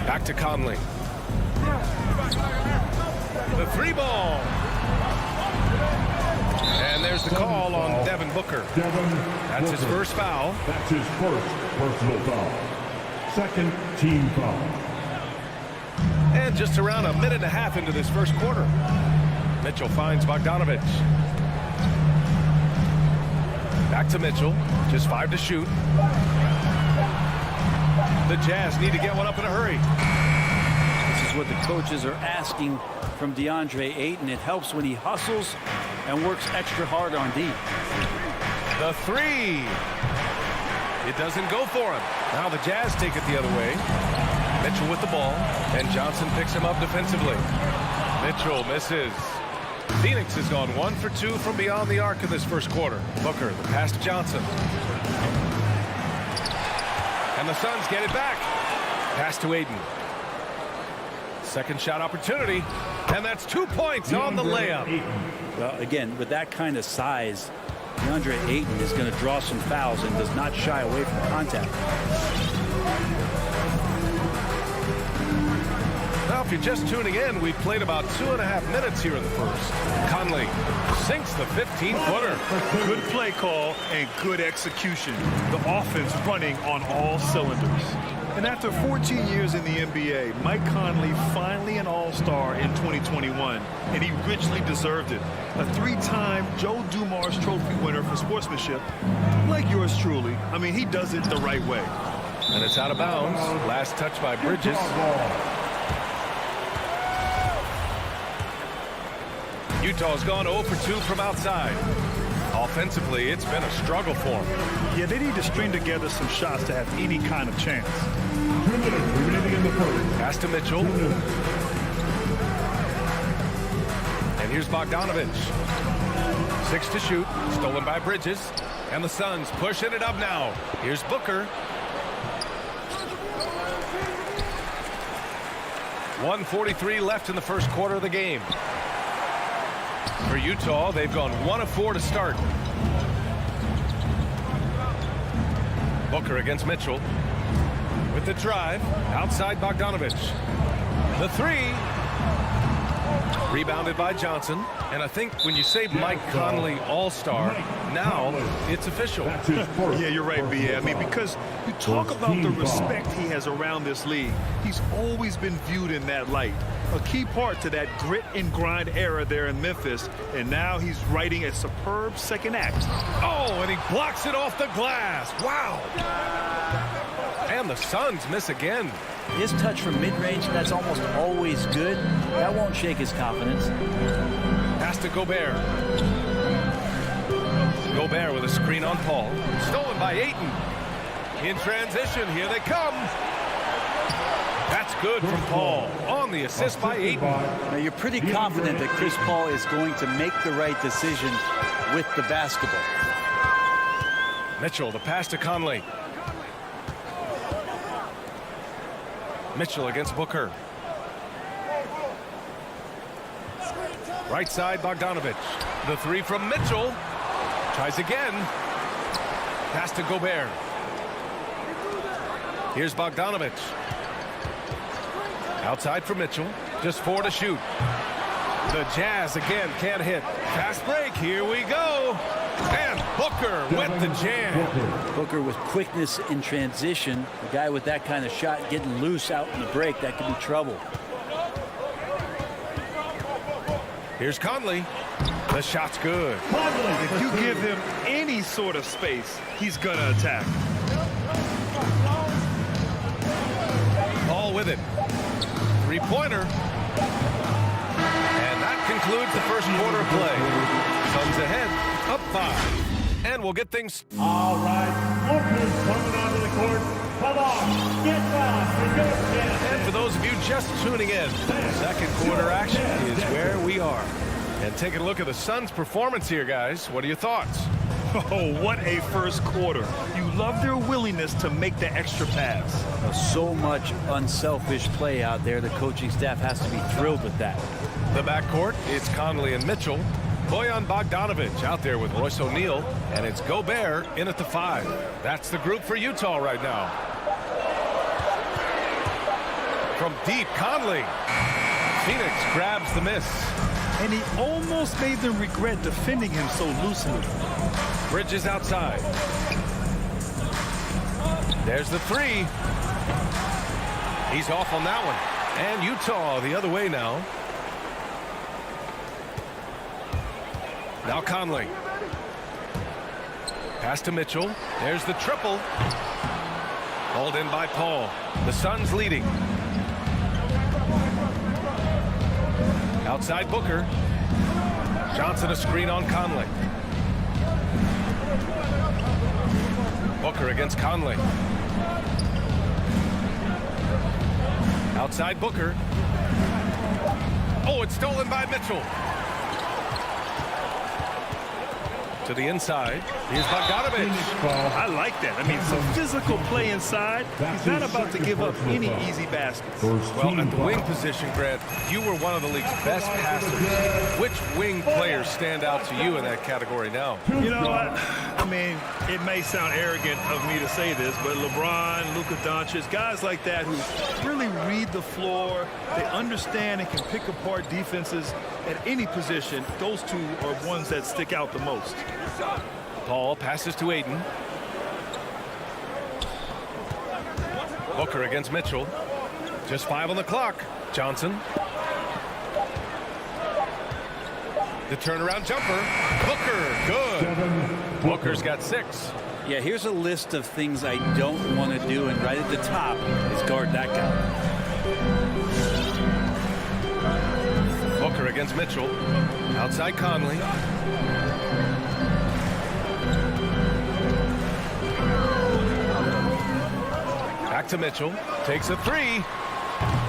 Back to Conley. The 3 ball. And there's the call on Devin Booker. That's his first foul. That's his first personal foul. Second team foul. And just around a minute and a half into this first quarter. Mitchell finds Bogdanovich. Back to Mitchell. Just 5 to shoot. The Jazz need to get one up in a hurry. This is what the coaches are asking from DeAndre Ayton. It helps when he hustles and works extra hard on D. The 3. It doesn't go for him. Now the Jazz take it the other way. Mitchell with the ball, and Johnson picks him up defensively. Mitchell misses. Phoenix has gone 1 for 2 from beyond the arc in this first quarter. Booker, the pass to Johnson. And the Suns get it back. Pass to Ayton. Second shot opportunity, and that's 2 points on the layup. Well, again, with that kind of size, DeAndre Ayton is going to draw some fouls and does not shy away from contact. Now, if you're just tuning in, we've played about 2.5 minutes here in the first. Conley sinks the 15-footer. Good play call and good execution. The offense running on all cylinders. And after 14 years in the NBA, Mike Conley finally an all-star in 2021, and he richly deserved it. A 3-time Joe Dumars Trophy winner for sportsmanship, like yours truly. I mean, he does it the right way. And it's out of bounds. Last touch by Bridges. Utah's gone 0 for 2 from outside. Offensively, it's been a struggle for them. Yeah, they need to string together some shots to have any kind of chance. 2 minutes remaining in the first. Pass to Mitchell. And here's Bogdanovich. 6 to shoot. Stolen by Bridges. And the Suns pushing it up now. Here's Booker. 1:43 left in the first quarter of the game. For Utah, they've gone 1 of 4 to start. Booker against Mitchell. With the drive, outside Bogdanovich. The 3. Rebounded by Johnson. And I think when you say Mike Conley All-Star, now it's official. Yeah, you're right, B.A. I mean, because you talk about the respect he has around this league. He's always been viewed in that light. A key part to that grit and grind era there in Memphis. And now he's writing a superb second act. Oh, and he blocks it off the glass. Wow. And the Suns miss again. His touch from mid-range, that's almost always good. That won't shake his confidence. Pass to Gobert. Gobert with a screen on Paul. Stolen by Ayton. In transition, here they come. That's good from Paul on the assist by Ayton. Now you're pretty confident that Chris Paul is going to make the right decision with the basketball. Mitchell, the pass to Conley. Mitchell against Booker. Right side, Bogdanovich. The three from Mitchell. Tries again. Pass to Gobert. Here's Bogdanovich. Outside for Mitchell. Just 4 to shoot. The Jazz again can't hit. Fast break. Here we go. And Booker with the jam. Booker with quickness in transition. A guy with that kind of shot getting loose out in the break, that could be trouble. Here's Conley. The shot's good. If you give him any sort of space, he's going to attack. Paul with it. Three-pointer. And that concludes the first quarter of play. Suns ahead, up 5. And we'll get things... All right, Booker's coming onto the court. Come on, get back for your chance. And for those of you just tuning in, second quarter action is where we are. And taking a look at the Suns' performance here, guys. What are your thoughts? Oh, what a first quarter. You love their willingness to make the extra pass. So much unselfish play out there. The coaching staff has to be thrilled with that. The backcourt, it's Conley and Mitchell. Bojan Bogdanovich out there with Royce O'Neal. And it's Gobert in at the 5. That's the group for Utah right now. From deep, Conley. Phoenix grabs the miss. And he almost made them regret defending him so loosely. Bridges outside. There's the 3. He's off on that one. And Utah the other way now. Now Conley. Pass to Mitchell. There's the triple. Hauled in by Paul. The Suns leading. Outside Booker. Johnson a screen on Conley. Booker against Conley. Outside Booker. Oh, it's stolen by Mitchell. To the inside. Here's Bogdanovich. I like that. I mean, some physical play inside. He's not about to give up any easy baskets. Well, at the wing position, Grant, you were one of the league's best passers. Which wing players stand out to you in that category now? You know what? I mean, it may sound arrogant of me to say this, but LeBron, Luka Doncic, guys like that who really read the floor, they understand and can pick apart defenses at any position. Those two are ones that stick out the most. Paul passes to Ayton. Booker against Mitchell. Just 5 on the clock. Johnson. The turnaround jumper. Booker, good. Booker's got 6. Yeah, here's a list of things I don't want to do, and right at the top is guard that guy. Booker against Mitchell. Outside Conley. Back to Mitchell. Takes a 3.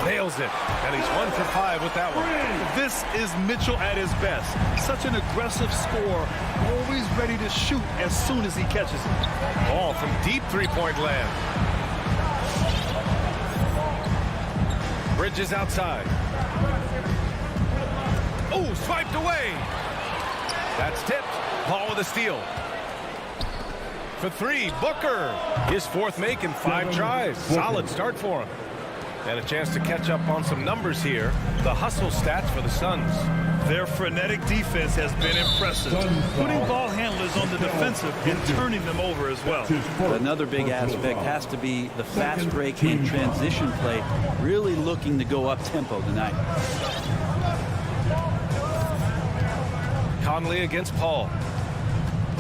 Nails it. And he's 1 for 5 with that one. This is Mitchell at his best. Such an aggressive scorer. Always ready to shoot as soon as he catches it. Ball from deep three-point land. Bridges outside. Oh, swiped away. That's tipped. Paul with a steal. For 3, Booker. His 4th make in 5 tries. Solid start for him. And a chance to catch up on some numbers here. The hustle stats for the Suns. Their frenetic defense has been impressive, putting ball handlers on the defensive and turning them over as well. Another big aspect has to be the fast break and transition play, really looking to go up tempo tonight. Conley against Paul.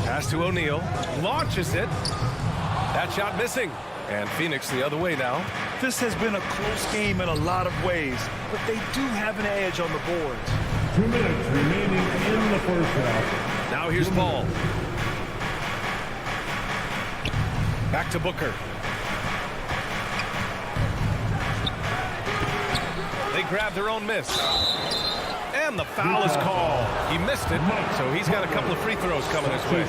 Pass to O'Neal. Launches it. That shot missing. And Phoenix the other way now. This has been a close game in a lot of ways, but they do have an edge on the boards. 2 minutes remaining in the first half. Now here's Paul. Back to Booker. They grab their own miss. And the foul is called. He missed it, so he's got a couple of free throws coming his way.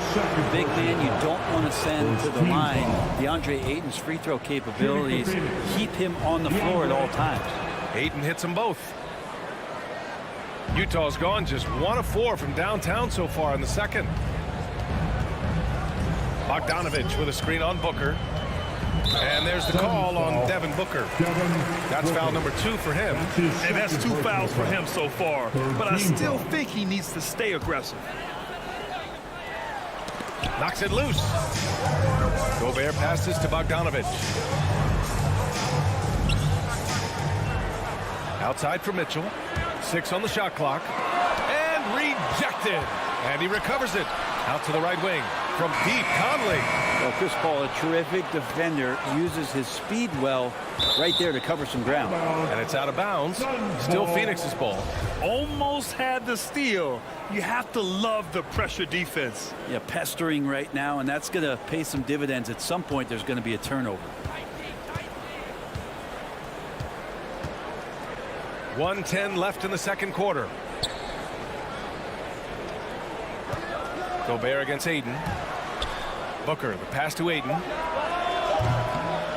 Big man you don't want to send to the line. DeAndre Ayton's free throw capabilities keep him on the floor at all times. Ayton hits them both. Utah's gone just 1 of 4 from downtown so far in the second. Bogdanovich with a screen on Booker. And there's the call on Devin Booker. That's foul number 2 for him. And that's 2 fouls for him so far. But I still think he needs to stay aggressive. Knocks it loose. Gobert passes to Bogdanovich. Outside for Mitchell. 6 on the shot clock. And rejected. And he recovers it. Out to the right wing. From deep, Conley. Well, Chris Paul, a terrific defender, uses his speed well right there to cover some ground. And it's out of bounds. Still Phoenix's ball. Almost had the steal. You have to love the pressure defense. Yeah, pestering right now, and that's going to pay some dividends. At some point, there's going to be a turnover. 1:10 left in the second quarter. Gobert against Ayton. Booker, the pass to Ayton.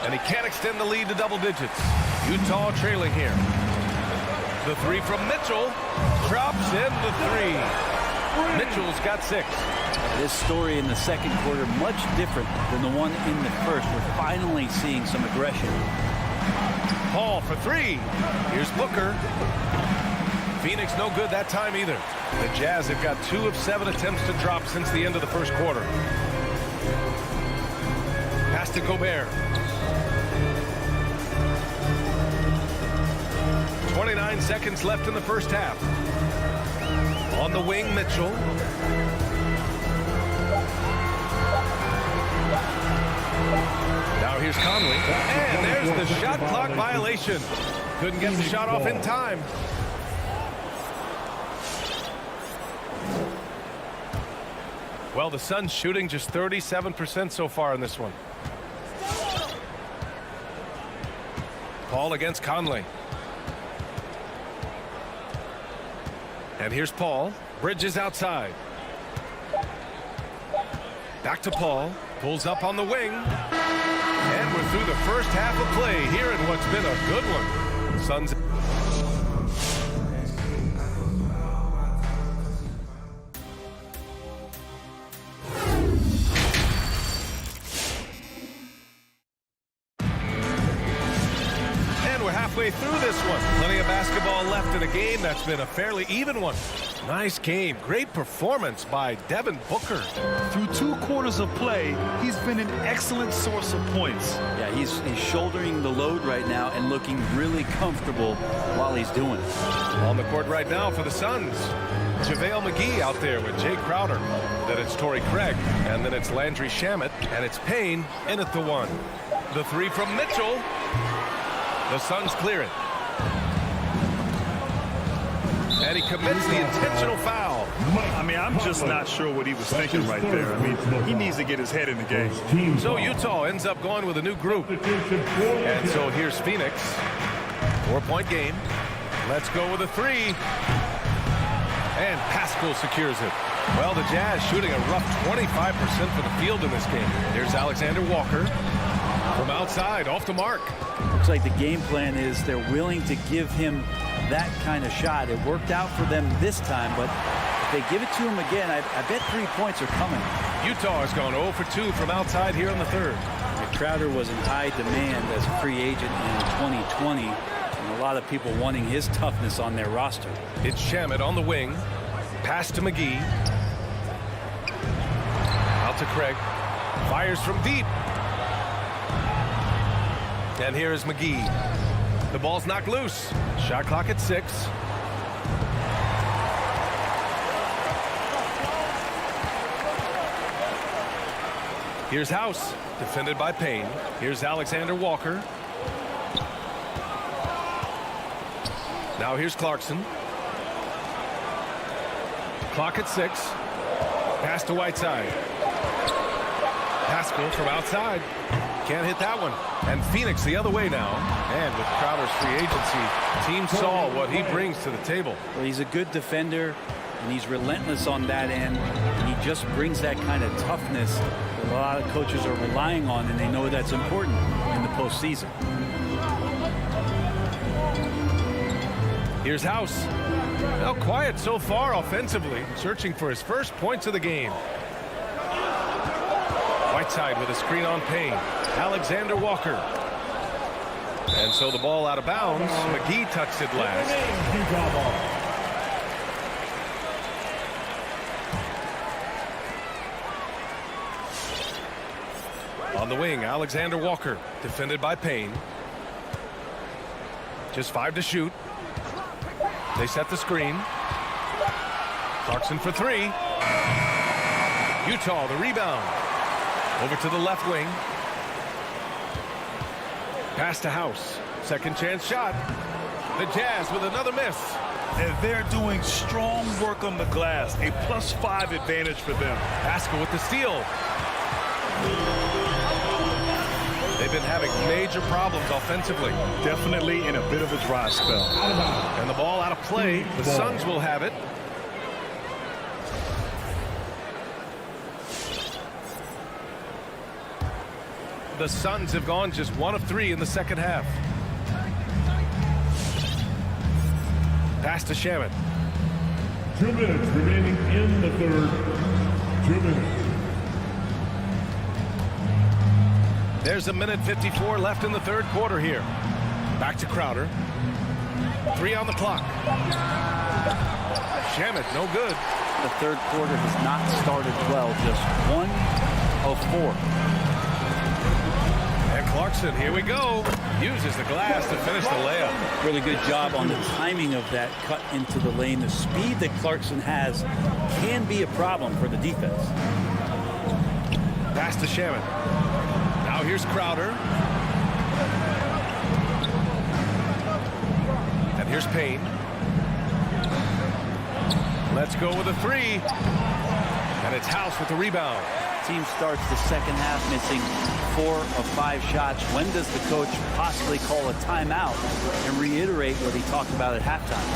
And he can't extend the lead to double digits. Utah trailing here. The 3 from Mitchell. Drops in the 3. Mitchell's got 6. This story in the second quarter much different than the one in the first. We're finally seeing some aggression. Paul for 3. Here's Booker. Phoenix no good that time either. The Jazz have got 2 of 7 attempts to drop since the end of the first quarter. Pass to Gobert. 29 seconds left in the first half. On the wing, Mitchell. Now here's Conley. And there's the shot clock violation. Couldn't get the shot off in time. Well, the Suns shooting just 37% so far in this one. Paul against Conley. And here's Paul. Bridges outside. Back to Paul. Pulls up on the wing. And we're through the first half of play here in what's been a good one. Suns. Halfway through this one. Plenty of basketball left in a game that's been a fairly even one. Nice game. Great performance by Devin Booker. Through 2 quarters of play, he's been an excellent source of points. Yeah, he's shouldering the load right now and looking really comfortable while he's doing it. On the court right now for the Suns. JaVale McGee out there with Jay Crowder. Then it's Torrey Craig. And then it's Landry Shamet. And it's Payne in at the 1. The 3 from Mitchell. The Suns clear it. And he commits the intentional foul. I mean, I'm just not sure what he was thinking right there. I mean, he needs to get his head in the game. So Utah ends up going with a new group. And so here's Phoenix. 4-point game. Let's go with a 3. And Pascal secures it. Well, the Jazz shooting a rough 25% for the field in this game. There's Alexander Walker. From outside, off the mark. Looks like the game plan is they're willing to give him that kind of shot. It worked out for them this time, but if they give it to him again, I bet 3 points are coming. Utah has gone 0 for 2 from outside here in the third. Crowder was in high demand as a free agent in 2020, and a lot of people wanting his toughness on their roster. It's Shamet on the wing. Pass to McGee. Out to Craig. Fires from deep. And here is McGee. The ball's knocked loose. Shot clock at 6. Here's House, defended by Payne. Here's Alexander Walker. Now here's Clarkson. Clock at 6. Pass to Whiteside. Pascal from outside. Can't hit that one. And Phoenix the other way now. And with Crowder's free agency, team saw what he brings to the table. Well, he's a good defender, and he's relentless on that end, and he just brings that kind of toughness that a lot of coaches are relying on, and they know that's important in the postseason. Here's House. Well, quiet so far offensively, searching for his first points of the game. Whiteside with a screen on Payne. Alexander Walker. And so the ball out of bounds. McGee touched it last. On the wing, Alexander Walker, defended by Payne. Just 5 to shoot. They set the screen. Clarkson for 3. Utah, the rebound. Over to the left wing. Pass to House. Second chance shot. The Jazz with another miss. And they're doing strong work on the glass. A +5 advantage for them. Pascal with the steal. They've been having major problems offensively. Definitely in a bit of a dry spell. And the ball out of play. The Suns will have it. The Suns have gone just 1 of 3 in the second half. Pass to Shamet. 2 minutes remaining in the third. 2 minutes. There's a minute 54 left in the third quarter here. Back to Crowder. 3 on the clock. Shamet, no good. The third quarter has not started well. Just 1 of 4. And Clarkson, here we go. Uses the glass to finish the layup. Really good job on the timing of that cut into the lane. The speed that Clarkson has can be a problem for the defense. Pass to Shamet. Now here's Crowder. And here's Payne. Let's go with a 3. And it's House with the rebound. Team starts the second half missing 4 of 5 shots. When does the coach possibly call a timeout and reiterate what he talked about at halftime?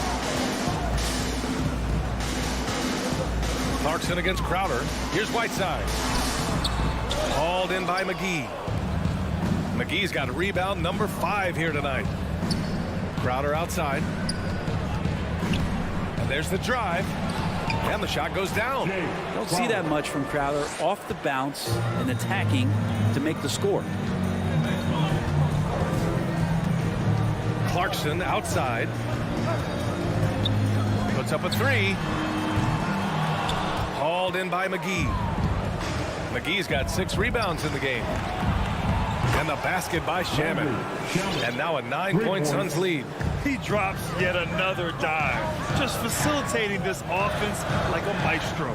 Clarkson against Crowder. Here's Whiteside. Hauled in by McGee. McGee's got a rebound number 5 here tonight. Crowder outside. And there's the drive. And the shot goes down. Don't see that much from Crowder. Off the bounce and attacking to make the score. Clarkson outside. Puts up a 3. Hauled in by McGee. McGee's got 6 rebounds in the game. And the basket by Shamet. And now a 9-point Suns lead. He drops yet another dive, just facilitating this offense like a maestro.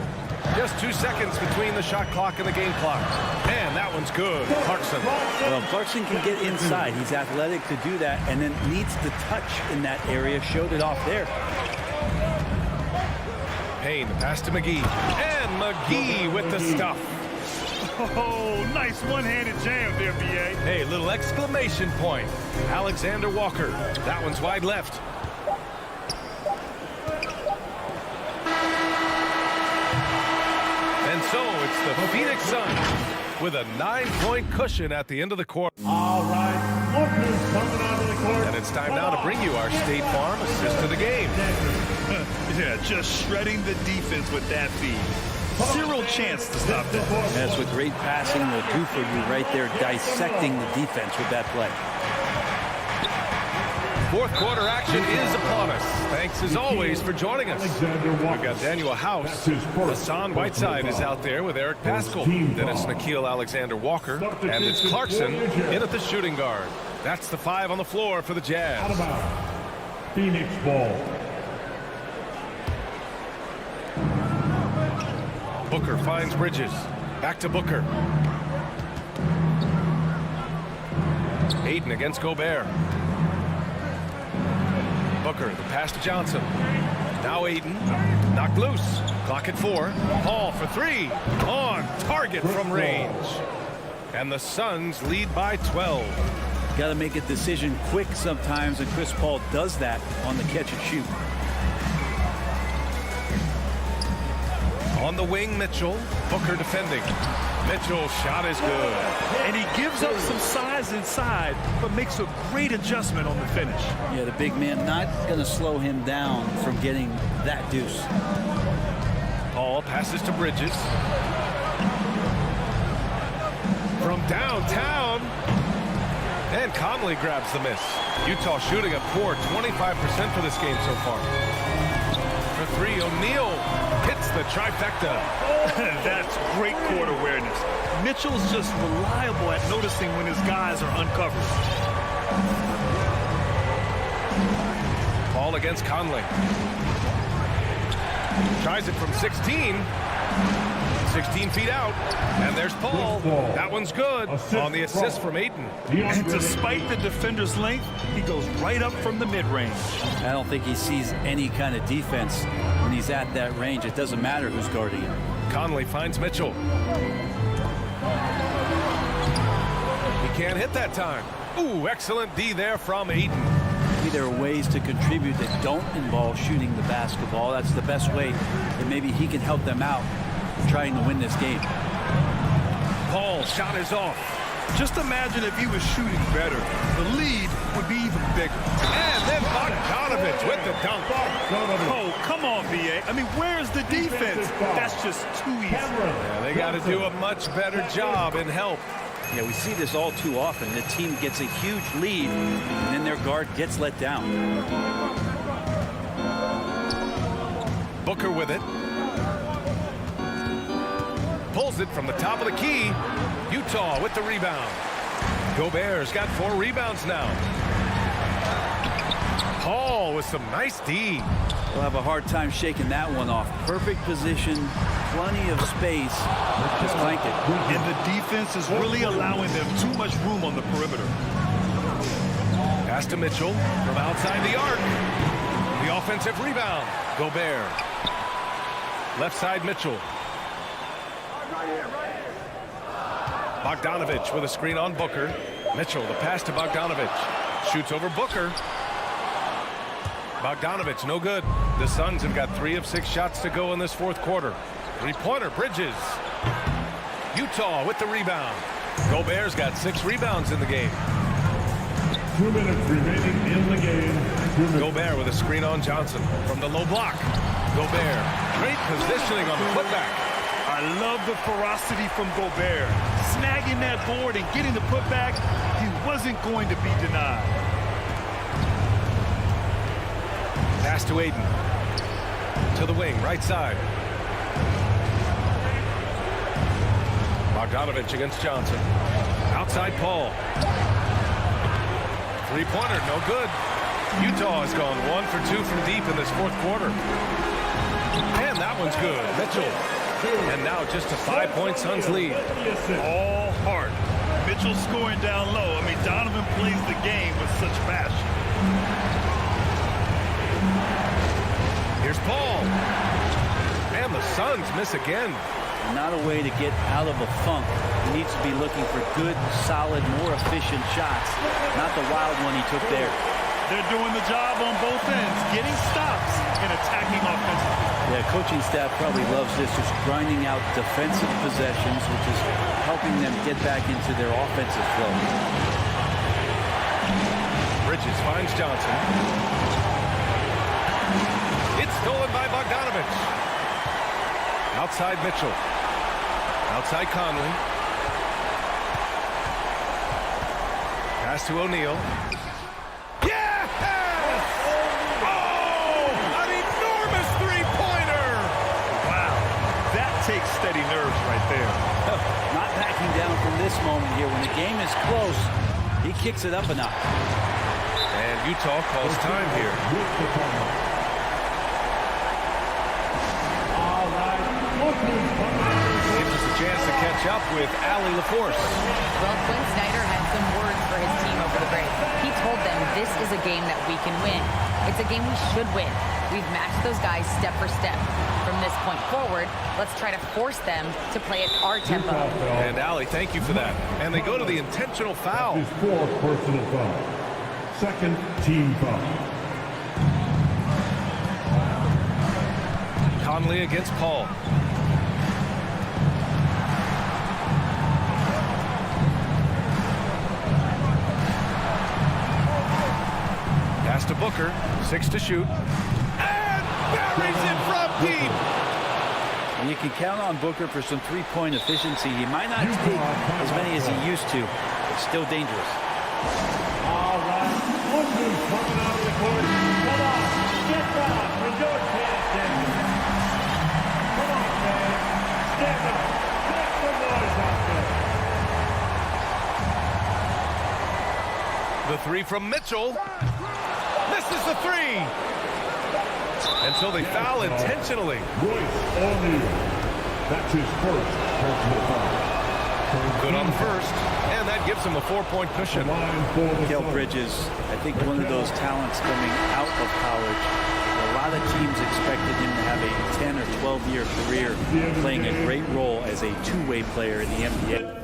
Just 2 seconds between the shot clock and the game clock. And that one's good. Clarkson. Well, Clarkson can get inside. He's athletic to do that, and then needs the touch in that area. Showed it off there. Payne, pass to McGee. And McGee with the stuff. Oh, nice one-handed jam there, B.A. Hey, little exclamation point. Alexander Walker. That one's wide left. And so it's the Phoenix Suns with a 9-point cushion at the end of the quarter. All right, Walker's coming onto the court. And it's time now to bring you our State Farm assist of the game. Yeah, just shredding the defense with that feed. Zero chance to stop that. That's what great passing will do for you right there, dissecting the defense with that play. Fourth quarter action is upon us. Thanks as always for joining us. We've got Daniel House. Hassan Whiteside is out there with Eric Paschal. Then it's Nickeil Alexander-Walker. And it's Clarkson in at the shooting guard. That's the 5 on the floor for the Jazz. Out of bounds. Phoenix ball. Booker finds Bridges. Back to Booker. Ayton against Gobert. Booker, the pass to Johnson. Now Ayton, knocked loose. Clock at 4. Paul for 3. On target from range. And the Suns lead by 12. Got to make a decision quick sometimes, and Chris Paul does that on the catch and shoot. On the wing, Mitchell. Booker defending. Mitchell's shot is good. And he gives up some size inside, but makes a great adjustment on the finish. Yeah, the big man not going to slow him down from getting that deuce. Paul passes to Bridges. From downtown. And Conley grabs the miss. Utah shooting a poor 25% for this game so far. For 3, O'Neal hits the trifecta. That's great court awareness. Mitchell's just reliable at noticing when his guys are uncovered. Paul against Conley. Tries it from 16. 16 feet out. And there's Paul. That one's good. On the assist from Ayton. And despite the defender's length, he goes right up from the mid-range. I don't think he sees any kind of defense when he's at that range. It doesn't matter who's guarding him. Conley finds Mitchell. He can't hit that time. Ooh, excellent D there from Ayton. Maybe there are ways to contribute that don't involve shooting the basketball. That's the best way that maybe he can help them out trying to win this game. Paul's shot is off. Just imagine if he was shooting better. The lead would be even bigger. And then Bogdanovich with the dunk. Oh, come on, VA. I mean, where's the defense? That's just too easy. Yeah, they got to do a much better job in help. Yeah, we see this all too often. The team gets a huge lead, and then their guard gets let down. Booker with it. Pulls it from the top of the key. Utah with the rebound. Gobert's got 4 rebounds now. Paul with some nice D. We'll have a hard time shaking that one off. Perfect position, plenty of space. Just clank it. And the defense is really allowing them too much room on the perimeter. Pass to Mitchell from outside the arc. The offensive rebound. Gobert. Left side Mitchell. Bogdanovich with a screen on Booker. Mitchell, the pass to Bogdanovich. Shoots over Booker. Bogdanovich, no good. The Suns have got 3 of 6 shots to go in this fourth quarter. 3-pointer, Bridges. Utah with the rebound. Gobert's got 6 rebounds in the game. 2 minutes remaining in the game. Gobert with a screen on Johnson from the low block. Gobert, great positioning on the putback. I love the ferocity from Gobert. Snagging that board and getting the putback, he wasn't going to be denied. Pass to Ayton. To the wing, right side. Bogdanovich against Johnson. Outside Paul. 3-pointer, no good. Utah has gone 1 for 2 from deep in this fourth quarter. And that one's good. Mitchell. And now just a 5-point Suns lead. All heart. Mitchell scoring down low. I mean, Donovan plays the game with such passion. Here's Paul. And the Suns miss again. Not a way to get out of a funk. He needs to be looking for good, solid, more efficient shots. Not the wild one he took there. They're doing the job on both ends, getting stops and attacking offensively. Yeah, coaching staff probably loves this, just grinding out defensive possessions, which is helping them get back into their offensive flow. Bridges finds Johnson. It's stolen by Bogdanovich. Outside Mitchell. Outside Conley. Pass to O'Neal. Yes! Oh! An enormous three-pointer! Wow. That takes steady nerves right there. Not backing down from this moment here. When the game is close, he kicks it up a notch. And Utah calls time here. Gives us a chance to catch up with Allie LaForce. Well, Quinn Snyder had some words for his team over the break. He told them this is a game that we can win. It's a game we should win. We've matched those guys step for step. From this point forward, let's try to force them to play at our tempo. And Allie, thank you for that. And they go to the intentional foul. His fourth personal foul. Second team foul. Conley against Paul. Pass to Booker. 6 to shoot. And buries it from deep. And you can count on Booker for some three-point efficiency. He might not take as many as he used to, but still dangerous. All right. Look who's coming out of the court. Come on. Get down. Resort chance, David. Come on, man. Stand up. Make some noise out there. The three from Mitchell. Misses the three. And so they foul intentionally. Royce O'Neal. That's his first personal foul. Good on the first. And that gives him a 4-point cushion. Kel Bridges, I think one of those talents coming out of college. A lot of teams expected him to have a 10 or 12-year career playing a great role as a two-way player in the NBA.